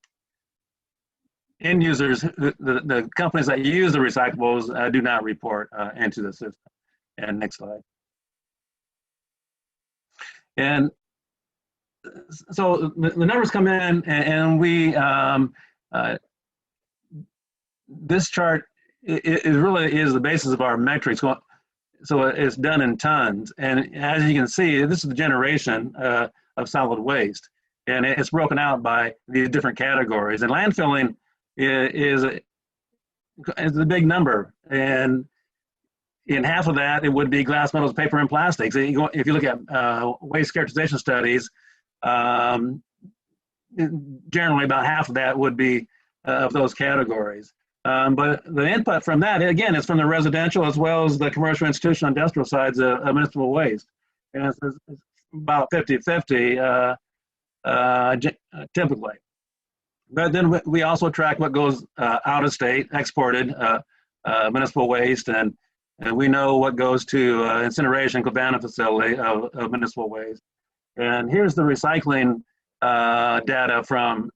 end users, the companies that use the recyclables do not report into the system. And next slide. And so the numbers come in, and we, this chart, it really is the basis of our metrics. So it's done in tons. And as you can see, this is the generation of solid waste. And it's broken out by these different categories. And landfilling is a big number. And in half of that, it would be glass, metals, paper, and plastics. If you look at waste characterization studies, generally about half of that would be of those categories. But the input from that, again, is from the residential as well as the commercial, institutional, industrial sides of municipal waste. And it's about 50-50 typically. But then we also track what goes out of state, exported municipal waste, and we know what goes to incineration, cabana facility of municipal waste. And here's the recycling data from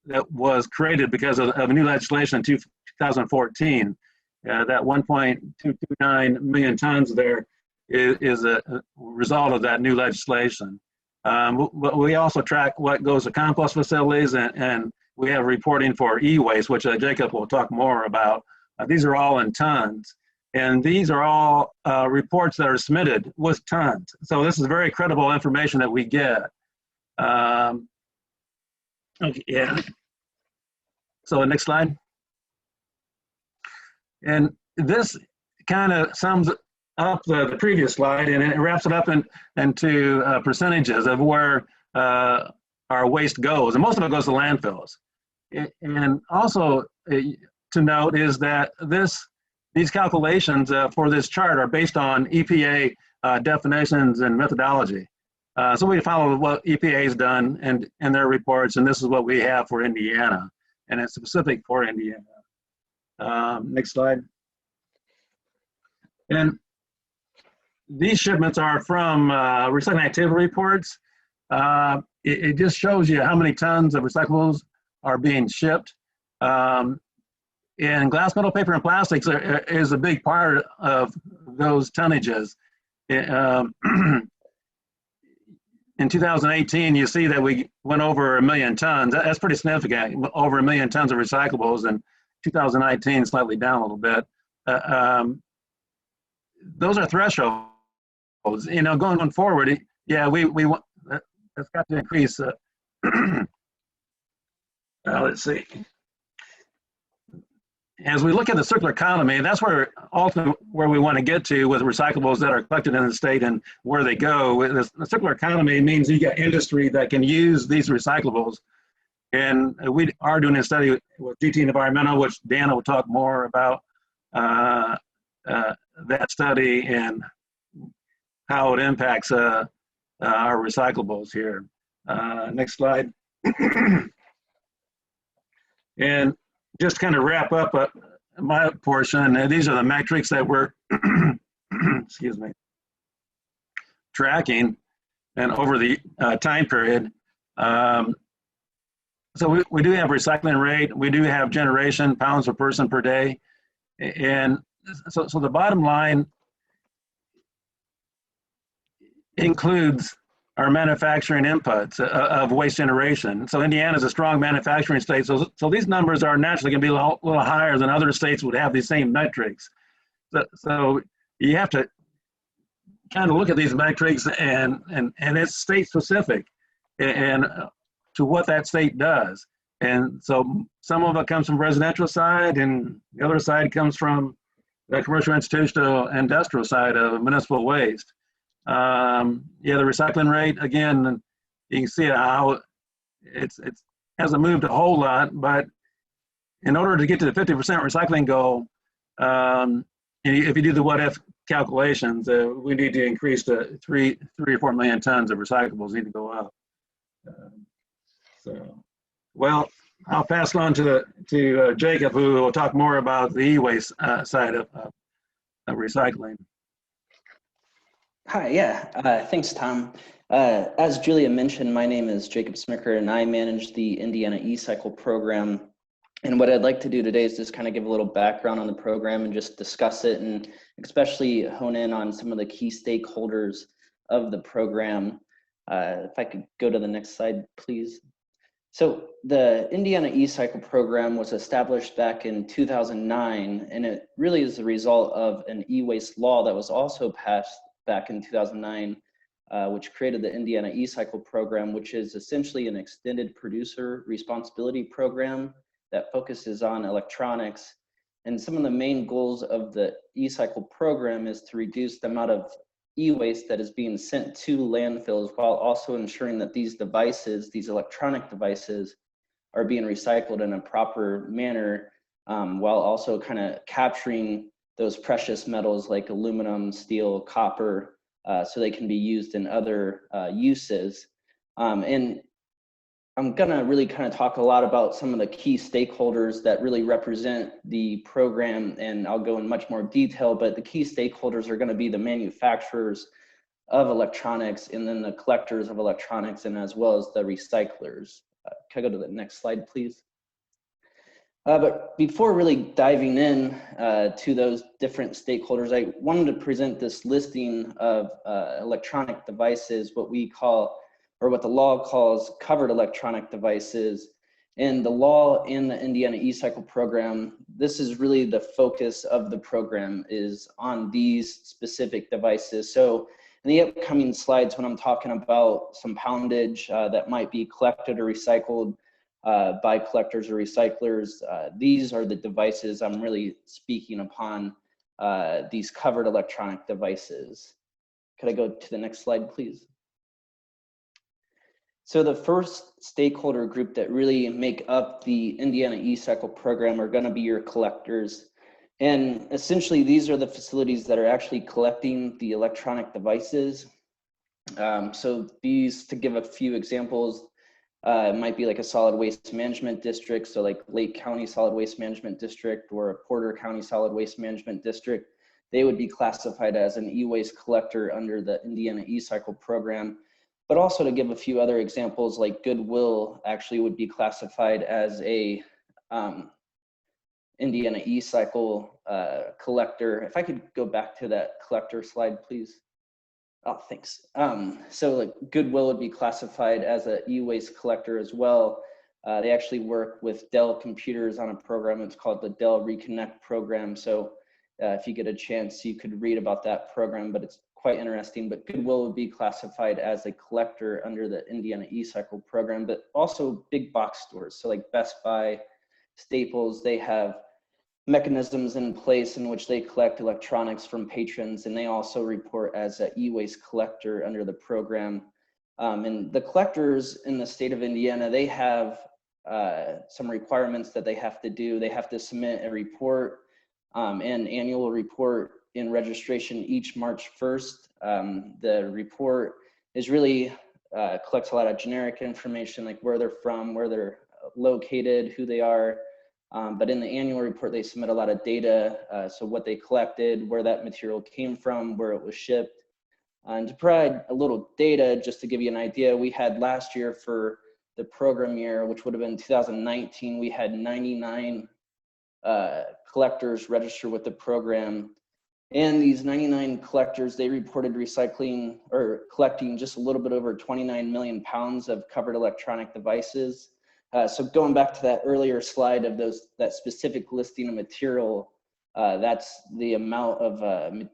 that was created because of new legislation in 2014. That 1.229 million tons there is a result of that new legislation. But we also track what goes to compost facilities, and we have reporting for e-waste, which Jacob will talk more about. These are all in tons. And these are all reports that are submitted with tons. So this is very credible information that we get. Okay, yeah. So next slide. And this kind of sums up the previous slide, and it wraps it up into percentages of where our waste goes. And most of it goes to landfills. And also to note is that these calculations for this chart are based on EPA definitions and methodology. So we follow what EPA has done and their reports, and this is what we have for Indiana, and it's specific for Indiana. Next slide. And these shipments are from recycling activity reports. It just shows you how many tons of recyclables are being shipped. And glass, metal, paper, and plastics is a big part of those tonnages. In 2018, you see that we went over 1 million tons. That's pretty significant, over 1 million tons of recyclables. And 2019, slightly down a little bit. Those are thresholds. You know, going forward, yeah, we want that's got to increase. Let's see. As we look at the circular economy, that's where ultimately where we want to get to with recyclables that are collected in the state and where they go. The circular economy means you got industry that can use these recyclables. And we are doing a study with GT Environmental, which Dana will talk more about that study and how it impacts our recyclables here. Next slide. And just kind of wrap up my portion, these are the metrics that we're excuse me, tracking and over the time period. So we do have recycling rate, we do have generation, pounds per person per day. And so the bottom line includes our manufacturing inputs of waste generation. So Indiana is a strong manufacturing state. So these numbers are naturally going to be a little higher than other states would have these same metrics. So you have to kind of look at these metrics and it's state specific and to what that state does. And so some of it comes from residential side and the other side comes from the commercial, institutional, industrial side of municipal waste. Yeah, the recycling rate, again, you can see how it hasn't moved a whole lot, but in order to get to the 50% recycling goal, if you do the what if calculations, we need to increase to 3 or 4 million tons of recyclables need to go up. Well, I'll pass it on to Jacob, who will talk more about the e-waste side of recycling. Hi, yeah, thanks, Tom. As Julia mentioned, my name is Jacob Smicker, and I manage the Indiana e-cycle program. And what I'd like to do today is just kind of give a little background on the program and just discuss it, and especially hone in on some of the key stakeholders of the program. If I could go to the next slide, please. So the Indiana e-cycle program was established back in 2009, and it really is the result of an e-waste law that was also passed back in 2009, which created the Indiana e-cycle program, which is essentially an extended producer responsibility program that focuses on electronics. And some of the main goals of the e-cycle program is to reduce the amount of e-waste that is being sent to landfills, while also ensuring that these devices, these electronic devices, are being recycled in a proper manner, while also kind of capturing those precious metals like aluminum, steel, copper, so they can be used in other uses. And I'm gonna really kind of talk a lot about some of the key stakeholders that really represent the program, and I'll go in much more detail, but the key stakeholders are gonna be the manufacturers of electronics and then the collectors of electronics, and as well as the recyclers. Can I go to the next slide, please? But before really diving in to those different stakeholders, I wanted to present this listing of electronic devices, what we call, or what the law calls, covered electronic devices. And the law in the Indiana e-cycle program, this is really the focus of the program, is on these specific devices. So in the upcoming slides, when I'm talking about some poundage that might be collected or recycled by collectors or recyclers, these are the devices I'm really speaking upon, these covered electronic devices. Could I go to the next slide, please? So the first stakeholder group that really make up the Indiana e-cycle program are going to be your collectors. And essentially, these are the facilities that are actually collecting the electronic devices. So these, to give a few examples, it might be like a solid waste management district, so like Lake County Solid Waste Management District or a Porter County Solid Waste Management District. They would be classified as an e-waste collector under the Indiana e-cycle program. But also, to give a few other examples, like Goodwill actually would be classified as a Indiana e-cycle collector. If I could go back to that collector slide, please. Oh, thanks. So like Goodwill would be classified as an e-waste collector as well. They actually work with Dell computers on a program. It's called the Dell Reconnect program. So if you get a chance, you could read about that program, but it's quite interesting. But Goodwill would be classified as a collector under the Indiana e-cycle program, but also big box stores. So like Best Buy, Staples, they have mechanisms in place in which they collect electronics from patrons, and they also report as an e-waste collector under the program. And the collectors in the state of Indiana, they have some requirements that they have to do. They have to submit a report, an annual report in registration each March 1st. The report is really collects a lot of generic information, like where they're from, where they're located, who they are. But in the annual report, they submit a lot of data. So what they collected, where that material came from, where it was shipped. And to provide a little data, just to give you an idea, we had last year for the program year, which would have been 2019, we had 99 collectors register with the program. And these 99 collectors, they reported recycling or collecting just a little bit over 29 million pounds of covered electronic devices. So going back to that earlier slide of that specific listing of material, that's the amount of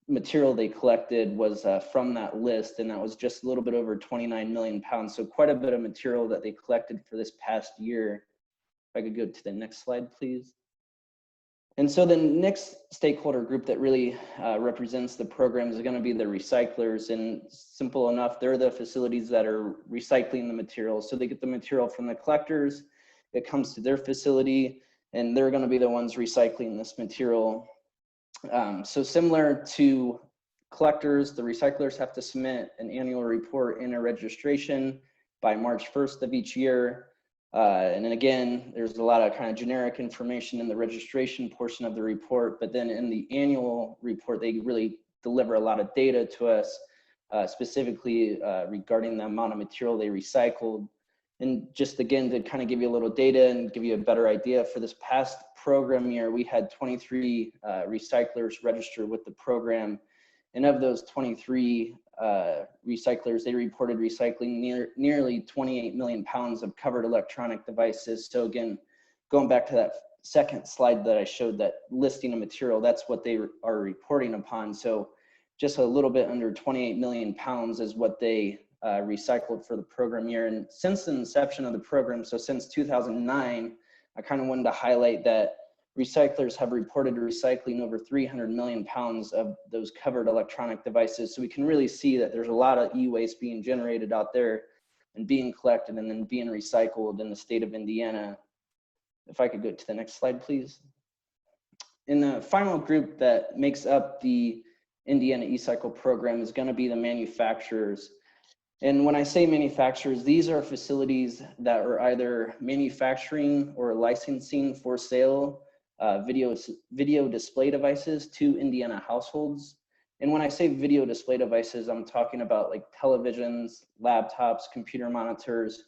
material they collected was from that list, and that was just a little bit over 29 million pounds. So quite a bit of material that they collected for this past year. If I could go to the next slide, please. And so the next stakeholder group that really represents the program is going to be the recyclers. And simple enough, they're the facilities that are recycling the material. So they get the material from the collectors, it comes to their facility, and they're going to be the ones recycling this material. So similar to collectors, the recyclers have to submit an annual report and a registration by March 1st of each year. And then again, there's a lot of kind of generic information in the registration portion of the report, but then in the annual report, they really deliver a lot of data to us, specifically regarding the amount of material they recycled. And just again, to kind of give you a little data and give you a better idea, for this past program year, we had 23 recyclers register with the program. And of those 23 recyclers, they reported recycling nearly 28 million pounds of covered electronic devices. So again, going back to that second slide that I showed, that listing of material, that's what they are reporting upon. So just a little bit under 28 million pounds is what they recycled for the program year. And since the inception of the program, so since 2009, I kind of wanted to highlight that recyclers have reported recycling over 300 million pounds of those covered electronic devices. So we can really see that there's a lot of e-waste being generated out there and being collected and then being recycled in the state of Indiana. If I could go to the next slide, please. In the final group that makes up the Indiana e-cycle program is going to be the manufacturers. And when I say manufacturers, these are facilities that are either manufacturing or licensing for sale video display devices to Indiana households. And when I say video display devices, I'm talking about like televisions, laptops, computer monitors,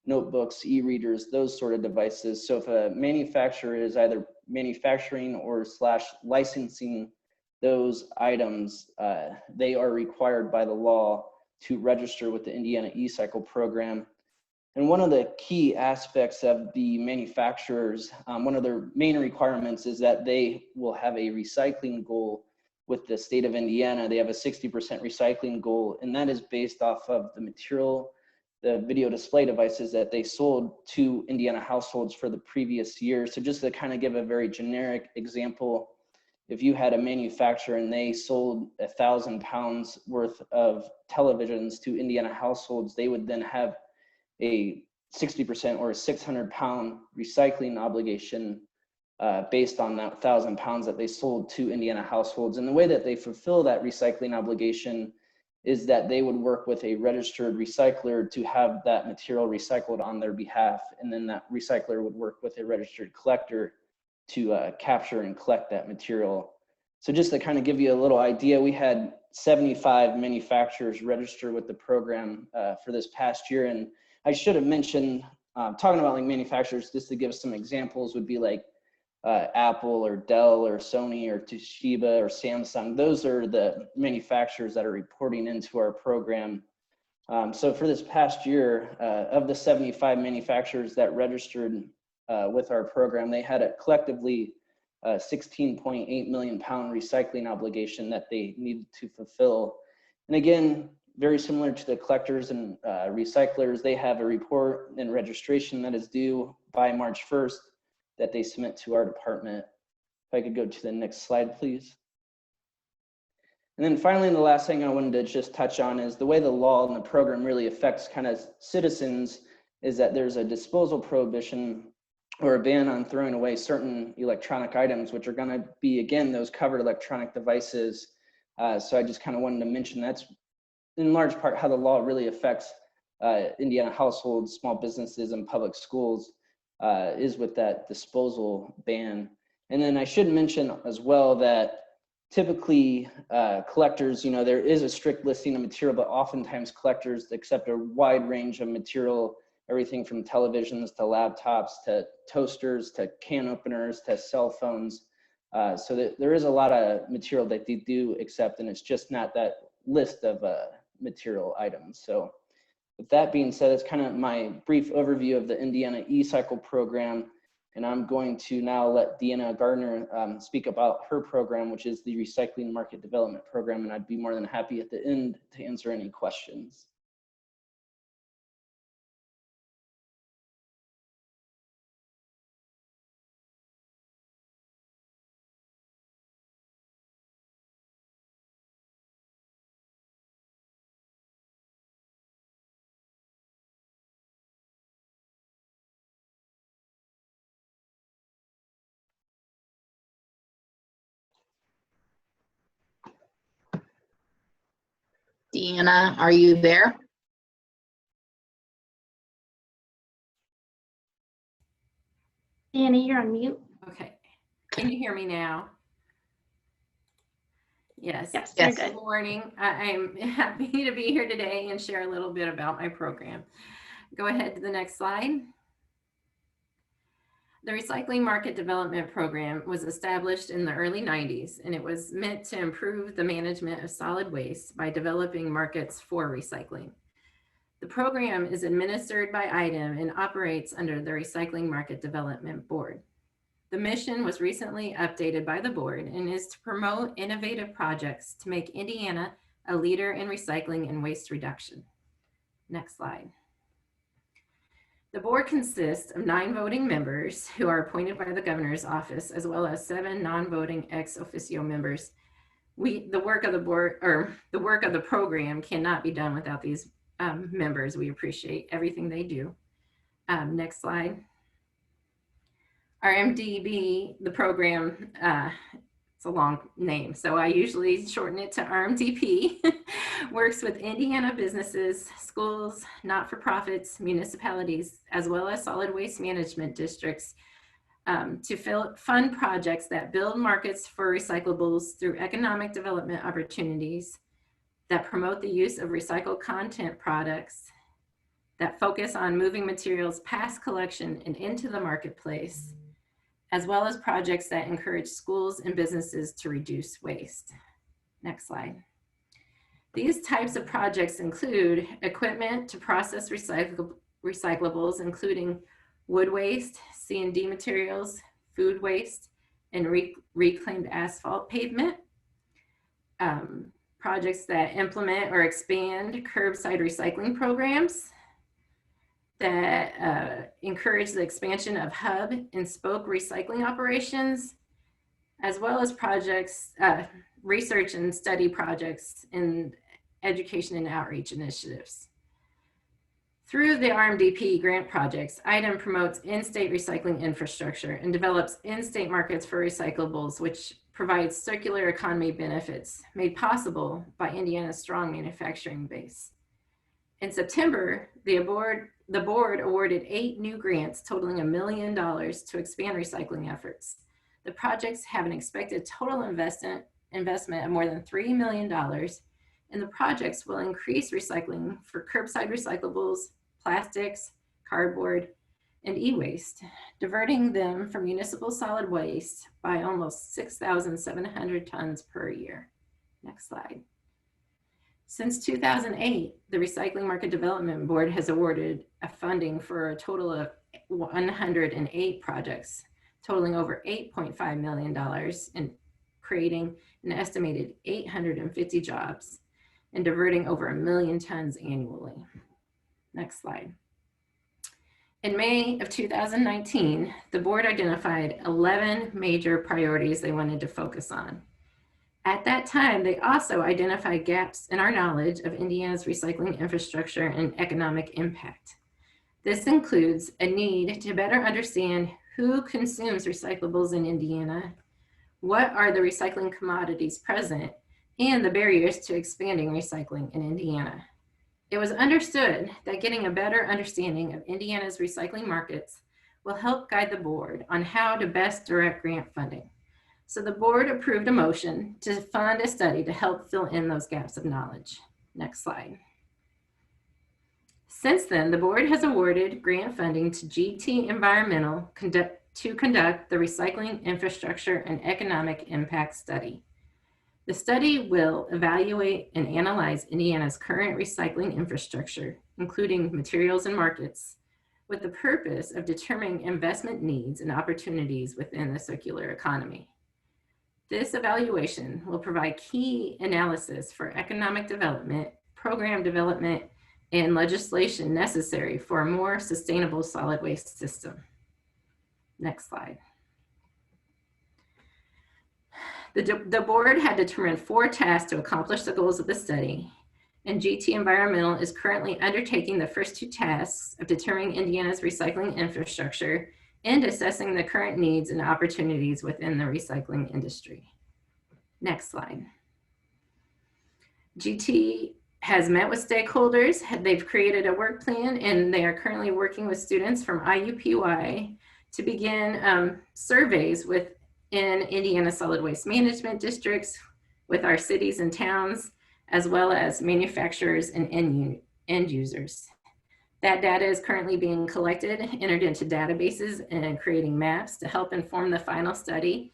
notebooks, e-readers, those sort of devices. So if a manufacturer is either manufacturing or / licensing those items, they are required by the law to register with the Indiana e-cycle program. And one of the key aspects of the manufacturers, one of their main requirements is that they will have a recycling goal with the state of Indiana. They have a 60% recycling goal, and that is based off of the material, the video display devices that they sold to Indiana households for the previous year. So just to kind of give a very generic example, if you had a manufacturer and they sold 1,000 pounds worth of televisions to Indiana households, they would then have a 60% or a 600-pound recycling obligation based on that 1,000 pounds that they sold to Indiana households. And the way that they fulfill that recycling obligation is that they would work with a registered recycler to have that material recycled on their behalf. And then that recycler would work with a registered collector to capture and collect that material. So just to kind of give you a little idea, we had 75 manufacturers register with the program for this past year. And I should have mentioned, talking about like manufacturers, just to give some examples, would be like Apple or Dell or Sony or Toshiba or Samsung. Those are the manufacturers that are reporting into our program. So for this past year, of the 75 manufacturers that registered with our program, they had a collectively 16.8 million pound recycling obligation that they needed to fulfill. And again, very similar to the collectors and recyclers, they have a report and registration that is due by March 1st that they submit to our department. If I could go to the next slide, please. And then finally, the last thing I wanted to just touch on is the way the law and the program really affects kind of citizens is that there's a disposal prohibition or a ban on throwing away certain electronic items, which are going to be, again, those covered electronic devices. So I just kind of wanted to mention that's in large part how the law really affects Indiana households, small businesses, and public schools is with that disposal ban. And then I should mention as well that typically collectors, you know, there is a strict listing of material, but oftentimes collectors accept a wide range of material, everything from televisions to laptops to toasters to can openers to cell phones. So that there is a lot of material that they do accept, and it's just not that list of material items. So with that being said, it's kind of my brief overview of the Indiana e-cycle program. And I'm going to now let Deanna Gardner speak about her program, which is the Recycling Market Development Program. And I'd be more than happy at the end to answer any questions. Deanna, are you there? Deanna, you're on mute. Okay. Can you hear me now? Yes. Yes, Yes. you're Good good. morning. I'm happy to be here today and share a little bit about my program. Go ahead to the next slide. The Recycling Market Development Program was established in the early 90s, and it was meant to improve the management of solid waste by developing markets for recycling. The program is administered by IDEM and operates under the Recycling Market Development Board. The mission was recently updated by the board and is to promote innovative projects to make Indiana a leader in recycling and waste reduction. Next slide. The board consists of 9 voting members who are appointed by the governor's office, as well as 7 non-voting ex officio members. The work of the board, or the work of the program, cannot be done without these members. We appreciate everything they do. Next slide. RMDB, the program, it's a long name, so I usually shorten it to RMDP, works with Indiana businesses, schools, not-for-profits, municipalities, as well as solid waste management districts to fund projects that build markets for recyclables through economic development opportunities, that promote the use of recycled content products, that focus on moving materials past collection and into the marketplace, as well as projects that encourage schools and businesses to reduce waste. Next slide. These types of projects include equipment to process recyclables, including wood waste, C&D materials, food waste, and reclaimed asphalt pavement. Projects that implement or expand curbside recycling programs, that encourage the expansion of hub and spoke recycling operations, as well as projects, research and study projects in education and outreach initiatives. Through the RMDP grant projects, IDEM promotes in-state recycling infrastructure and develops in-state markets for recyclables, which provides circular economy benefits made possible by Indiana's strong manufacturing base. In September, the board awarded 8 new grants totaling $1 million to expand recycling efforts. The projects have an expected total investment of more than $3 million, and the projects will increase recycling for curbside recyclables, plastics, cardboard, and e-waste, diverting them from municipal solid waste by almost 6,700 tons per year. Next slide. Since 2008, the Recycling Market Development Board has awarded a funding for a total of 108 projects, totaling over $8.5 million and creating an estimated 850 jobs and diverting over 1 million tons annually. Next slide. In May of 2019, the board identified 11 major priorities they wanted to focus on. At that time, they also identified gaps in our knowledge of Indiana's recycling infrastructure and economic impact. This includes a need to better understand who consumes recyclables in Indiana, what are the recycling commodities present, and the barriers to expanding recycling in Indiana. It was understood that getting a better understanding of Indiana's recycling markets will help guide the board on how to best direct grant funding. So the board approved a motion to fund a study to help fill in those gaps of knowledge. Next slide. Since then, the board has awarded grant funding to GT Environmental to conduct the Recycling Infrastructure and Economic Impact Study. The study will evaluate and analyze Indiana's current recycling infrastructure, including materials and markets, with the purpose of determining investment needs and opportunities within the circular economy. This evaluation will provide key analysis for economic development, program development, and legislation necessary for a more sustainable solid waste system. Next slide. The board had determined 4 tasks to accomplish the goals of the study, and GT Environmental is currently undertaking the first 2 tasks of determining Indiana's recycling infrastructure and assessing the current needs and opportunities within the recycling industry. Next slide. GT has met with stakeholders. They've created a work plan, and they are currently working with students from IUPUI to begin surveys within Indiana solid waste management districts with our cities and towns, as well as manufacturers and end users. That data is currently being collected, entered into databases, and creating maps to help inform the final study.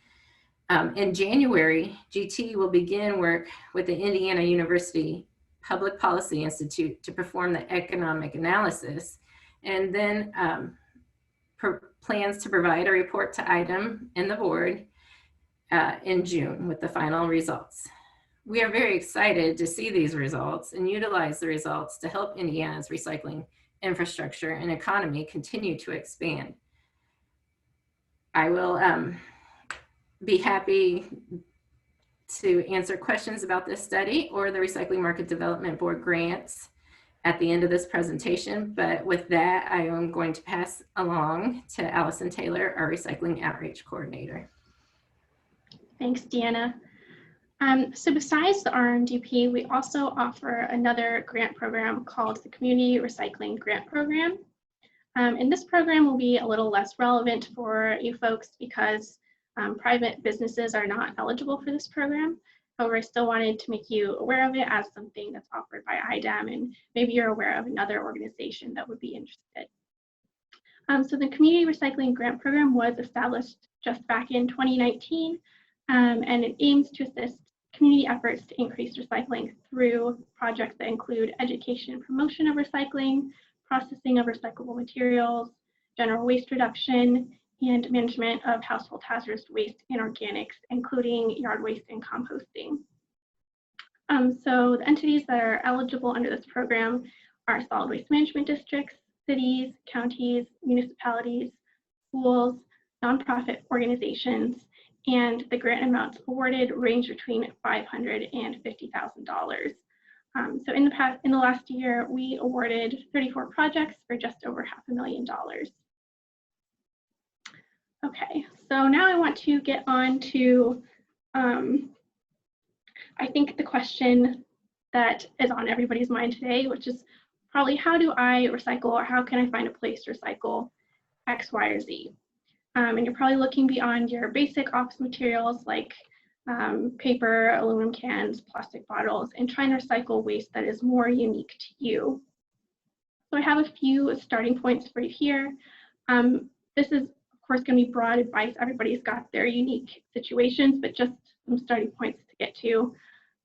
In January, GT will begin work with the Indiana University Public Policy Institute to perform the economic analysis, and then plans to provide a report to IDEM and the board in June with the final results. We are very excited to see these results and utilize the results to help Indiana's recycling infrastructure and economy continue to expand. I will be happy to answer questions about this study or the Recycling Market Development Board grants at the end of this presentation. But with that, I am going to pass along to Allison Taylor, our Recycling Outreach Coordinator. Thanks, Deanna. So besides the RMDP, we also offer another grant program called the Community Recycling Grant Program. And this program will be a little less relevant for you folks because private businesses are not eligible for this program. However, I still wanted to make you aware of it as something that's offered by IDEM, and maybe you're aware of another organization that would be interested. So the Community Recycling Grant Program was established just back in 2019, and it aims to assist community efforts to increase recycling through projects that include education and promotion of recycling, processing of recyclable materials, general waste reduction, and management of household hazardous waste and organics, including yard waste and composting. So the entities that are eligible under this program are solid waste management districts, cities, counties, municipalities, schools, nonprofit organizations, and the grant amounts awarded range between $500,000 and $50,000. So in the last year, we awarded 34 projects for just over $500,000. Okay, so now I want to get on to, I think the question that is on everybody's mind today, which is probably how do I recycle, or how can I find a place to recycle X, Y, or Z? And you're probably looking beyond your basic office materials like paper, aluminum cans, plastic bottles, and trying to recycle waste that is more unique to you. So I have a few starting points for you here. This is, of course, going to be broad advice. Everybody's got their unique situations, but just some starting points to get to.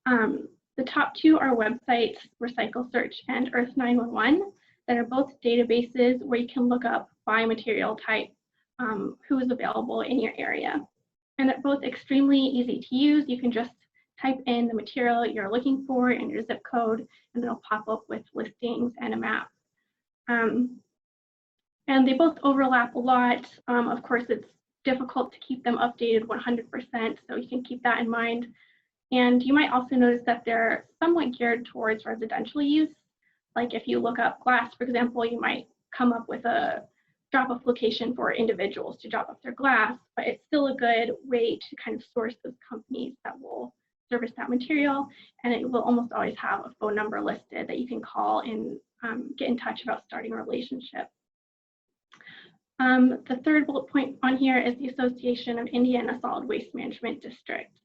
The top two are websites, Recycle Search and Earth 911, that are both databases where you can look up by material type who is available in your area. And they're both extremely easy to use. You can just type in the material you're looking for and your zip code, and it'll pop up with listings and a map. And they both overlap a lot. Of course, it's difficult to keep them updated 100%, so you can keep that in mind. And you might also notice that they're somewhat geared towards residential use. Like if you look up glass, for example, you might come up with a drop-off location for individuals to drop off their glass, but it's still a good way to kind of source those companies that will service that material, and it will almost always have a phone number listed that you can call and get in touch about starting a relationship. The third bullet point on here is the Association of Indiana Solid Waste Management Districts.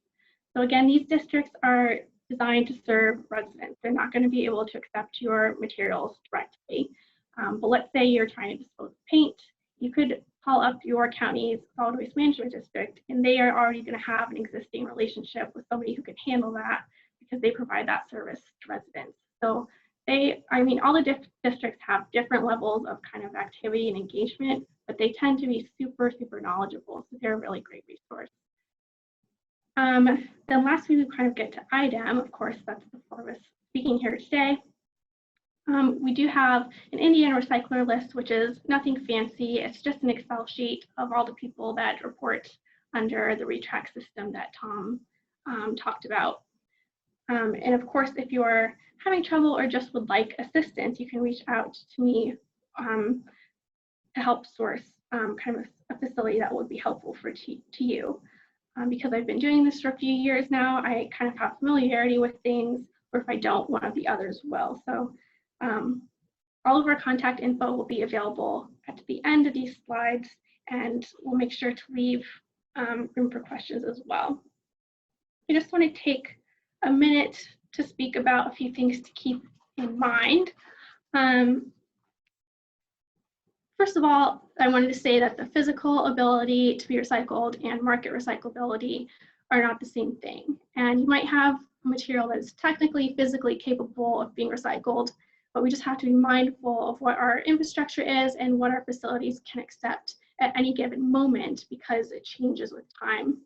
So again, these districts are designed to serve residents. They're not going to be able to accept your materials directly. But let's say you're trying to dispose of paint, you could call up your county's solid waste management district, and they are already going to have an existing relationship with somebody who can handle that because they provide that service to residents. So all the districts have different levels of kind of activity and engagement, but they tend to be super, super knowledgeable. So they're a really great resource. Then lastly, we kind of get to IDEM. Of course, that's the four of us speaking here today. We do have an Indiana recycler list, which is nothing fancy. It's just an Excel sheet of all the people that report under the retrack system that Tom talked about. And of course, if you're having trouble or just would like assistance, you can reach out to me to help source kind of a facility that would be helpful to you. Because I've been doing this for a few years now, I kind of have familiarity with things, or if I don't, one of the others will. So all of our contact info will be available at the end of these slides, and we'll make sure to leave room for questions as well. I just want to take a minute to speak about a few things to keep in mind. First of all, I wanted to say that the physical ability to be recycled and market recyclability are not the same thing. And you might have a material that is technically, physically capable of being recycled, but we just have to be mindful of what our infrastructure is and what our facilities can accept at any given moment, because it changes with time.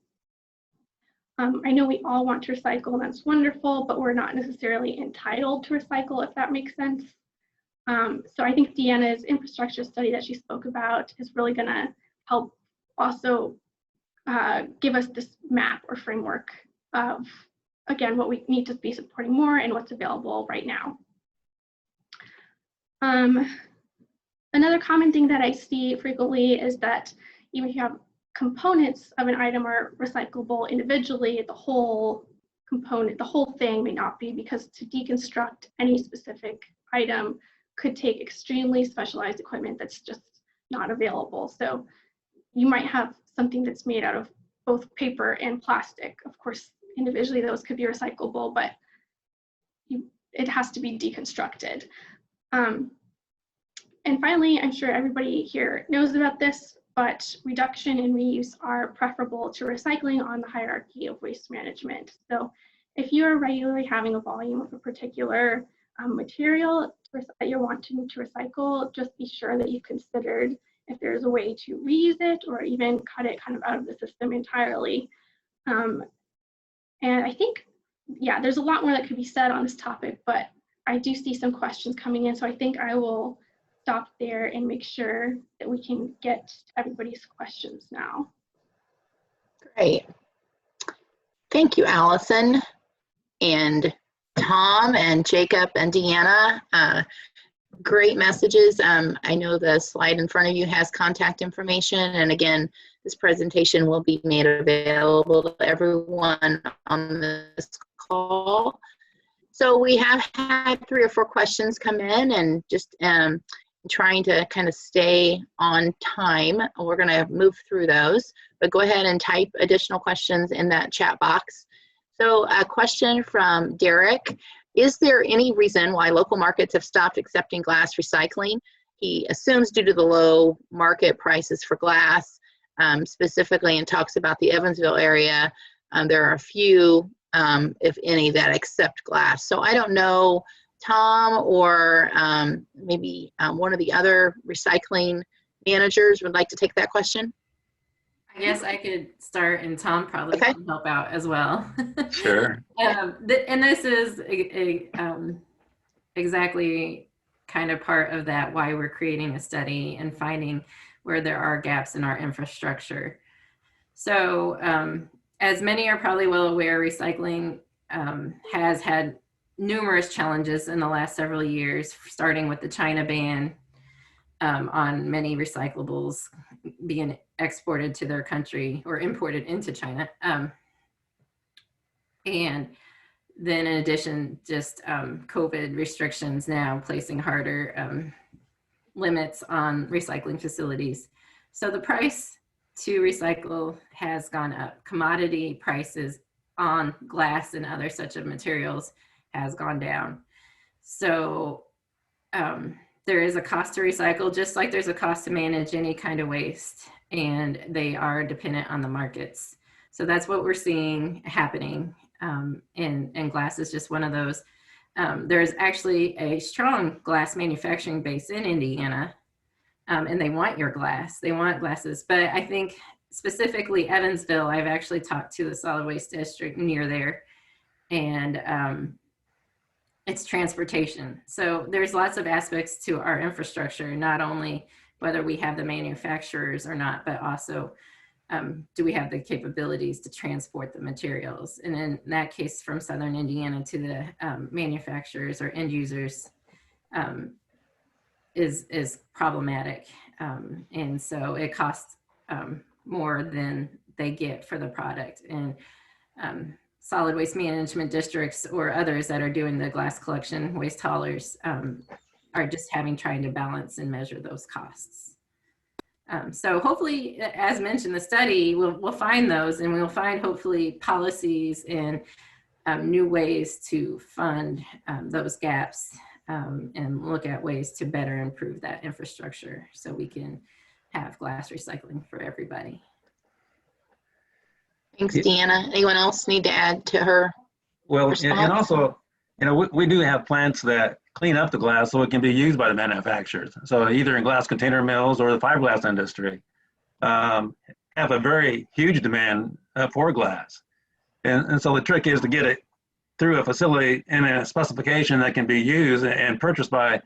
I know we all want to recycle, and that's wonderful, but we're not necessarily entitled to recycle, if that makes sense. So I think Deanna's infrastructure study that she spoke about is really going to help also give us this map or framework of, again, what we need to be supporting more and what's available right now. Another common thing that I see frequently is that even if you have components of an item are recyclable individually, the whole component, the whole thing may not be, because to deconstruct any specific item could take extremely specialized equipment that's just not available. So you might have something that's made out of both paper and plastic. Of course, individually those could be recyclable, but it has to be deconstructed. And finally, I'm sure everybody here knows about this, but reduction and reuse are preferable to recycling on the hierarchy of waste management. So if you are regularly having a volume of a particular material that you're wanting to recycle, just be sure that you've considered if there's a way to reuse it or even cut it kind of out of the system entirely. And I think, yeah, there's a lot more that could be said on this topic, but I do see some questions coming in, so I think I will stop there and make sure that we can get to everybody's questions now. Great. Thank you, Allison, and Tom, and Jacob, and Deanna. Great messages. I know the slide in front of you has contact information, and again, this presentation will be made available to everyone on this call. So we have had 3 or 4 questions come in, and just trying to kind of stay on time. We're going to move through those, but go ahead and type additional questions in that chat box. So a question from Derek: is there any reason why local markets have stopped accepting glass recycling? he assumes due to the low market prices for glass, specifically, and talks about the Evansville area. There are a few, if any, that accept glass. So I don't know, Tom, or maybe one of the other recycling managers would like to take that question. I guess I could start, and Tom probably Okay. can help out as well. Sure. And this is exactly kind of part of that, why we're creating a study and finding where there are gaps in our infrastructure. So as many are probably well aware, recycling has had numerous challenges in the last several years, starting with the China ban on many recyclables being exported to their country or imported into China. And then in addition, just COVID restrictions now placing harder limits on recycling facilities. So the price to recycle has gone up. Commodity prices on glass and other such of materials has gone down. So there is a cost to recycle, just like there's a cost to manage any kind of waste, and they are dependent on the markets. So that's what we're seeing happening, and glass is just one of those. There's actually a strong glass manufacturing base in Indiana, and they want your glass. They want glasses, but I think specifically Evansville, I've actually talked to the solid waste district near there, and it's transportation. So there's lots of aspects to our infrastructure, not only whether we have the manufacturers or not, but also do we have the capabilities to transport the materials? And in that case, from Southern Indiana to the manufacturers or end users is problematic. And so it costs more than they get for the product. And solid waste management districts or others that are doing the glass collection, waste haulers, are just trying to balance and measure those costs. So hopefully, as mentioned, the study, we'll find those, and we'll find hopefully policies and new ways to fund those gaps, and look at ways to better improve that infrastructure so we can have glass recycling for everybody. Thanks, Deanna. Anyone else need to add to her? Well, and also, we do have plants that clean up the glass so it can be used by the manufacturers. So either in glass container mills or the fiberglass industry have a very huge demand for glass. And so the trick is to get it through a facility in a specification that can be used and purchased by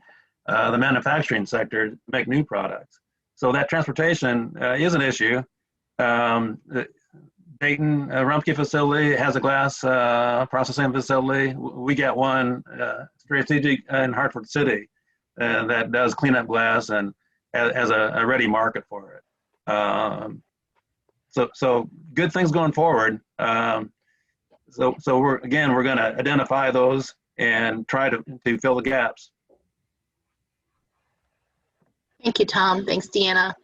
the manufacturing sector to make new products. So that transportation is an issue. Dayton Rumpke facility has a glass processing facility. We got one strategic in Hartford City that does clean up glass and has a ready market for it. So good things going forward. So we're going to identify those and try to fill the gaps. Thank you, Tom. Thanks, Deanna.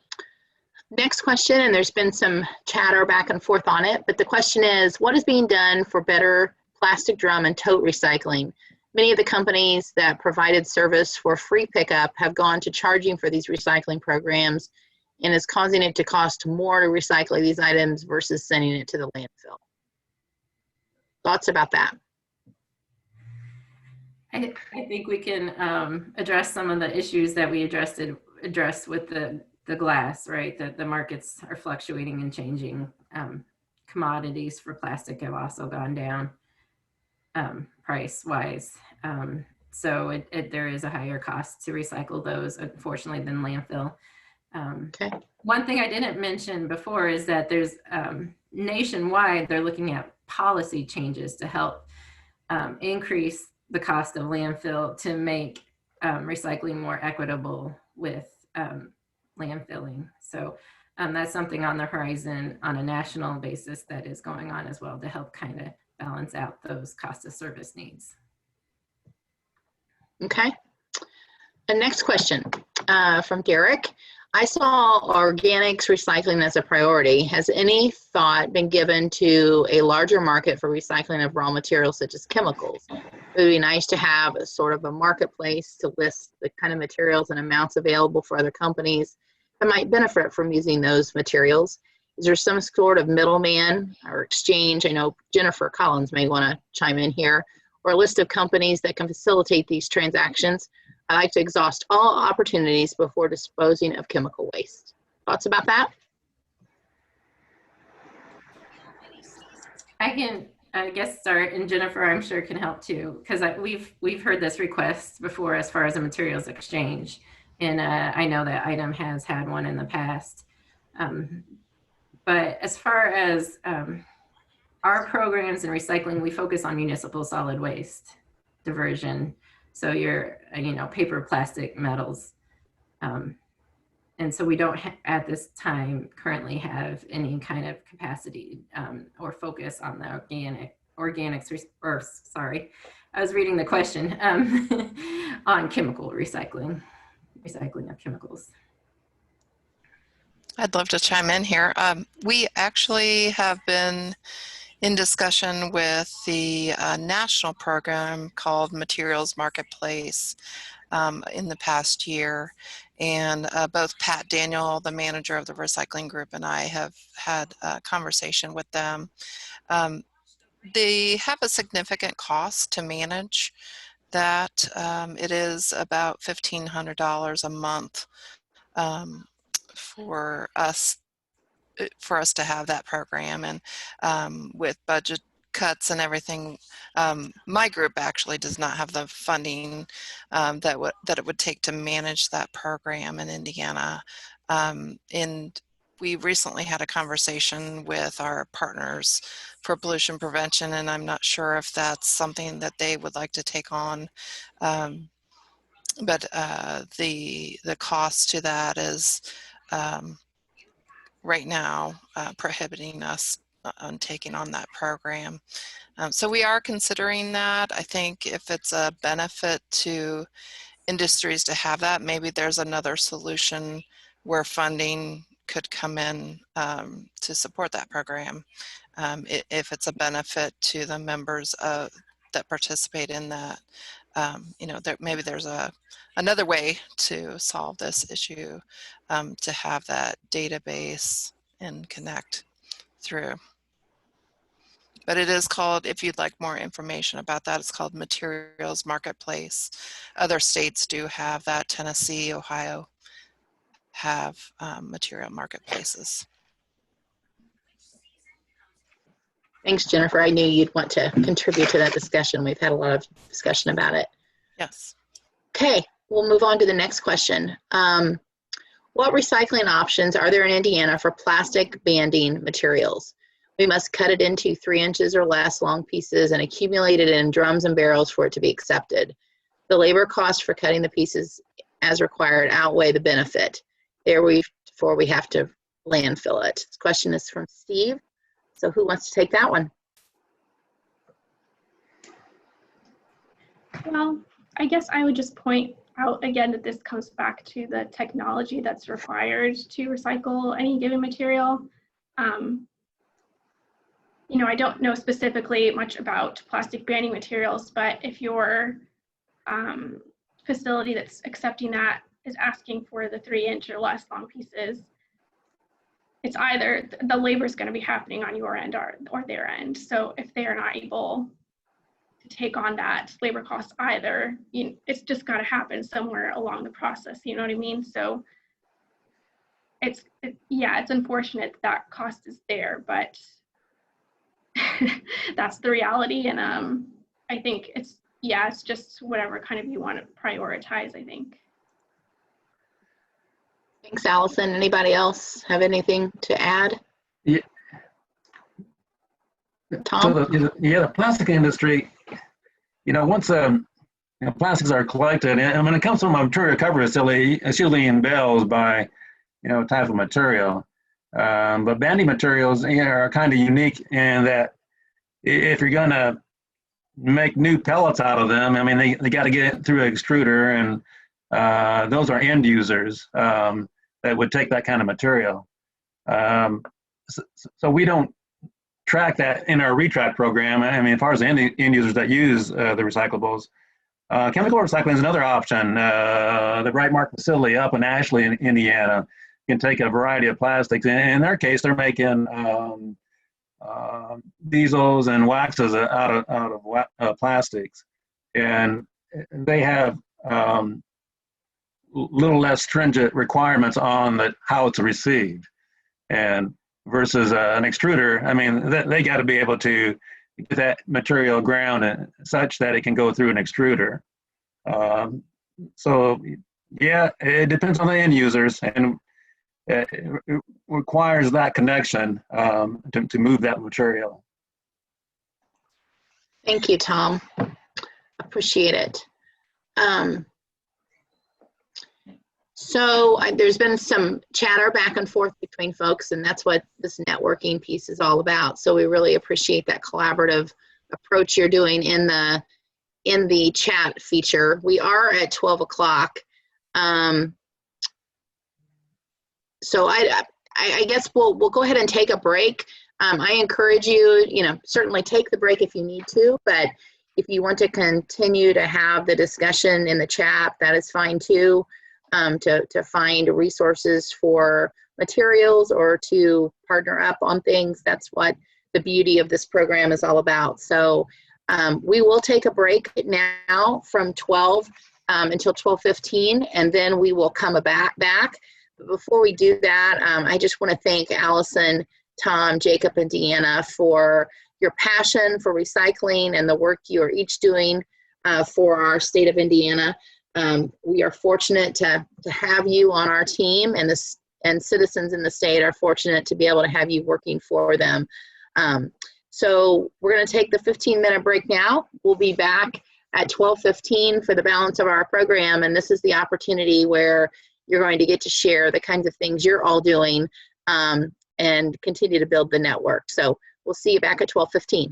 Next question, and there's been some chatter back and forth on it, but the question is, what is being done for better plastic drum and tote recycling? Many of the companies that provided service for free pickup have gone to charging for these recycling programs, and is causing it to cost more to recycle these items versus sending it to the landfill. Thoughts about that? I think we can address some of the issues that we addressed with the glass, right? That the markets are fluctuating and changing. Commodities for plastic have also gone down price-wise. So there is a higher cost to recycle those, unfortunately, than landfill. Okay. One thing I didn't mention before is that there's nationwide, they're looking at policy changes to help increase the cost of landfill to make recycling more equitable with landfilling. So that's something on the horizon on a national basis that is going on as well to help kind of balance out those cost of service needs. Okay. The next question from Derek. I saw organics recycling as a priority. Has any thought been given to a larger market for recycling of raw materials such as chemicals? It would be nice to have a sort of a marketplace to list the kind of materials and amounts available for other companies that might benefit from using those materials. Is there some sort of middleman or exchange? I know Jennifer Collins may want to chime in here, or a list of companies that can facilitate these transactions. I like to exhaust all opportunities before disposing of chemical waste. Thoughts about that? I guess start, and Jennifer, I'm sure can help too, because we've heard this request before as far as a materials exchange, and I know that IDEM has had one in the past. But as far as our programs in recycling, we focus on municipal solid waste diversion. So your, paper, plastic, metals. And so we don't at this time currently have any kind of capacity or focus on the organics, or sorry, I was reading the question, on chemical recycling of chemicals. I'd love to chime in here. We actually have been in discussion with the national program called Materials Marketplace in the past year. And both Pat Daniel, the manager of the recycling group, and I have had a conversation with them. They have a significant cost to manage that. It is about $1,500 a month for us to have that program, and with budget cuts and everything, my group actually does not have the funding that it would take to manage that program in Indiana. And we recently had a conversation with our partners for pollution prevention, and I'm not sure if that's something that they would like to take on. But the cost to that is right now prohibiting us on taking on that program. So we are considering that. I think if it's a benefit to industries to have that, maybe there's another solution where funding could come in to support that program. If it's a benefit to the members that participate in that, maybe there's another way to solve this issue, to have that database and connect through. But it is called, if you'd like more information about that, it's called Materials Marketplace. Other states do have that. Tennessee, Ohio have material marketplaces. Thanks, Jennifer. I knew you'd want to contribute to that discussion. We've had a lot of discussion about it. Yes. Okay, we'll move on to the next question. What recycling options are there in Indiana for plastic banding materials? We must cut it into 3 inches or less long pieces and accumulate it in drums and barrels for it to be accepted. The labor cost for cutting the pieces as required outweigh the benefit. Therefore, we have to landfill it. This question is from Steve. So who wants to take that one? Well, I guess I would just point out again that this comes back to the technology that's required to recycle any given material. I don't know specifically much about plastic banding materials, but if your facility that's accepting that is asking for the 3 inch or less long pieces, it's either the labor is going to be happening on your end or their end. So if they are not able to take on that labor cost either, it's just got to happen somewhere along the process. You know what I mean? So it's unfortunate that cost is there, but that's the reality. And I think it's just whatever kind of you want to prioritize, I think. Thanks, Allison. Anybody else have anything to add? Yeah. Tom? So the plastic industry, once plastics are collected, and when it comes from a material recovery facility, it's usually in bales by, type of material. But banding materials are kind of unique in that if you're going to make new pellets out of them, I mean, they got to get it through an extruder, and those are end users. that would take that kind of material. So we don't track that in our retract program. I mean, as far as the end users that use the recyclables, chemical recycling is another option. The Bright Mark facility up in Ashley, in Indiana, can take a variety of plastics. In their case, they're making diesels and waxes out of plastics, and they have little less stringent requirements on how it's received. And versus an extruder, I mean, they got to be able to get that material ground such that it can go through an extruder. So yeah, it depends on the end users, and it requires that connection to move that material. Thank you, Tom. Appreciate it. So there's been some chatter back and forth between folks, and that's what this networking piece is all about. So we really appreciate that collaborative approach you're doing in the chat feature. We are at 12 o'clock. So I guess we'll go ahead and take a break. I encourage you, certainly take the break if you need to, but if you want to continue to have the discussion in the chat, that is fine too. To find resources for materials or to partner up on things. That's what the beauty of this program is all about. So we will take a break now from 12 until 12:15, and then we will come back. But before we do that, I just want to thank Allison, Tom, Jacob, and Deanna for your passion for recycling and the work you are each doing for our state of Indiana. We are fortunate to have you on our team, and citizens in the state are fortunate to be able to have you working for them. So we're going to take the 15-minute break now. We'll be back at 12:15 for the balance of our program, and this is the opportunity where you're going to get to share the kinds of things you're all doing and continue to build the network. So we'll see you back at 12:15.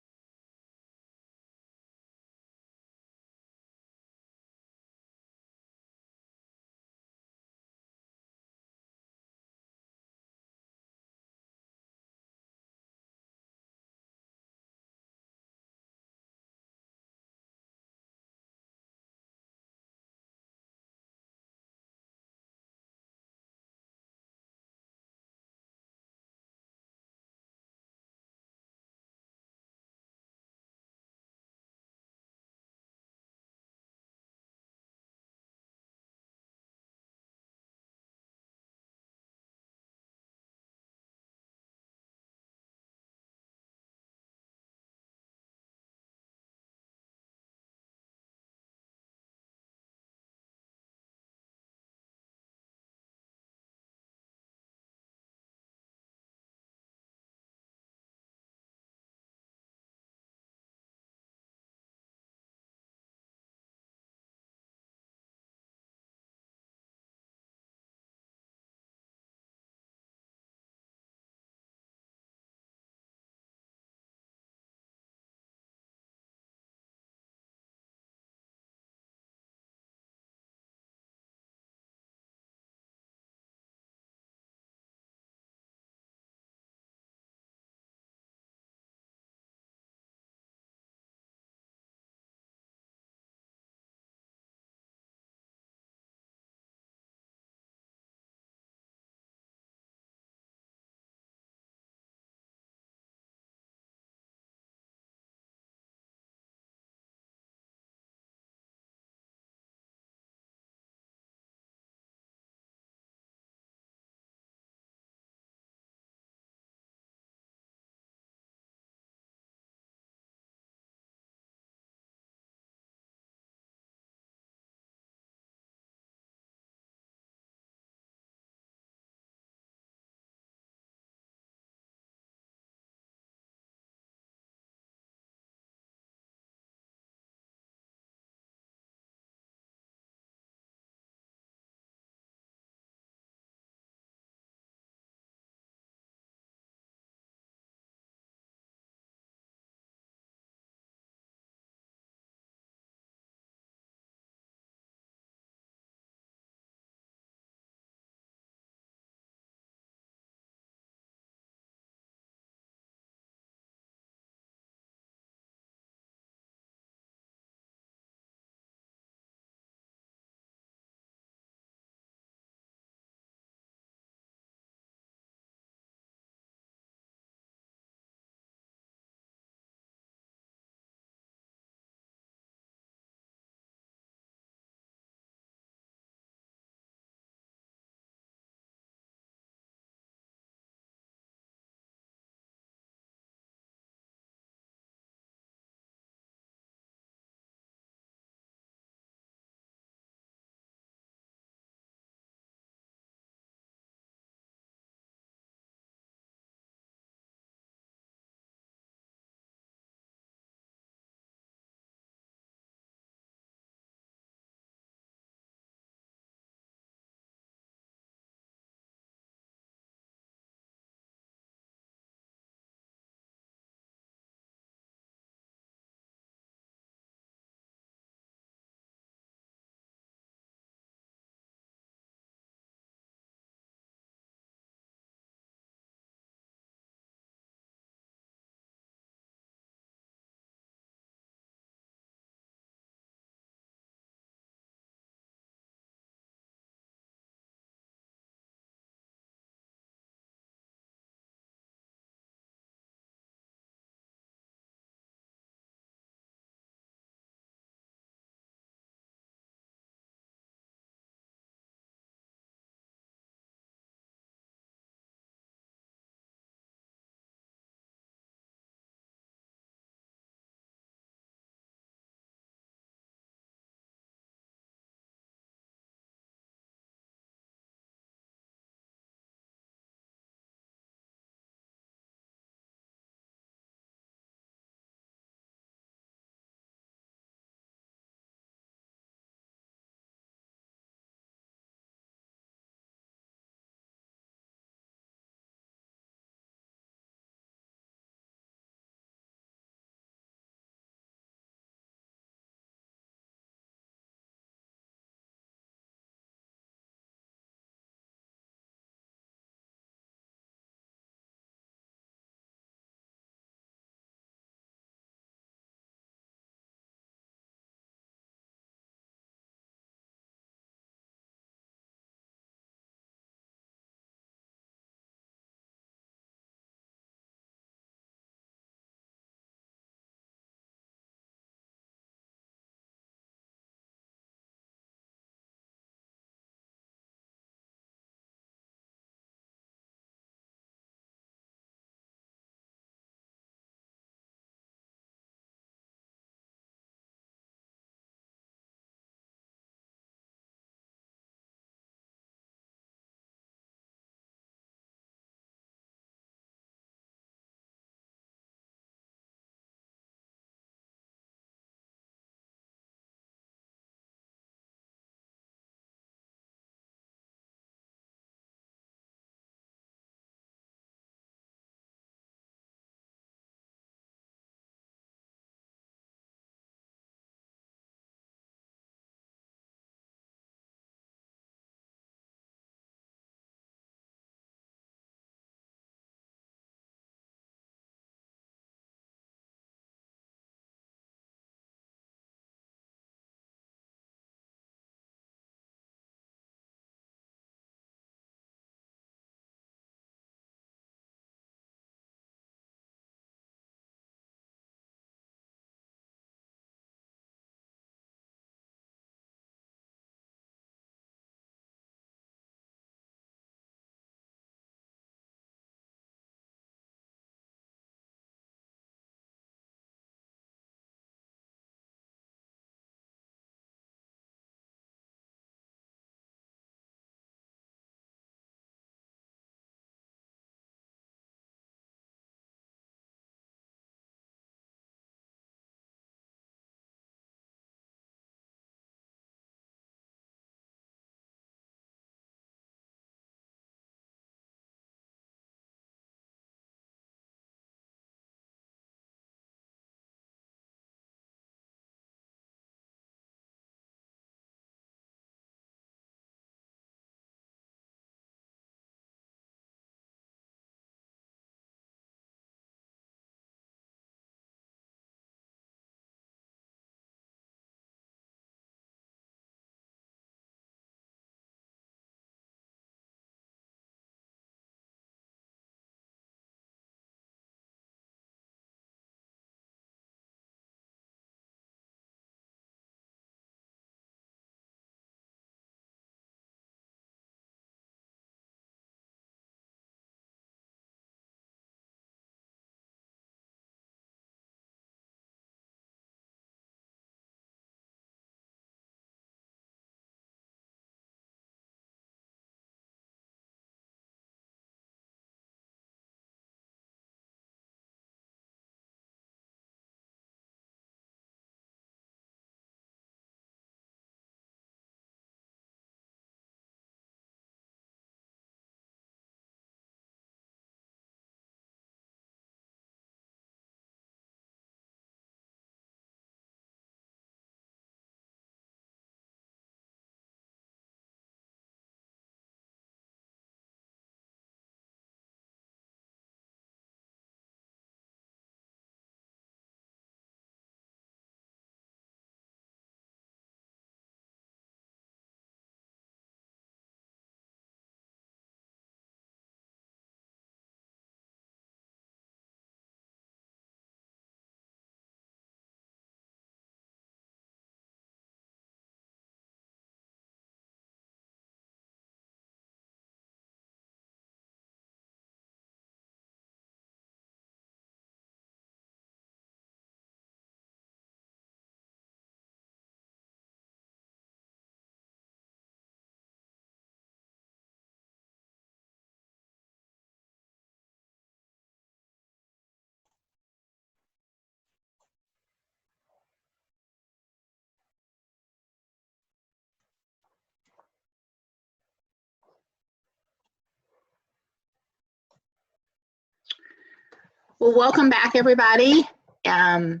Well, welcome back, everybody. That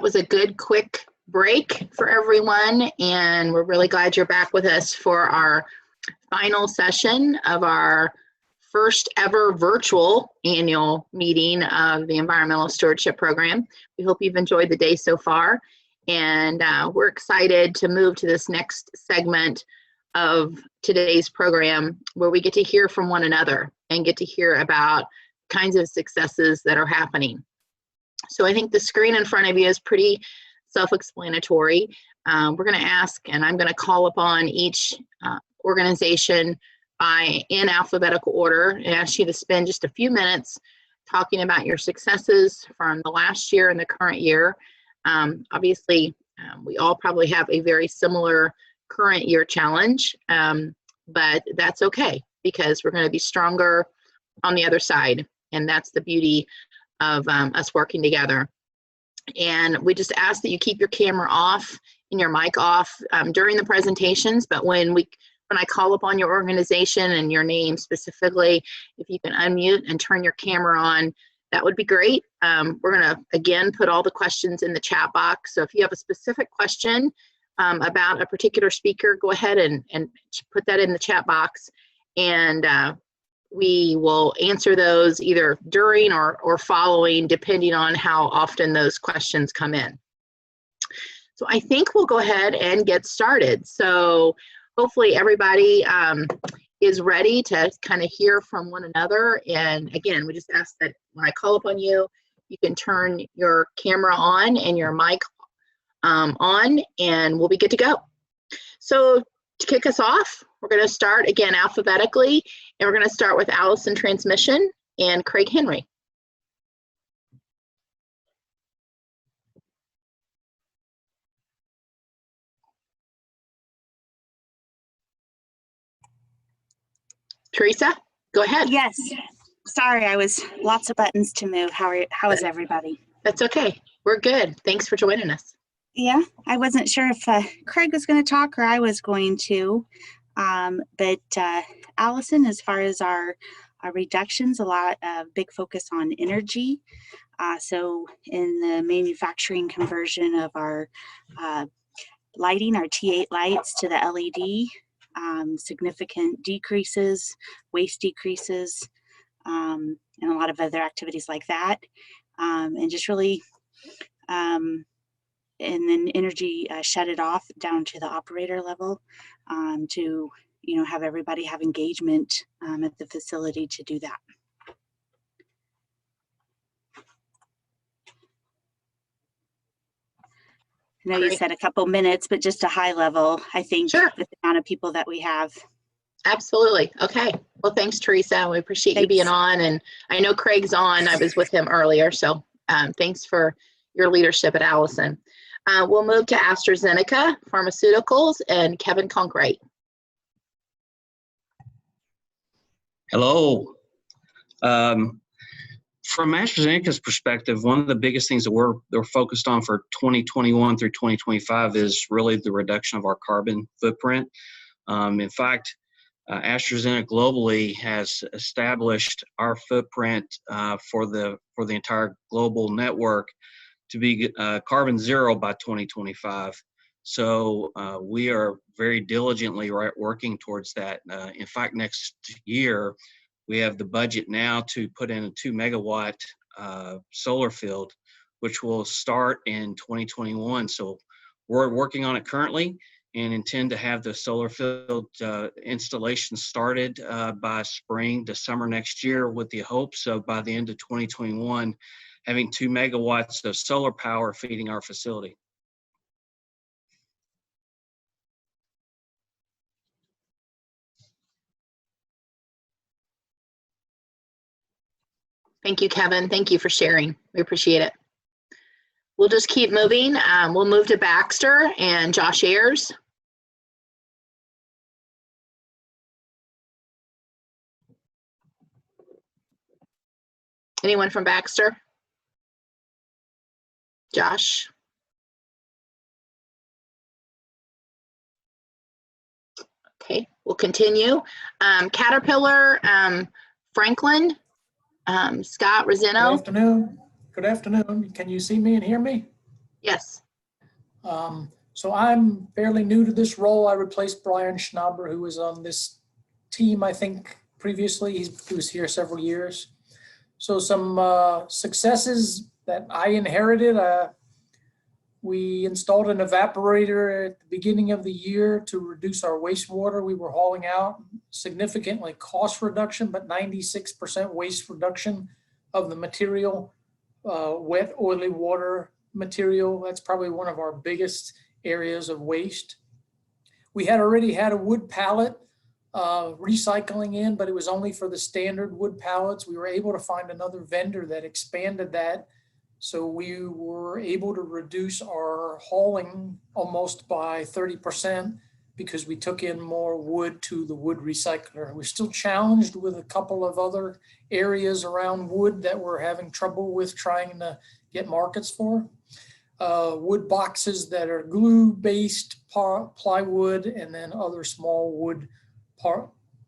was a good, quick break for everyone, and we're really glad you're back with us for our final session of our first ever virtual annual meeting of the Environmental Stewardship Program. We hope you've enjoyed the day so far, and we're excited to move to this next segment of today's program where we get to hear from one another and get to hear about kinds of successes that are happening. So I think the screen in front of you is pretty self-explanatory. We're going to ask, and I'm going to call upon each organization in alphabetical order and ask you to spend just a few minutes talking about your successes from the last year and the current year. Obviously, we all probably have a very similar current year challenge, but that's okay because we're going to be stronger on the other side, and that's the beauty of us working together. And we just ask that you keep your camera off and your mic off during the presentations, but when I call upon your organization and your name specifically, if you can unmute and turn your camera on, that would be great. We're gonna, again, put all the questions in the chat box. So if you have a specific question about a particular speaker, go ahead and put that in the chat box, and we will answer those either during or following, depending on how often those questions come in. So I think we'll go ahead and get started. So hopefully everybody is ready to kind of hear from one another. And again, we just ask that when I call upon you, you can turn your camera on and your mic on, and we'll be good to go. So to kick us off, we're going to start again alphabetically, and we're going to start with Allison Transmission and Craig Henry. Teresa, go ahead. Yes. Sorry, I was lots of buttons to move. How is everybody? That's okay. We're good. Thanks for joining us. Yeah, I wasn't sure if Craig was going to talk or I was going to. But Allison, as far as our reductions, a lot of big focus on energy. So in the manufacturing conversion of our lighting, our T8 lights to the LED, significant decreases, waste decreases, and a lot of other activities like that. And just really, and then energy shut it off down to the operator level to, have everybody have engagement at the facility to do that. I know you said a couple minutes, but just a high level, I think, sure, with the amount of people that we have. Absolutely. Okay. Well, thanks, Teresa. We appreciate you being on. And I know Craig's on. I was with him earlier. So thanks for your leadership at Allison. We'll move to AstraZeneca Pharmaceuticals and Kevin Conkright. Hello. From AstraZeneca's perspective, one of the biggest things that we're focused on for 2021 through 2025 is really the reduction of our carbon footprint. In fact, AstraZeneca globally has established our footprint for the entire global network to be carbon zero by 2025. So we are very diligently working towards that. In fact, next year, we have the budget now to put in a 2 megawatt solar field, which will start in 2021. So we're working on it currently and intend to have the solar field installation started by spring to summer next year, with the hopes of by the end of 2021, having 2 megawatts of solar power feeding our facility. Thank you, Kevin. Thank you for sharing. We appreciate it. We'll just keep moving. We'll move to Baxter and Josh Ayers. Anyone from Baxter? Josh? Okay, we'll continue. Caterpillar, Franklin Scott Good Rosino? afternoon. Good afternoon. Can you see me and hear me? Yes. So I'm fairly new to this role. I replaced Brian Schnauber, who was on this team, I think, previously. He was here several years. So some successes that I inherited. We installed an evaporator at the beginning of the year to reduce our wastewater. We were hauling out significantly cost reduction, but 96% waste reduction of the material, wet, oily water material. That's probably one of our biggest areas of waste. We had already had a wood pallet recycling in, but it was only for the standard wood pallets. We were able to find another vendor that expanded that. So we were able to reduce our hauling almost by 30% because we took in more wood to the wood recycler. We're still challenged with a couple of other areas around wood that we're having trouble with trying to get markets for. Wood boxes that are glue-based plywood, and then other small wood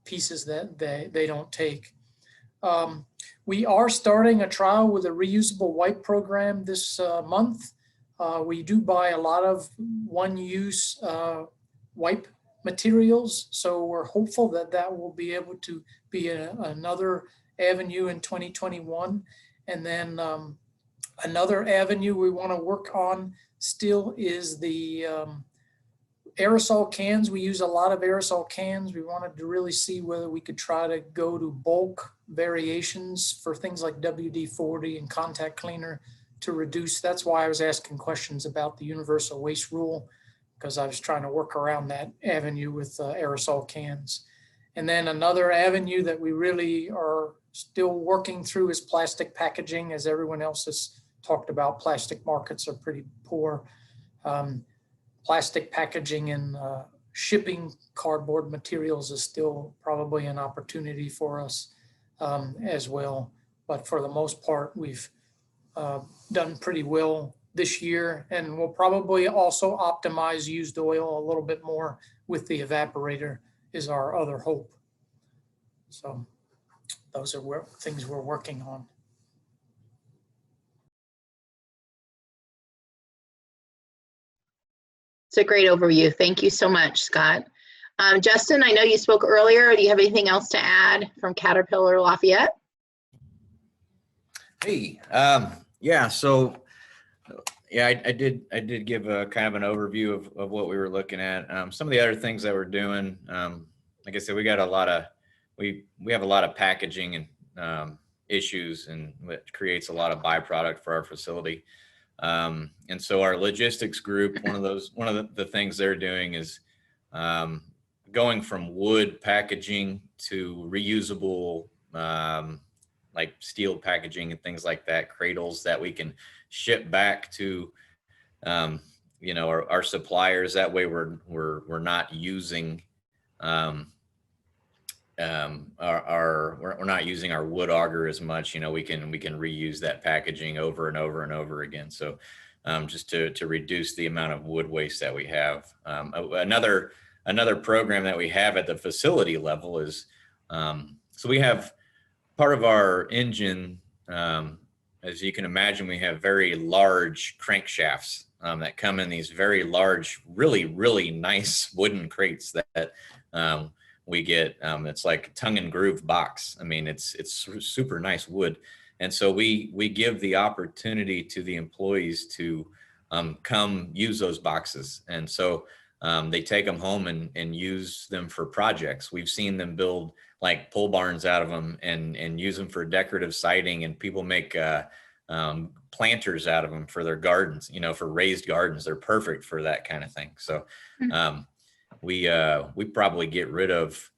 pieces that they don't take. We are starting a trial with a reusable wipe program this month. We do buy a lot of one-use wipe materials, so we're hopeful that that will be able to be another avenue in 2021. And then another avenue we want to work on still is the aerosol cans. We use a lot of aerosol cans. We wanted to really see whether we could try to go to bulk variations for things like WD-40 and contact cleaner to reduce. That's why I was asking questions about the universal waste rule, because I was trying to work around that avenue with aerosol cans. And then another avenue that we really are still working through is plastic packaging. As everyone else has talked about, plastic markets are pretty poor. Plastic packaging and shipping cardboard materials is still probably an opportunity for us as well. But for the most part, we've done pretty well this year, and we'll probably also optimize used oil a little bit more with the evaporator is our other hope. So those are things we're working on. It's a great overview. Thank you so much, Scott. Justin, I know you spoke earlier. Do you have anything else to add from Caterpillar Lafayette? Hey, yeah, so yeah, I did give a kind of an overview of what we were looking at. Some of the other things that we're doing, like I said, we got a lot of, we have a lot of packaging and issues, and it creates a lot of byproduct for our facility. And so our logistics group, one of the things they're doing is going from wood packaging to reusable, like steel packaging and things like that, cradles that we can ship back to, you know, our suppliers. That way we're not using, we're not using our wood auger as much. You know, we can reuse that packaging over and over and over again. So just to reduce the amount of wood waste that we have. Another program that we have at the facility level is, so we have part of our engine, as you can imagine, we have very large crankshafts that come in these very large, really, really nice wooden crates that we get. It's like a tongue and groove box. I mean, it's super nice wood. And so we give the opportunity to the employees to come use those boxes. And so they take them home and use them for projects. We've seen them build like pole barns out of them and use them for decorative siding, and people make planters out of them for their gardens, you know, for raised gardens. They're perfect for that kind of thing. So we probably get rid of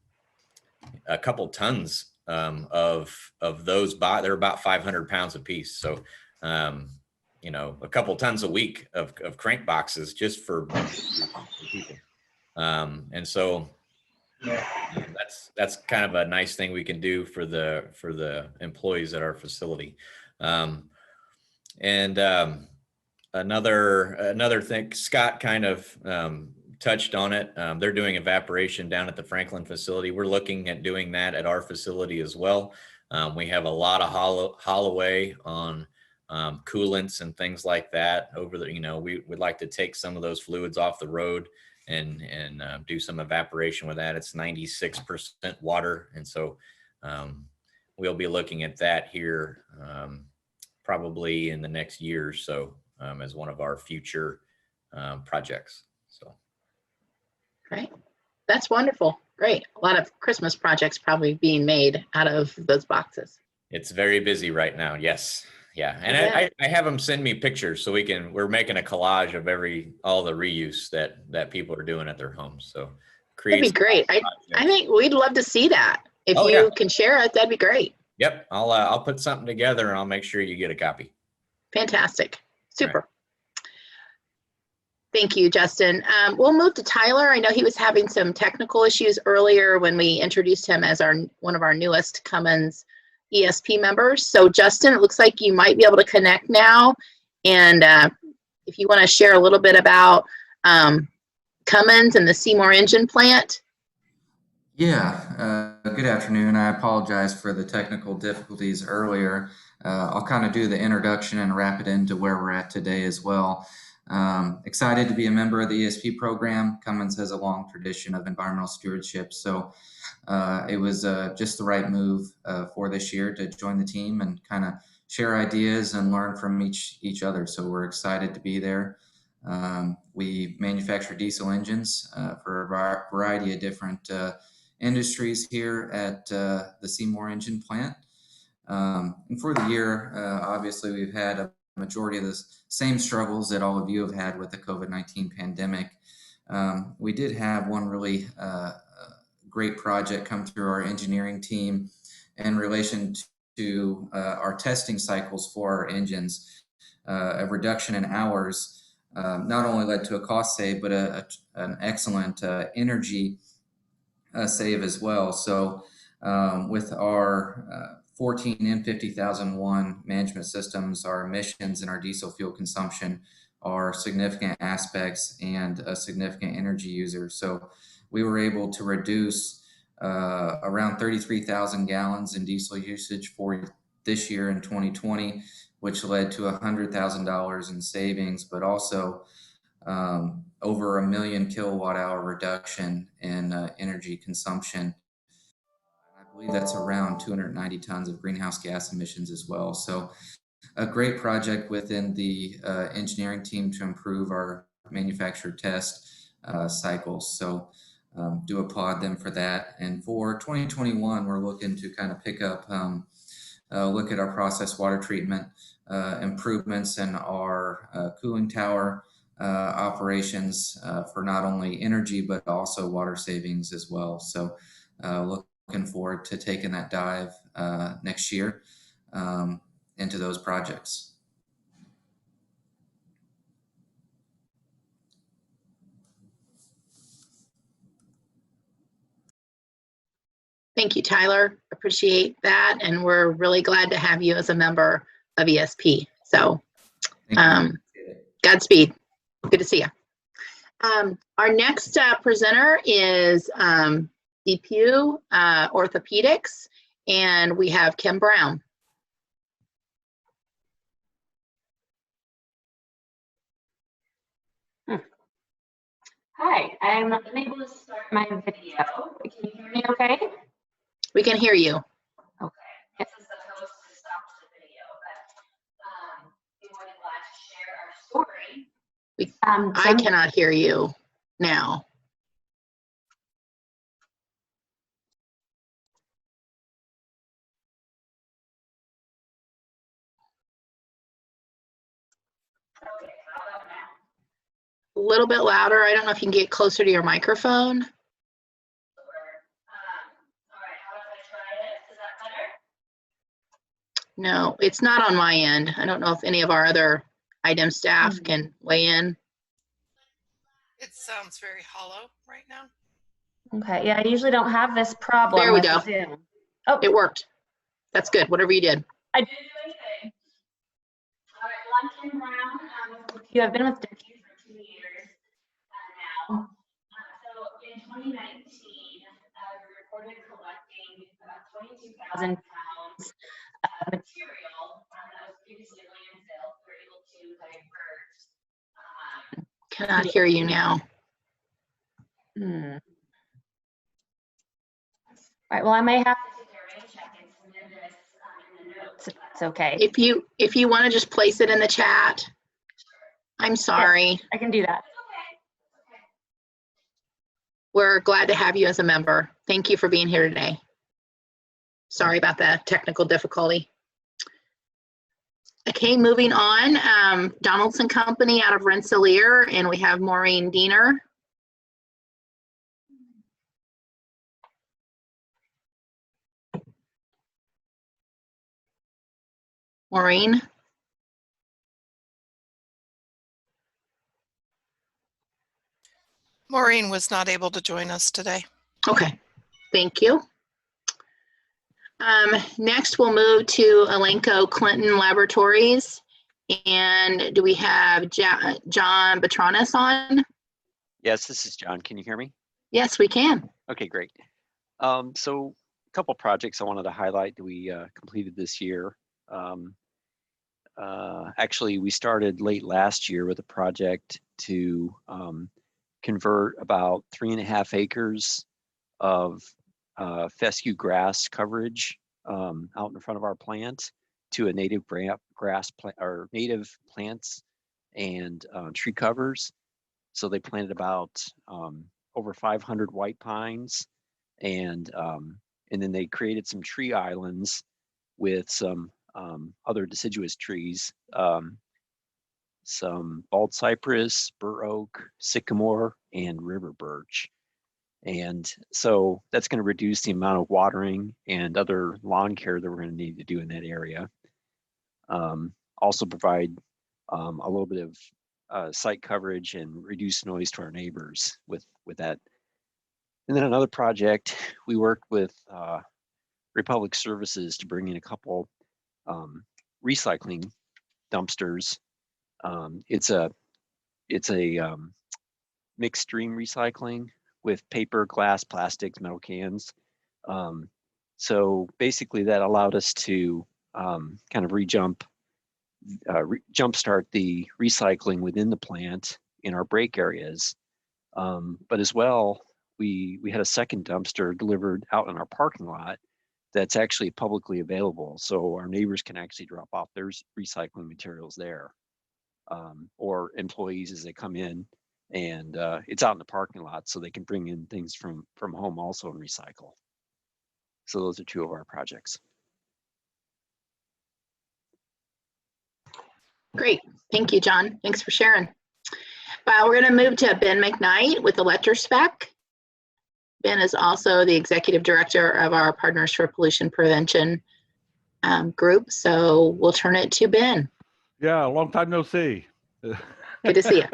a couple tons of those. They're about 500 pounds a piece. So, you know, a couple tons a week of crank boxes just for people. And so that's kind of a nice thing we can do for the employees at our facility. Another thing, Scott kind of touched on it. They're doing evaporation down at the Franklin facility. We're looking at doing that at our facility as well. We have a lot of Holloway on coolants and things like that over the, we would like to take some of those fluids off the road and do some evaporation with that. It's 96% water. And so we'll be looking at that here probably in the next year or so as one of our future projects. So. Great. That's wonderful. Great. A lot of Christmas projects probably being made out of those boxes. It's very busy right now. Yes. Yeah. And I have them send me pictures so we're making a collage of all the reuse that people are doing at their homes. So that'd be great. I think we'd love to see that. If you can share it, that'd be great. Yep. I'll put something together and I'll make sure you get a copy. Fantastic. Super. Right. Thank you, Justin. We'll move to Tyler. I know he was having some technical issues earlier when we introduced him as one of our newest Cummins ESP members. So Justin, it looks like you might be able to connect now. And if you want to share a little bit about Cummins and the Seymour engine plant. Yeah, good afternoon. I apologize for the technical difficulties earlier. I'll kind of do the introduction and wrap it into where we're at today as well. Excited to be a member of the ESP program. Cummins has a long tradition of environmental stewardship, so it was just the right move for this year to join the team and kind of share ideas and learn from each other. So we're excited to be there. We manufacture diesel engines for a variety of different industries here at the Seymour engine plant. And for the year, obviously we've had a majority of the same struggles that all of you have had with the COVID-19 pandemic. We did have one really great project come through our engineering team in relation to our testing cycles for our engines. A reduction in hours not only led to a cost save, but an excellent energy save as well. So with our 14 N5001 management systems, our emissions and our diesel fuel consumption are significant aspects and a significant energy user. So we were able to reduce around 33,000 gallons in diesel usage for this year in 2020, which led to $100,000 in savings, but also over 1 million kilowatt hour reduction in energy consumption. I believe that's around 290 tons of greenhouse gas emissions as well. So a great project within the engineering team to improve our manufacturer test cycles. So do applaud them for that. And for 2021, we're looking to kind of pick up, look at our process water treatment improvements in our cooling tower operations for not only energy, but also water savings as well. So looking forward to taking that dive next year into those projects. Thank you, Tyler. Appreciate that. And we're really glad to have you as a member of ESP. So Godspeed. Good to see you. Our next presenter is DePue Orthopedics, and we have Kim Brown. Hi, I'm unable to start my video. Can you hear me okay? We can hear you. Okay. This is supposed to stop the video, but we would be glad to share our story. I cannot hear you now. Okay, how about now? A little bit louder. I don't know if you can get closer to your microphone. No, it's not on my end. I don't know if any of our other item staff can weigh in. It sounds very hollow right now. Okay, yeah, I usually don't have this problem. There we go. Zoom. Oh, it worked. That's good. Whatever you did. I didn't do anything. All right, well, I'm Kim Brown. You have been with Dickie for 2 years now. So in 2019, we reported collecting about 22,000 pounds material that was previously landfill. We're able to divert. Cannot hear you now. All right, well, I may have to take a rain check and submit this in the notes if that's okay. If you want to just place it in the chat. I'm sorry. Yes, I can do that. We're glad to have you as a member. Thank you for being here today. Sorry about that technical difficulty. Okay, moving on. Donaldson Company out of Rensselaer, and we have Maureen Diener. Maureen? Maureen was not able to join us today. Okay, thank you. Next, we'll move to Elanco Clinton Laboratories. And do we have John Betronis on? Yes, this is John. Can you hear me? Yes, we can. Okay, great. So a couple projects I wanted to highlight that we completed this year. Actually, we started late last year with a project to convert about 3.5 acres of fescue grass coverage out in front of our plant to a native grass plant or native plants and tree covers. So they planted about over 500 white pines, and then they created some tree islands with some other deciduous trees, some bald cypress, bur oak, sycamore, and river birch. And so that's going to reduce the amount of watering and other lawn care that we're going to need to do in that area. Also provide a little bit of site coverage and reduce noise to our neighbors with that. And then another project, we worked with Republic Services to bring in a couple recycling dumpsters. It's a mixed stream recycling with paper, glass, plastics, metal cans. So basically that allowed us to kind of jumpstart the recycling within the plant in our break areas. But as well, we had a second dumpster delivered out in our parking lot that's actually publicly available. So our neighbors can actually drop off their recycling materials there, or employees as they come in, and it's out in the parking lot so they can bring in things from home also and recycle. So those are two of our projects. Great. Thank you, John. Thanks for sharing. We're going to move to Ben McKnight with ElectroSpec. Ben is also the executive director of our Partners for Pollution Prevention group. So we'll turn it to Ben. Yeah, long time no see. Good to see you.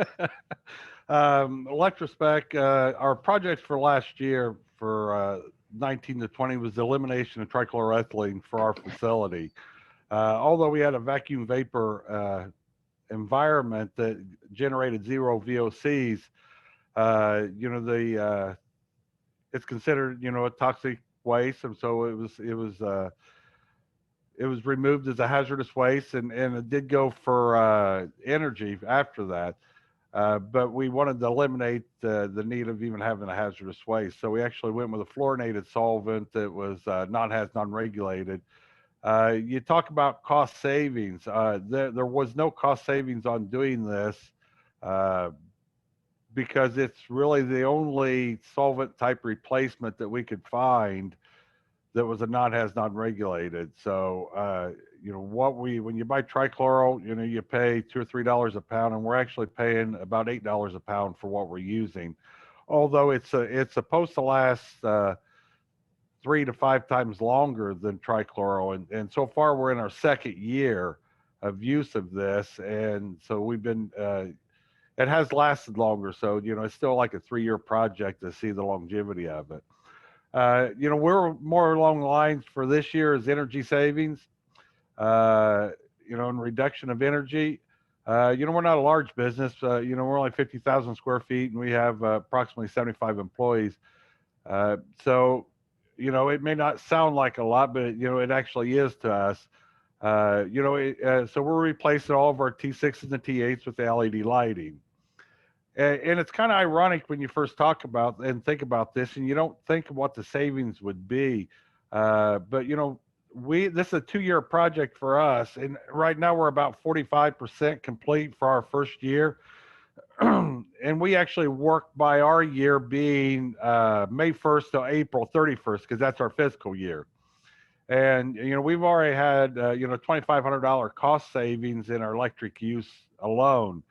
ElectroSpec, our projects for last year for 19 to 20 was the elimination of trichloroethylene for our facility. Although we had a vacuum vapor environment that generated 0 VOCs, it's considered, a toxic waste, and so it was removed as a hazardous waste, and it did go for energy after that. But we wanted to eliminate the need of even having a hazardous waste. So we actually went with a fluorinated solvent that was non-regulated. You talk about cost savings. There was no cost savings on doing this because it's really the only solvent type replacement that we could find that was a non-regulated. So, when you buy trichloro, you pay $2 or $3 a pound, and we're actually paying about $8 a pound for what we're using. Although it's supposed to last 3 to 5 times longer than trichloro, and so far we're in our second year of use of this, and so we've been. It has lasted longer, so it's still like a 3-year project to see the longevity of it. We're more along the lines for this year is energy savings, and reduction of energy. We're not a large business. We're only 50,000 square feet, and we have approximately 75 employees. So you know, it may not sound like a lot, but you know, it actually is to us. You know, so we're replacing all of our T6s and T8s with LED lighting. And it's kind of ironic when you first talk about and think about this, and you don't think of what the savings would be. But you know, this is a 2-year project for us, and right now we're about 45% complete for our first year. And we actually work by our year being May 1st to April 31st, because that's our fiscal year. And you know, we've already had you know, $2,500 cost savings in our electric use alone.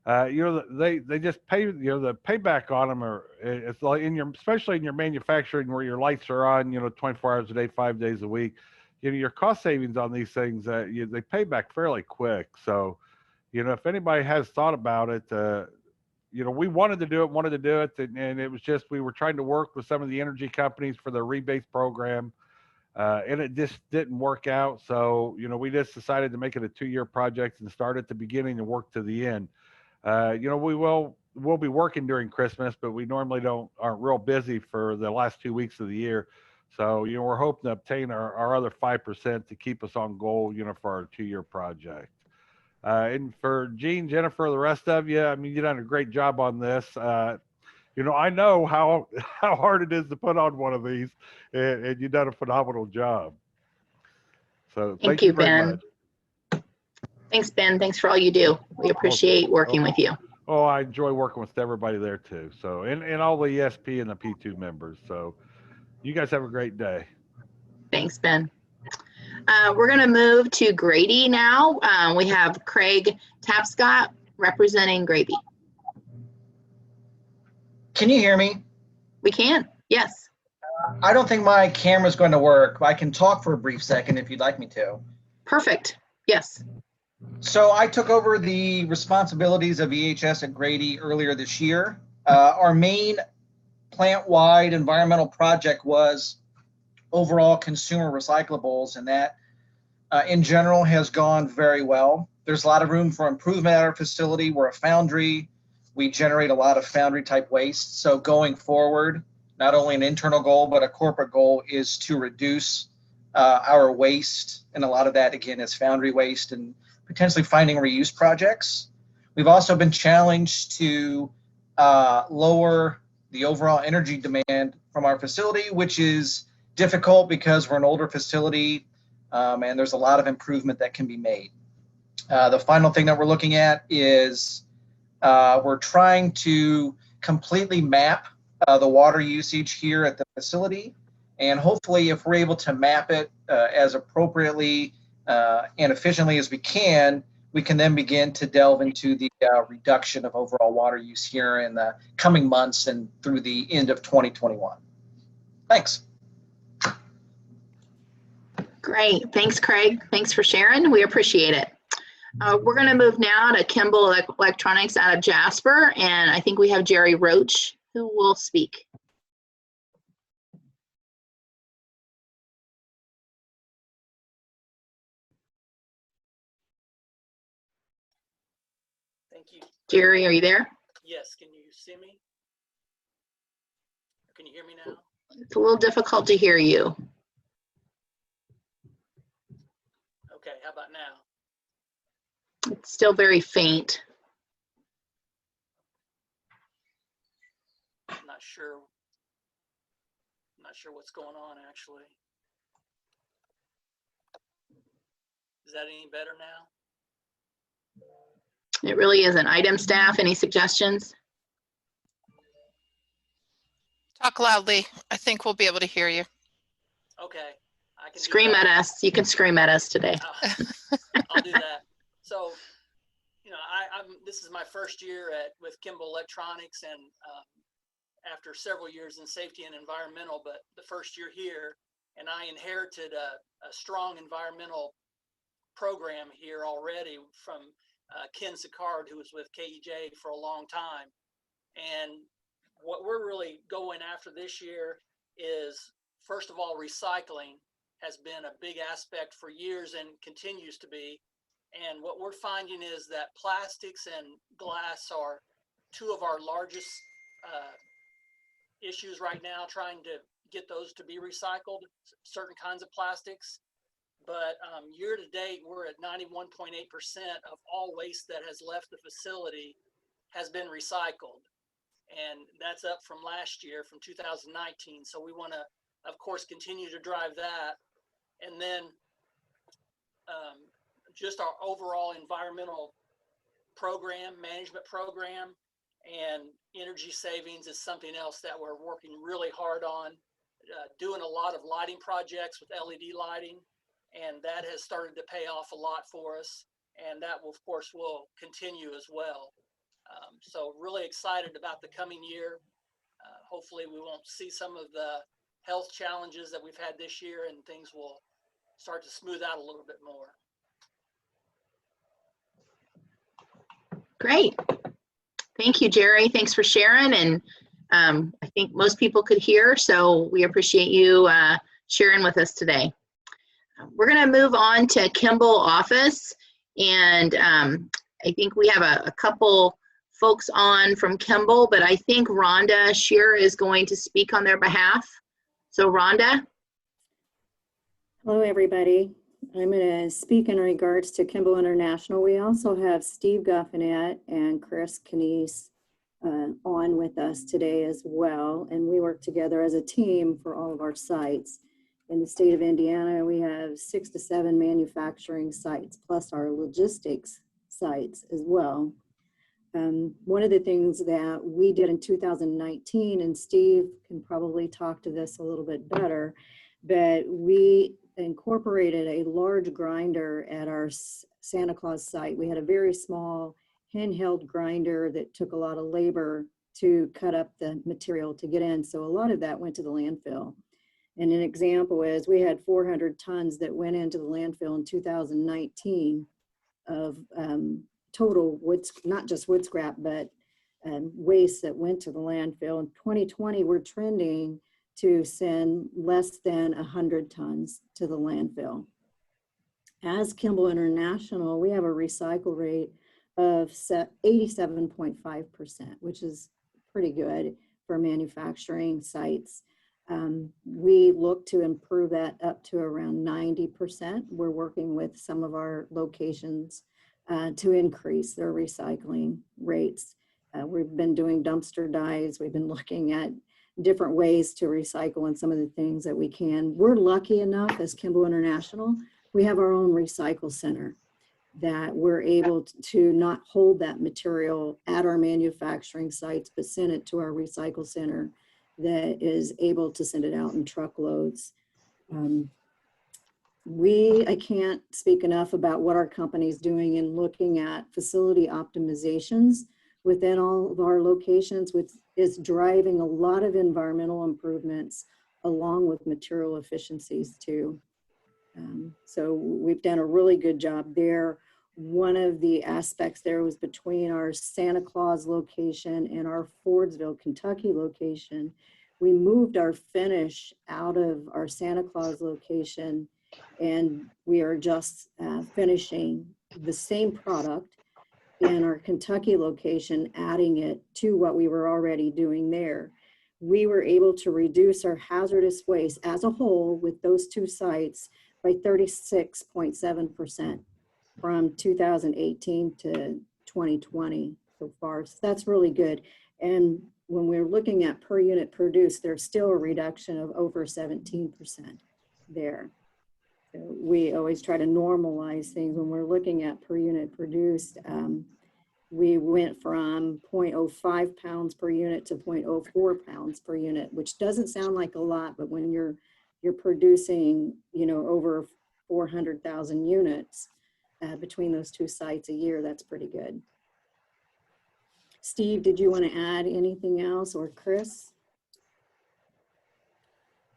You know, they just pay, you know, the payback on them are, it's like especially in your manufacturing where your lights are on, you know, 24 hours a day, 5 days a week. You know, your cost savings on these things, they pay back fairly quick. So, you know, if anybody has thought about it, you know, we wanted to do it, and it was just, we were trying to work with some of the energy companies for the rebates program, and it just didn't work out. So, you know, we just decided to make it a 2-year project and start at the beginning and work to the end. You know, we'll be working during Christmas, but we normally aren't real busy for the last 2 weeks of the year. So, you know, we're hoping to obtain our other 5% to keep us on goal, you know, for our 2-year project. And for Gene, Jennifer, the rest of you, I mean, you've done a great job on this. You know, I know how hard it is to put on one of these, and you've done a phenomenal job. So Thank you, very Ben. much. Thanks, Ben. Thanks for all you do. We appreciate working with you. Oh, I enjoy working with everybody there too. So, and all the ESP and the P2 members. So you guys have a great day. Thanks, Ben. We're going to move to Grady now. We have Craig Tapscott representing Grady. Can you hear me? We can, yes. I don't think my camera's going to work. I can talk for a brief second if you'd like me to. Perfect, yes. So I took over the responsibilities of EHS at Grady earlier this year. Our main plant-wide environmental project was overall consumer recyclables, and that in general has gone very well. There's a lot of room for improvement at our facility. We're a foundry. We generate a lot of foundry type waste. So going forward, not only an internal goal, but a corporate goal is to reduce our waste. And a lot of that, again, is foundry waste and potentially finding reuse projects. We've also been challenged to lower the overall energy demand from our facility, which is difficult because we're an older facility and there's a lot of improvement that can be made. The final thing that we're looking at is we're trying to completely map the water usage here at the facility. And hopefully if we're able to map it as appropriately and efficiently as we can then begin to delve into the reduction of overall water use here in the coming months and through the end of 2021. Thanks. Great, thanks, Craig. Thanks for sharing, we appreciate it. We're gonna move now to Kimball Electronics out of Jasper, and I think we have Jerry Roach who will speak. Thank you. Jerry, are you there? Yes, can you see me? Can you hear me now? It's a little difficult to hear you. Okay, how about now? It's still very faint. I'm not sure what's going on actually. Is that any better now? It really isn't. Item staff, any suggestions? Talk loudly. I think we'll be able to hear you. Okay. I can Scream at us. You can scream at us today. I'll do that. So, you know, this is my first year with Kimball Electronics, and after several years in safety and environmental, but the first year here, and I inherited a strong environmental program here already from Ken Sicard, who was with KEJ for a long time. And what we're really going after this year is, first of all, recycling has been a big aspect for years and continues to be. And what we're finding is that plastics and glass are two of our largest issues right now, trying to get those to be recycled, certain kinds of plastics. But year to date, we're at 91.8% of all waste that has left the facility has been recycled. And that's up from last year, from 2019. So we want to, of course, continue to drive that. And then just our overall environmental program, management program, and energy savings is something else that we're working really hard on, doing a lot of lighting projects with LED lighting, and that has started to pay off a lot for us, and that will, of course, will continue as well. So really excited about the coming year. Hopefully we won't see some of the health challenges that we've had this year, and things will start to smooth out a little bit more. Great. Thank you, Jerry. Thanks for sharing. And I think most people could hear, so we appreciate you sharing with us today. We're going to move on to Kimball office. And I think we have a couple folks on from Kimball, but I think Rhonda Shearer is going to speak on their behalf. So Rhonda. Hello, everybody. I'm going to speak in regards to Kimball International. We also have Steve Guffinette and Chris Canese on with us today as well. And we work together as a team for all of our sites. In the state of Indiana, we have 6 to 7 manufacturing sites, plus our logistics sites as well. One of the things that we did in 2019, and Steve can probably talk to this a little bit better, but we incorporated a large grinder at our Santa Claus site. We had a very small handheld grinder that took a lot of labor to cut up the material to get in. So a lot of that went to the landfill. And an example is we had 400 tons that went into the landfill in 2019 of total wood, not just wood scrap, but waste that went to the landfill. In 2020, we're trending to send less than 100 tons to the landfill. As Kimball International, we have a recycle rate of 87.5%, which is pretty good for manufacturing sites. We look to improve that up to around 90%. We're working with some of our locations to increase their recycling rates. We've been doing dumpster dives. We've been looking at different ways to recycle and some of the things that we can. We're lucky enough as Kimball International, we have our own recycle center that we're able to not hold that material at our manufacturing sites, but send it to our recycle center that is able to send it out in truckloads. I can't speak enough about what our company's doing in looking at facility optimizations within all of our locations, which is driving a lot of environmental improvements along with material efficiencies too. So we've done a really good job there. One of the aspects there was between our Santa Claus location and our Fordsville, Kentucky location. We moved our finish out of our Santa Claus location, and we are just finishing the same product in our Kentucky location, adding it to what we were already doing there. We were able to reduce our hazardous waste as a whole with those two sites by 36.7% from 2018 to 2020 so far. So that's really good. And when we're looking at per unit produced, there's still a reduction of over 17% there. So we always try to normalize things when we're looking at per unit produced. We went from 0.05 pounds per unit to 0.04 pounds per unit, which doesn't sound like a lot, but when you're producing, over 400,000 units between those two sites a year, that's pretty good. Steve, did you want to add anything else, or Chris?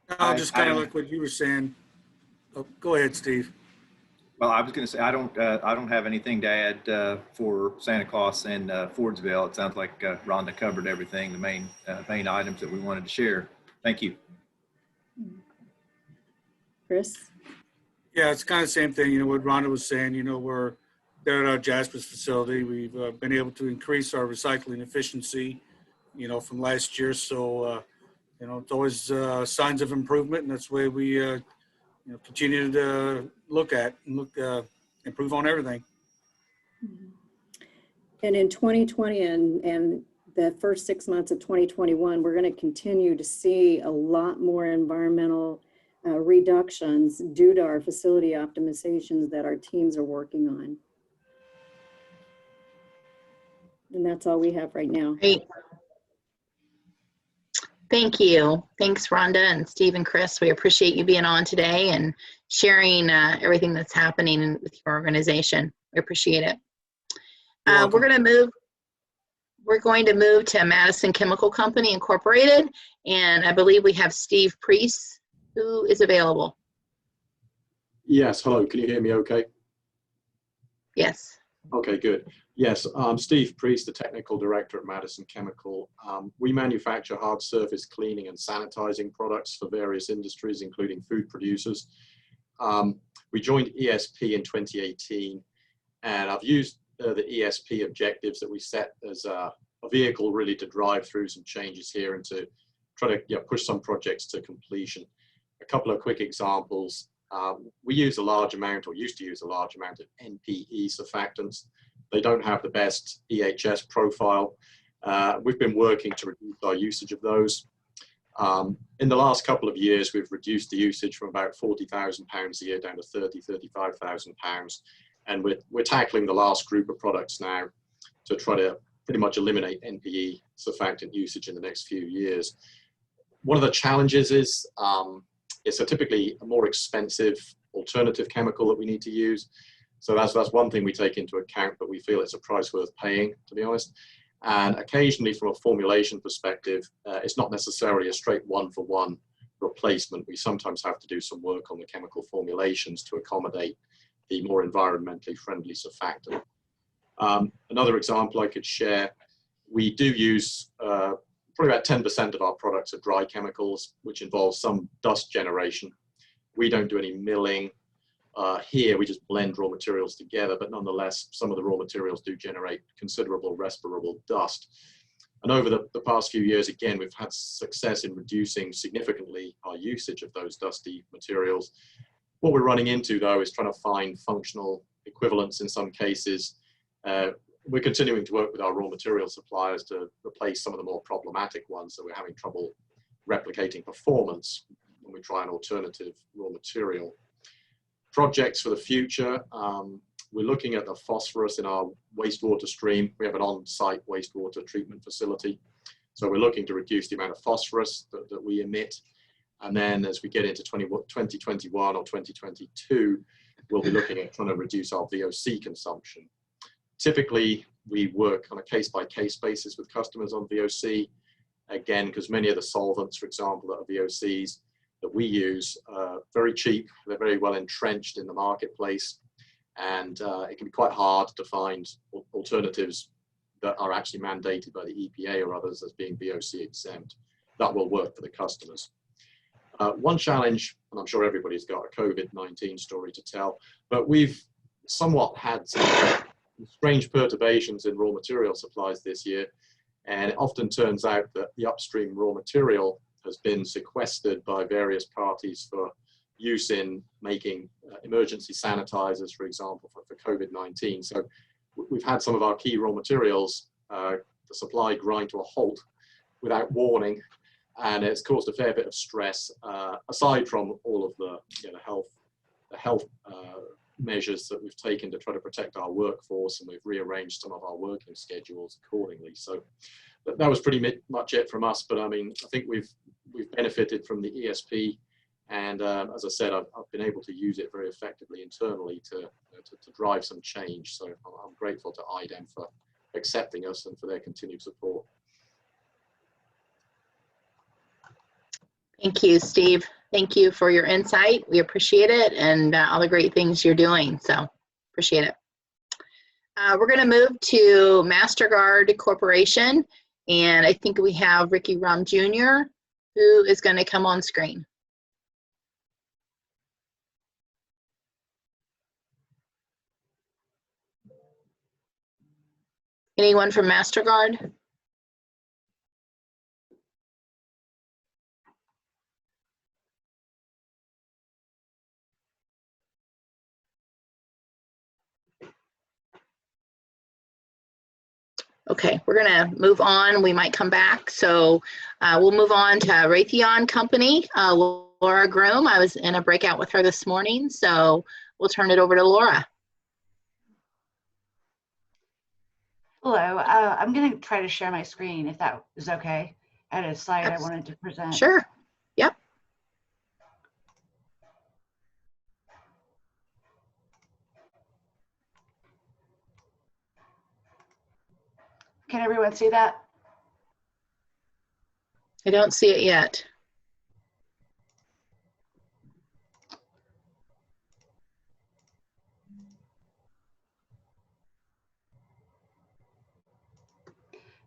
No, just kind of like what you were saying. Oh, go ahead, Steve. Well, I was going to say I don't have anything to add for Santa Claus and Fordsville. It sounds like Rhonda covered everything, the main items that we wanted to share. Thank you. Chris? Yeah, it's kind of the same thing. What Rhonda was saying. We're there at our Jaspers facility. We've been able to increase our recycling efficiency, from last year. So you know, it's always signs of improvement, and that's the way we you know, continue to look at and improve on everything. And in 2020 and the first 6 months of 2021, we're going to continue to see a lot more environmental reductions due to our facility optimizations that our teams are working on. And that's all we have right now. Great. Thank you. Thanks, Rhonda and Steve and Chris. We appreciate you being on today and sharing everything that's happening with your organization. We appreciate it. We're going to move to Madison Chemical Company Incorporated, and I believe we have Steve Priest who is available. Yes, hello, can you hear me okay? Yes. Okay, good. Yes, Steve Priest, the Technical Director at Madison Chemical. We manufacture hard surface cleaning and sanitizing products for various industries, including food producers. We joined ESP in 2018, and I've used the ESP objectives that we set as a vehicle really to drive through some changes here and to try to push some projects to completion. A couple of quick examples. We use a large amount, or used to use a large amount, of NPE surfactants. They don't have the best EHS profile. We've been working to reduce our usage of those. In the last couple of years, we've reduced the usage from about £40,000 a year down to £30,000–£35,000. And we're tackling the last group of products now to try to pretty much eliminate NPE surfactant usage in the next few years. One of the challenges is it's typically a more expensive alternative chemical that we need to use. So that's one thing we take into account, but we feel it's a price worth paying, to be honest. And occasionally, from a formulation perspective, it's not necessarily a straight one-for-one replacement. We sometimes have to do some work on the chemical formulations to accommodate the more environmentally friendly surfactant. Another example I could share, we do use probably about 10% of our products are dry chemicals, which involves some dust generation. We don't do any milling. Here, we just blend raw materials together, but nonetheless, some of the raw materials do generate considerable respirable dust. And over the past few years, again, we've had success in reducing significantly our usage of those dusty materials. What we're running into, though, is trying to find functional equivalents in some cases. We're continuing to work with our raw material suppliers to replace some of the more problematic ones, so we're having trouble replicating performance when we try an alternative raw material. Projects for the future, we're looking at the phosphorus in our wastewater stream. We have an on-site wastewater treatment facility, so we're looking to reduce the amount of phosphorus that we emit. And then as we get into 2021 or 2022, we'll be looking at trying to reduce our VOC consumption. Typically, we work on a case-by-case basis with customers on VOC, again, because many of the solvents, for example, that are VOCs that we use are very cheap. They're very well entrenched in the marketplace, and it can be quite hard to find alternatives that are actually mandated by the EPA or others as being VOC exempt. That will work for the customers. One challenge, and I'm sure everybody's got a COVID-19 story to tell, but we've somewhat had some strange perturbations in raw material supplies this year, and it often turns out that the upstream raw material has been sequestered by various parties for use in making emergency sanitizers, for example, for COVID-19. So we've had some of our key raw materials, the supply grind to a halt without warning, and it's caused a fair bit of stress, aside from all of the health measures that we've taken to try to protect our workforce, and we've rearranged some of our working schedules accordingly. So that was pretty much it from us, but I mean, I think we've benefited from the ESP, and as I said, I've been able to use it very effectively internally to drive some change. So I'm grateful to IDEM for accepting us and for their continued support. Thank you, Steve. Thank you for your insight. We appreciate it, and all the great things you're doing. So appreciate it. We're going to move to MasterGuard Corporation, and I think we have Ricky Rum Jr., who is going to come on screen. Anyone from MasterGuard? Okay, we're gonna move on. We might come back. So we'll move on to Raytheon Company. Laura Groom, I was in a breakout with her this morning, so we'll turn it over to Laura. Hello, I'm going to try to share my screen if that is okay. I had a slide I wanted to present. Sure. Yep. Can everyone see that? I don't see it yet.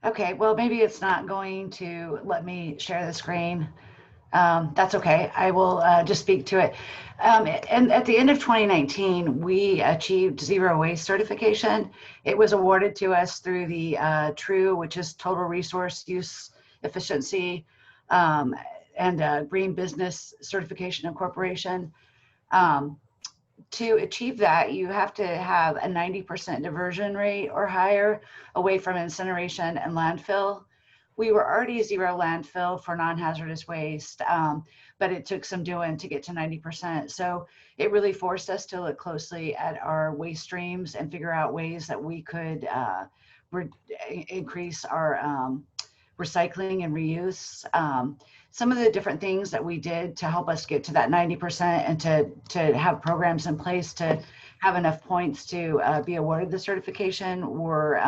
Okay, well, maybe it's not going to let me share the screen. That's okay. I will just speak to it. And at the end of 2019, we achieved zero waste certification. It was awarded to us through the TRUE, which is Total Resource Use Efficiency, and Green Business Certification Incorporation. To achieve that, you have to have a 90% diversion rate or higher away from incineration and landfill. We were already zero landfill for non-hazardous waste, but it took some doing to get to 90%. So it really forced us to look closely at our waste streams and figure out ways that we could increase our recycling and reuse. Some of the different things that we did to help us get to that 90% and to have programs in place to have enough points to be awarded the certification were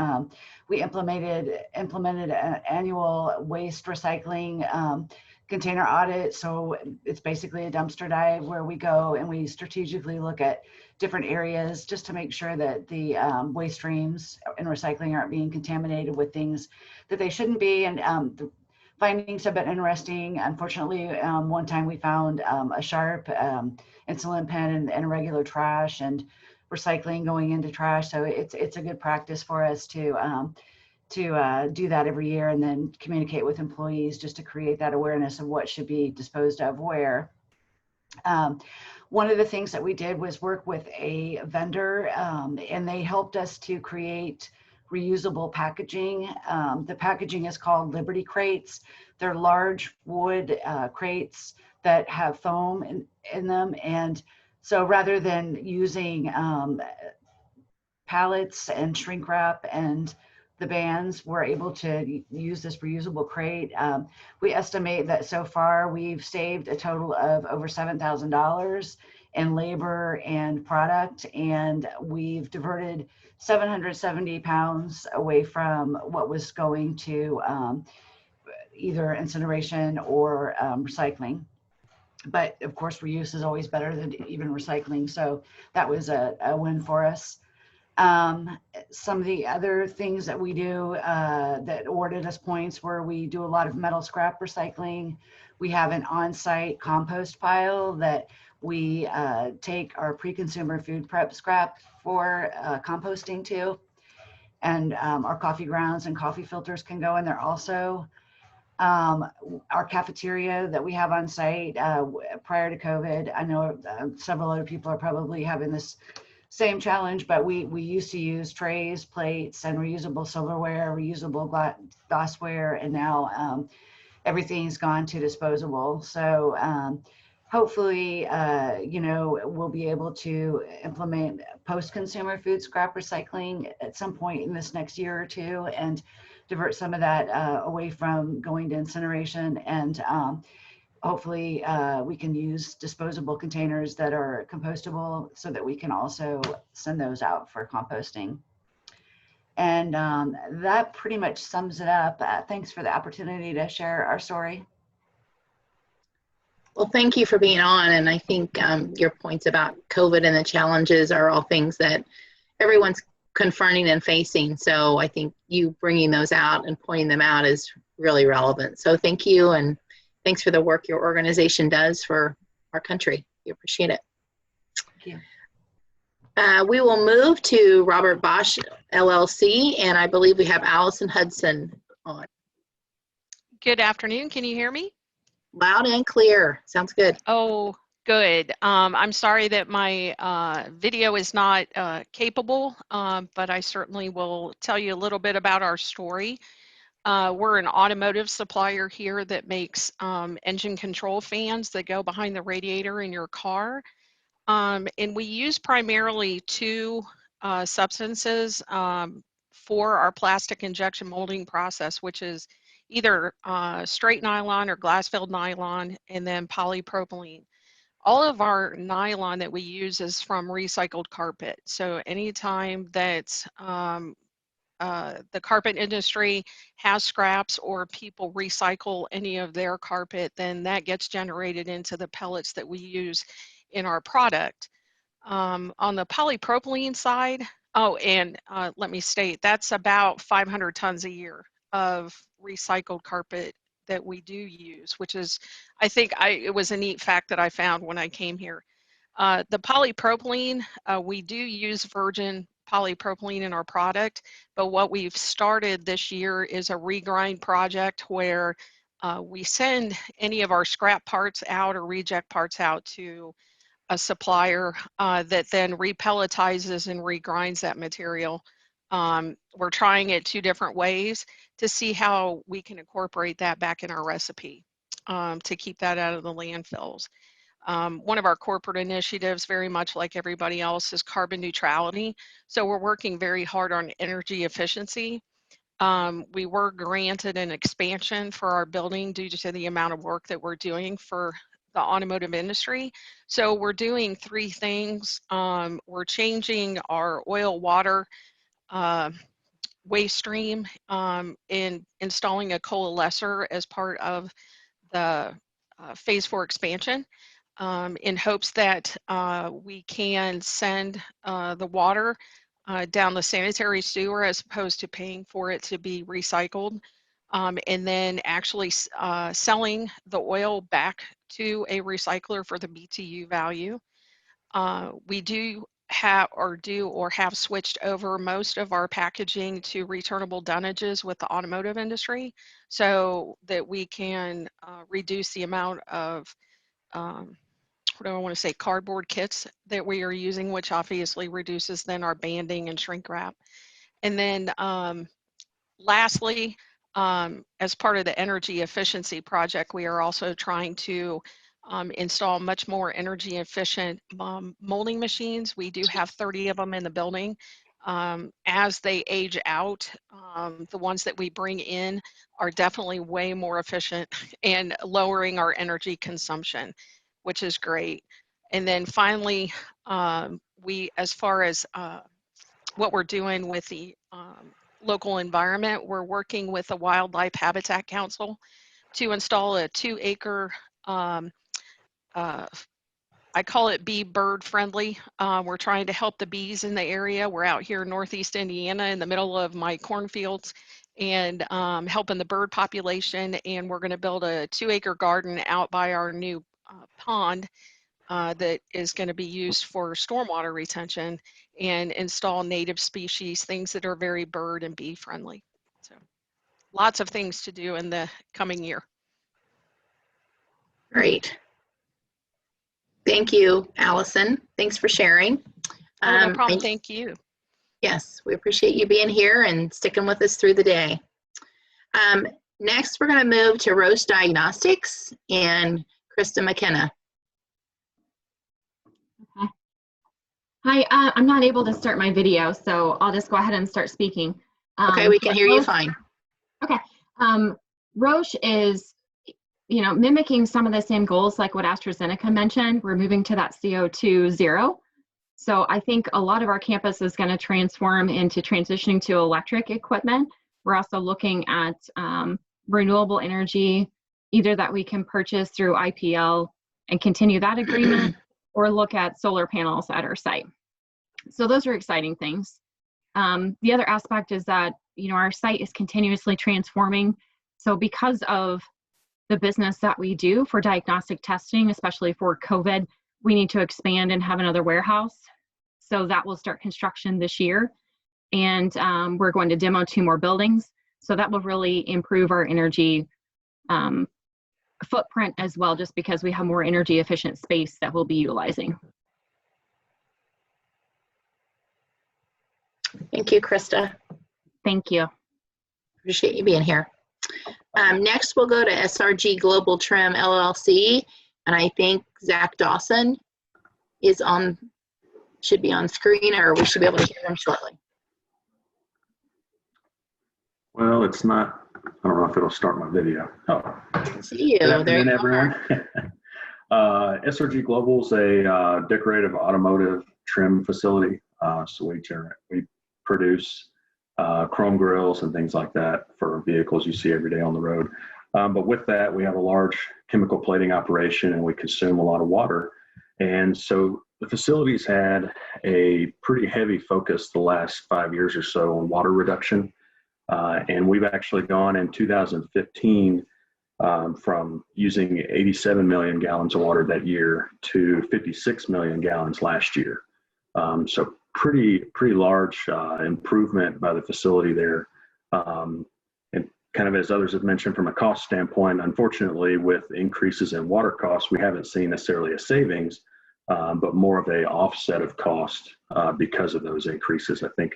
we implemented an annual waste recycling container audit. So it's basically a dumpster dive where we go and we strategically look at different areas just to make sure that the waste streams and recycling aren't being contaminated with things that they shouldn't be. And the findings have been interesting. Unfortunately, one time we found a sharp insulin pen and regular trash and recycling going into trash. So it's a good practice for us to do that every year and then communicate with employees just to create that awareness of what should be disposed of where. One of the things that we did was work with a vendor and they helped us to create reusable packaging. The packaging is called Liberty crates. They're large wood crates that have foam in them. And so rather than using pallets and shrink wrap and the bands, we're able to use this reusable crate. We estimate that so far we've saved a total of over $7,000 in labor and product, and we've diverted 770 pounds away from what was going to either incineration or recycling. But of course, reuse is always better than even recycling. So that was a win for us. Some of the other things that we do that awarded us points were we do a lot of metal scrap recycling. We have an on-site compost pile that we take our pre-consumer food prep scrap for composting to. And our coffee grounds and coffee filters can go in there also. Our cafeteria that we have on site prior to COVID, I know several other people are probably having this same challenge, but we used to use trays, plates, and reusable silverware, reusable glassware, and now everything's gone to disposable. So hopefully, we'll be able to implement post-consumer food scrap recycling at some point in this next year or two and divert some of that away from going to incineration. And hopefully we can use disposable containers that are compostable so that we can also send those out for composting. And that pretty much sums it up. Thanks for the opportunity to share our story. Well, thank you for being on. And I think your points about COVID and the challenges are all things that everyone's confronting and facing. So I think you bringing those out and pointing them out is really relevant. So thank you. And thanks for the work your organization does for our country. We appreciate it. Thank you. We will move to Robert Bosch LLC, and I believe we have Allison Hudson on. Good afternoon. Can you hear me? Loud and clear. Sounds good. Oh, Good. I'm sorry that my video is not capable, but I certainly will tell you a little bit about our story. We're an automotive supplier here that makes engine control fans that go behind the radiator in your car. And we use primarily two substances for our plastic injection molding process, which is either straight nylon or glass-filled nylon, and then polypropylene. All of our nylon that we use is from recycled carpet. So anytime that the carpet industry has scraps or people recycle any of their carpet, then that gets generated into the pellets that we use in our product. On the polypropylene side, let me state, that's about 500 tons a year of recycled carpet that we do use, which is, I think it was a neat fact that I found when I came here. The polypropylene, we do use virgin polypropylene in our product, but what we've started this year is a regrind project where we send any of our scrap parts out or reject parts out to a supplier that then repelletizes and regrinds that material. We're trying it 2 different ways to see how we can incorporate that back in our recipe to keep that out of the landfills. One of our corporate initiatives, very much like everybody else, is carbon neutrality. So we're working very hard on energy efficiency. We were granted an expansion for our building due to the amount of work that we're doing for the automotive industry. So we're doing 3 things. We're changing our oil water waste stream and installing a coalescer as part of the phase 4 expansion in hopes that we can send the water down the sanitary sewer as opposed to paying for it to be recycled, and then actually selling the oil back to a recycler for the BTU value. We do have switched over most of our packaging to returnable dunnages with the automotive industry so that we can reduce the amount of what do I want to say, cardboard kits that we are using, which obviously reduces then our banding and shrink wrap. And then lastly, as part of the energy efficiency project, we are also trying to install much more energy efficient molding machines. We do have 30 of them in the building. As they age out, the ones that we bring in are definitely way more efficient and lowering our energy consumption, which is great. And then finally, as far as what we're doing with the local environment, we're working with the Wildlife Habitat Council to install a 2-acre, I call it bee bird friendly. We're trying to help the bees in the area. We're out here in Northeast Indiana in the middle of my cornfields and helping the bird population. And we're going to build a 2-acre garden out by our new pond that is going to be used for stormwater retention and install native species, things that are very bird and bee friendly. So lots of things to do in the coming year. Great. Thank you, Allison. Thanks for sharing. No problem. Thank you. Yes, we appreciate you being here and sticking with us through the day. Next, we're going to move to Roche Diagnostics and Krista McKenna. Okay. Hi, I'm not able to start my video, so I'll just go ahead and start speaking. Okay, we can hear you fine. Okay. Roche is, mimicking some of the same goals like what AstraZeneca mentioned. We're moving to that CO2 zero. So I think a lot of our campus is going to transform into transitioning to electric equipment. We're also looking at renewable energy, either that we can purchase through IPL and continue that agreement, or look at solar panels at our site. So those are exciting things. The other aspect is that, our site is continuously transforming. So because of the business that we do for diagnostic testing, especially for COVID, we need to expand and have another warehouse. So that will start construction this year. And we're going to demo 2 more buildings. So that will really improve our energy footprint as well, just because we have more energy efficient space that we'll be utilizing. Thank you, Krista. Thank you. Appreciate you being here. Next, we'll go to SRG Global Trim LLC, and I think Zach Dawson is on, should be on screen, or we should be able to hear him shortly. Well, it's not, I don't know if it'll start my video. Oh, see you. Good afternoon, there you everyone. SRG Global is a decorative automotive trim facility. So we produce chrome grills and things like that for vehicles you see every day on the road. But with that, we have a large chemical plating operation and we consume a lot of water. And so the facility's had a pretty heavy focus the last 5 years or so on water reduction. And we've actually gone in 2015 from using 87 million gallons of water that year to 56 million gallons last year. So pretty large improvement by the facility there. And kind of as others have mentioned from a cost standpoint, unfortunately with increases in water costs, we haven't seen necessarily a savings, but more of a offset of cost because of those increases. I think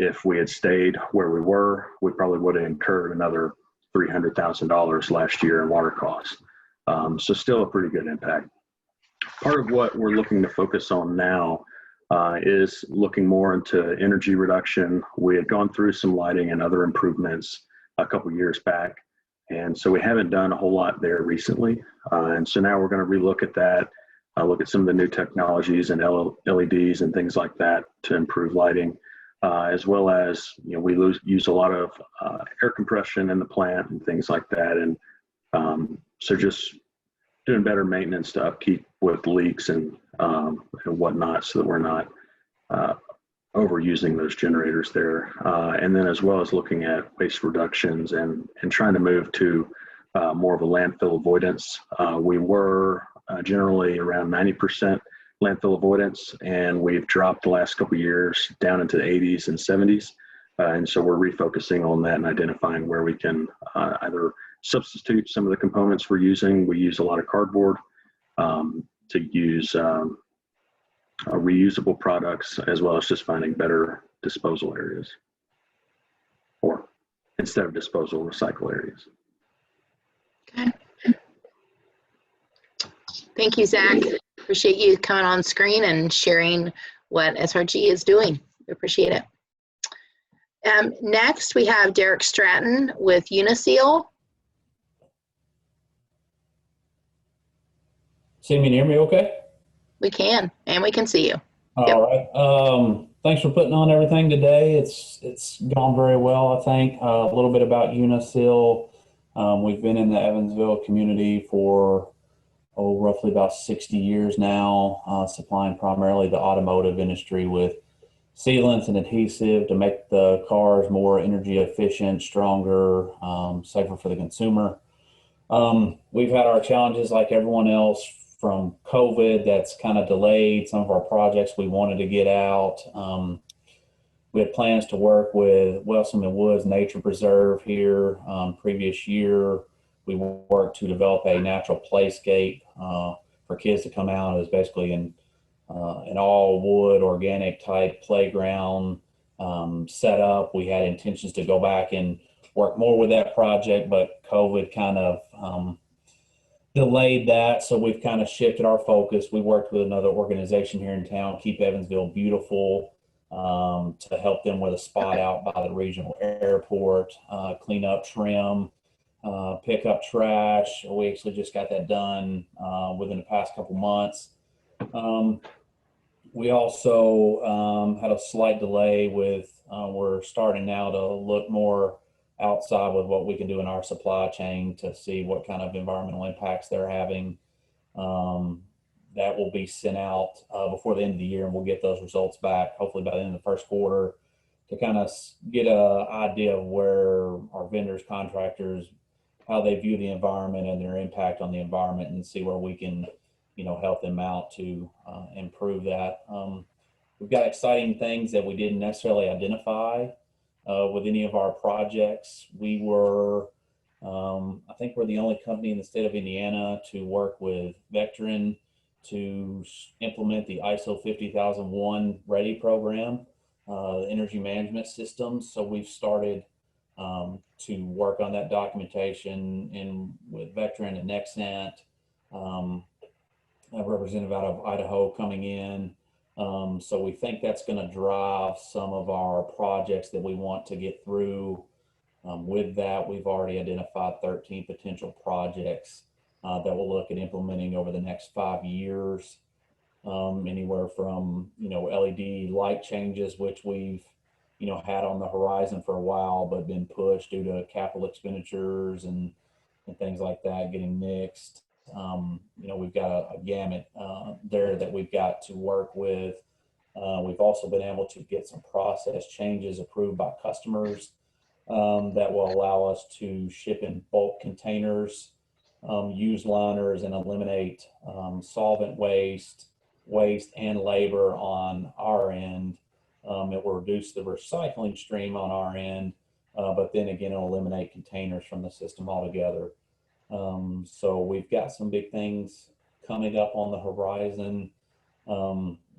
if we had stayed where we were, we probably would have incurred another $300,000 last year in water costs. So still a pretty good impact. Part of what we're looking to focus on now is looking more into energy reduction. We had gone through some lighting and other improvements a couple years back, and so we haven't done a whole lot there recently. And so now we're going to relook at that, look at some of the new technologies and LEDs and things like that to improve lighting. As well as, we use a lot of air compression in the plant and things like that. And so just doing better maintenance to upkeep with leaks and whatnot so that we're not overusing those generators there. And then as well as looking at waste reductions and trying to move to more of a landfill avoidance. We were generally around 90% landfill avoidance, and we've dropped the last couple of years down into the 80s and 70s. And so we're refocusing on that and identifying where we can either substitute some of the components we're using. We use a lot of cardboard to use reusable products, as well as just finding better disposal areas, or instead of disposal, recycle areas. Okay. Thank you, Zach. Appreciate you coming on screen and sharing what SRG is doing. We appreciate it. Next, we have Derek Stratton with Uniseal. See me and hear me okay? We can, and we can see you. All right. Thanks for putting on everything today. It's gone very well, I think. A little bit about Uniseal. We've been in the Evansville community for roughly about 60 years now, supplying primarily the automotive industry with sealants and adhesive to make the cars more energy efficient, stronger, safer for the consumer. We've had our challenges like everyone else from COVID that's kind of delayed some of our projects we wanted to get out. We had plans to work with Wellsome and Woods Nature Preserve here previous year. We worked to develop a natural playscape for kids to come out. It was basically an all wood organic type playground setup. We had intentions to go back and work more with that project, but COVID kind of delayed that. So we've kind of shifted our focus. We worked with another organization here in town, Keep Evansville Beautiful, to help them with a spot out by the regional airport, clean up, trim, pick up trash. We actually just got that done within the past couple months. We also had a slight delay with, we're starting now to look more outside with what we can do in our supply chain to see what kind of environmental impacts they're having. That will be sent out before the end of the year, and we'll get those results back hopefully by the end of the first quarter to kind of get an idea of where our vendors, contractors, how they view the environment and their impact on the environment, and see where we can, help them out to improve that. We've got exciting things that we didn't necessarily identify with any of our projects. We were I think we're the only company in the state of Indiana to work with Vectren to implement the ISO 50001 ready program, energy management system. So we've started to work on that documentation and with Vectren and Nexant, a representative out of Idaho coming in. So we think that's going to drive some of our projects that we want to get through. With that, we've already identified 13 potential projects that we'll look at implementing over the next 5 years. Anywhere from, LED light changes, which we've, had on the horizon for a while, but been pushed due to capital expenditures and things like that getting mixed. We've got a gamut there that we've got to work with. We've also been able to get some process changes approved by customers that will allow us to ship in bulk containers, use liners, and eliminate solvent waste and labor on our end. It will reduce the recycling stream on our end, but then again, it'll eliminate containers from the system altogether. So we've got some big things coming up on the horizon.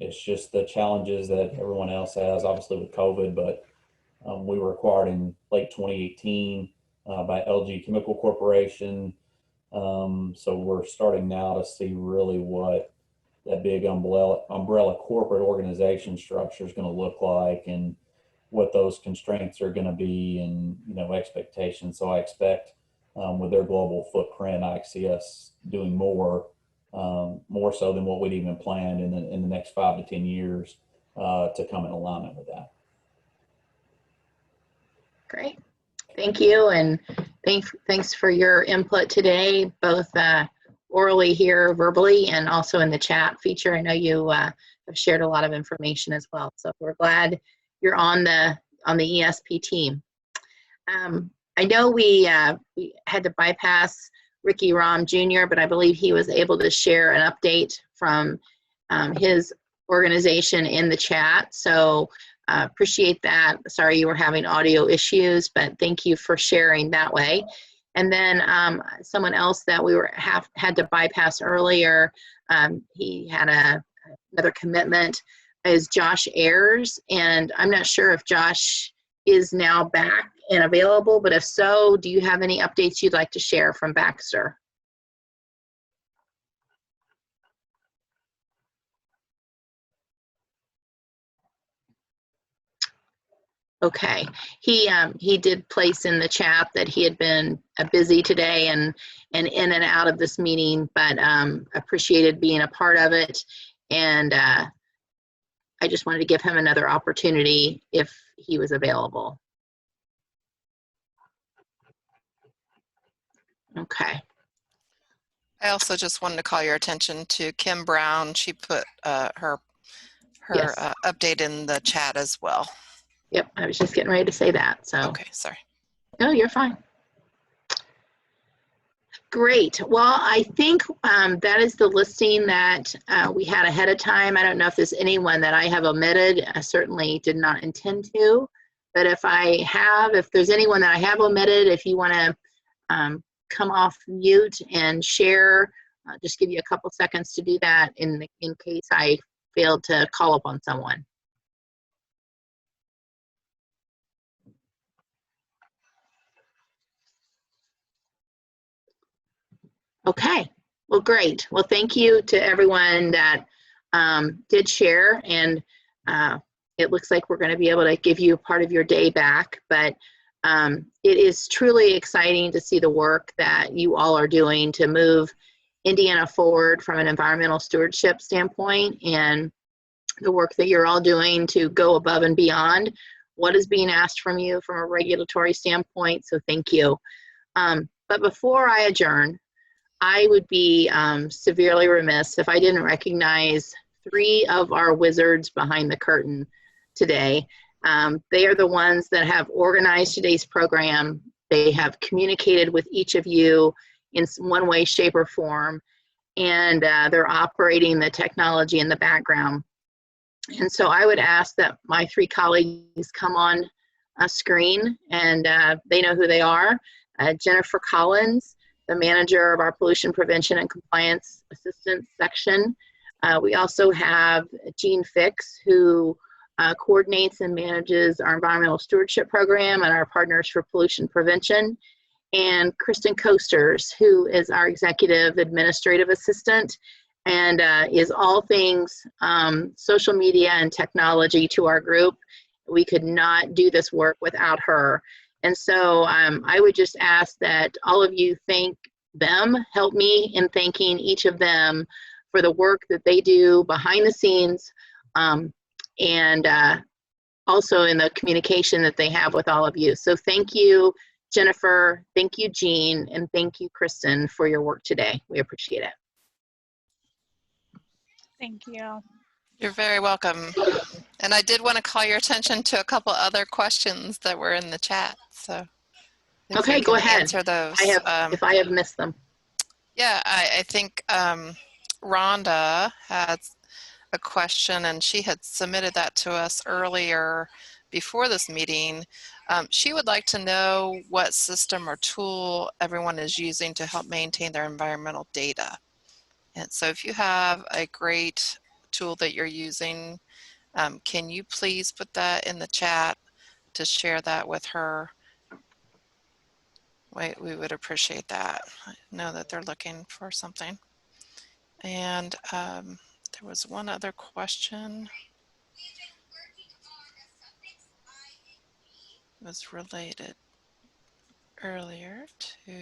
It's just the challenges that everyone else has, obviously with COVID, but we were acquired in late 2018 by LG Chemical Corporation. So we're starting now to see really what that big umbrella corporate organization structure is going to look like and what those constraints are going to be and, expectations. So I expect with their global footprint, I see us doing more so than what we'd even planned in the next 5 to 10 years to come in alignment with that. Great. Thank you. And thanks for your input today, both orally here, verbally, and also in the chat feature. I know you have shared a lot of information as well. So we're glad you're on the ESP team. I know we had to bypass Ricky Rahm Jr., but I believe he was able to share an update from his organization in the chat. So appreciate that. Sorry you were having audio issues, but thank you for sharing that way. And then someone else that we had to bypass earlier, he had another commitment, is Josh Ayers. And I'm not sure if Josh is now back and available, but if so, do you have any updates you'd like to share from Baxter? Okay, he did place in the chat that he had been busy today and in and out of this meeting, but appreciated being a part of it. And I just wanted to give him another opportunity if he was available. Okay. I also just wanted to call your attention to Kim Brown. She put her Yes. update in the chat as well. Yep, I was just getting ready to say that. So. Okay, sorry. No, you're fine. Great. Well, I think that is the listing that we had ahead of time. I don't know if there's anyone that I have omitted. I certainly did not intend to, but if there's anyone that I have omitted, if you want to come off mute and share, just give you a couple seconds to do that in case I failed to call upon someone. Okay, well, great. Well, thank you to everyone that did share, and it looks like we're going to be able to give you part of your day back, but it is truly exciting to see the work that you all are doing to move Indiana forward from an environmental stewardship standpoint, and the work that you're all doing to go above and beyond what is being asked from you from a regulatory standpoint, so thank you. But before I adjourn, I would be severely remiss if I didn't recognize 3 of our wizards behind the curtain today. They are the ones that have organized today's program. They have communicated with each of you in one way, shape, or form, and they're operating the technology in the background. And so I would ask that my 3 colleagues come on a screen, and they know who they are. Jennifer Collins, the manager of our Pollution Prevention and Compliance Assistance section. We also have Jean Fix, who coordinates and manages our Environmental Stewardship Program and our Partners for Pollution Prevention, and Kristen Coasters, who is our Executive Administrative Assistant and is all things social media and technology to our group. We could not do this work without her. And so I would just ask that all of you thank them, help me in thanking each of them for the work that they do behind the scenes, and also in the communication that they have with all of you. So thank you, Jennifer, thank you, Jean, and thank you, Kristen, for your work today. We appreciate it. Thank you. You're very welcome. And I did want to call your attention to a couple other questions that were in the chat. So okay, go ahead. Answer those. If I have missed them. Yeah, I think Rhonda had a question, and she had submitted that to us earlier before this meeting. She would like to know what system or tool everyone is using to help maintain their environmental data. And so if you have a great tool that you're using, can you please put that in the chat to share that with her? We would appreciate that. I know that they're looking for something. And there was one other question. It was related earlier to,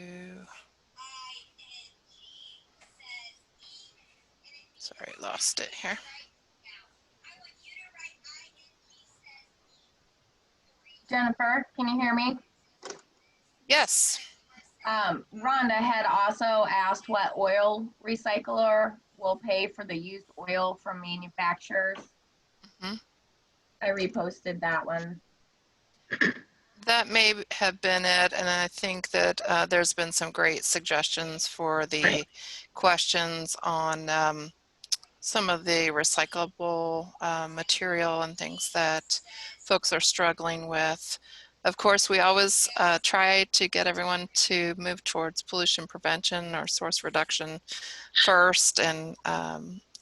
sorry, lost it here. Jennifer, can you hear me? Yes. Rhonda had also asked what oil recycler will pay for the used oil from manufacturers. Mm-hmm. I reposted that one. That may have been it, and I think that there's been some great suggestions for the questions on some of the recyclable material and things that folks are struggling with. Of course, we always try to get everyone to move towards pollution prevention or source reduction first, and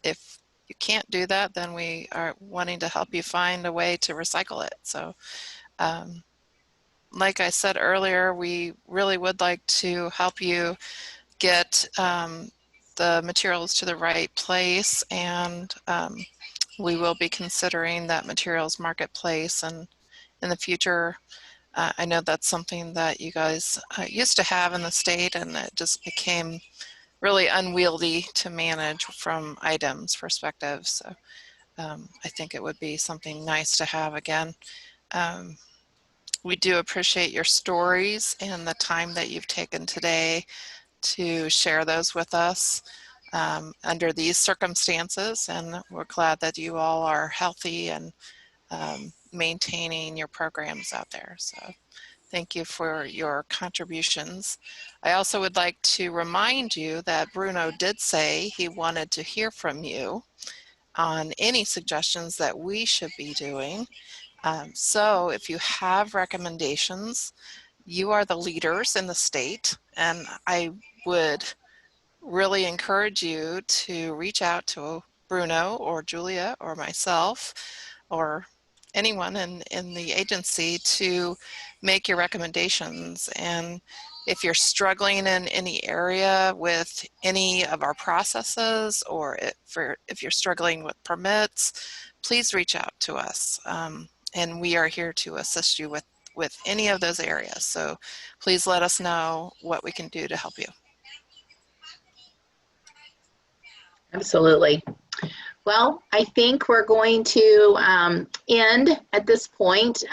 if you can't do that, then we are wanting to help you find a way to recycle it. So like I said earlier, we really would like to help you get the materials to the right place, and we will be considering that materials marketplace, and in the future I know that's something that you guys used to have in the state, and it just became really unwieldy to manage from items perspective. So I think it would be something nice to have again. We do appreciate your stories and the time that you've taken today to share those with us under these circumstances, and we're glad that you all are healthy and maintaining your programs out there. So thank you for your contributions. I also would like to remind you that Bruno did say he wanted to hear from you on any suggestions that we should be doing. So if you have recommendations, you are the leaders in the state, and I would really encourage you to reach out to Bruno or Julia or myself or anyone in the agency to make your recommendations. And if you're struggling in any area with any of our processes, or if you're struggling with permits, please reach out to us. And we are here to assist you with any of those areas. So please let us know what we can do to help you. Absolutely. Well, I think we're going to end at this point.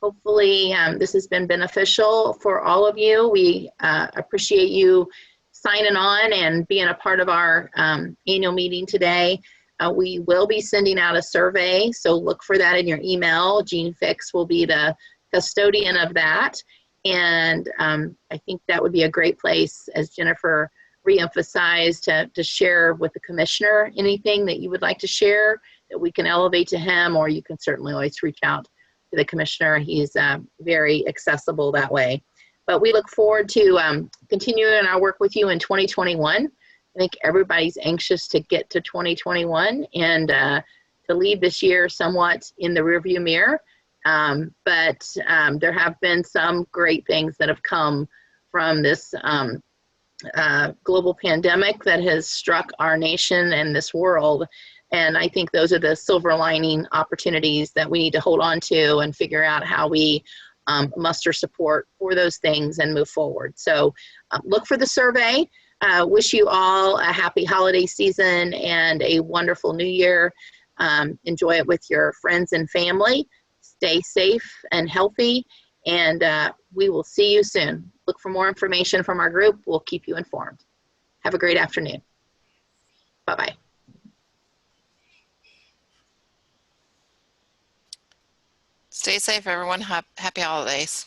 Hopefully this has been beneficial for all of you. We appreciate you signing on and being a part of our annual meeting today. We will be sending out a survey, so look for that in your email. Jean Fix will be the custodian of that. And I think that would be a great place, as Jennifer re-emphasized, to share with the commissioner anything that you would like to share that we can elevate to him, or you can certainly always reach out to the commissioner. He's very accessible that way. But we look forward to continuing our work with you in 2021. I think everybody's anxious to get to 2021 and to leave this year somewhat in the rearview mirror. But there have been some great things that have come from this global pandemic that has struck our nation and this world. And I think those are the silver lining opportunities that we need to hold on to and figure out how we muster support for those things and move forward. So look for the survey. Wish you all a happy holiday season and a wonderful new year. Enjoy it with your friends and family. Stay safe and healthy, and we will see you soon. Look for more information from our group. We'll keep you informed. Have a great afternoon. Bye-bye. Stay safe, everyone. Happy holidays.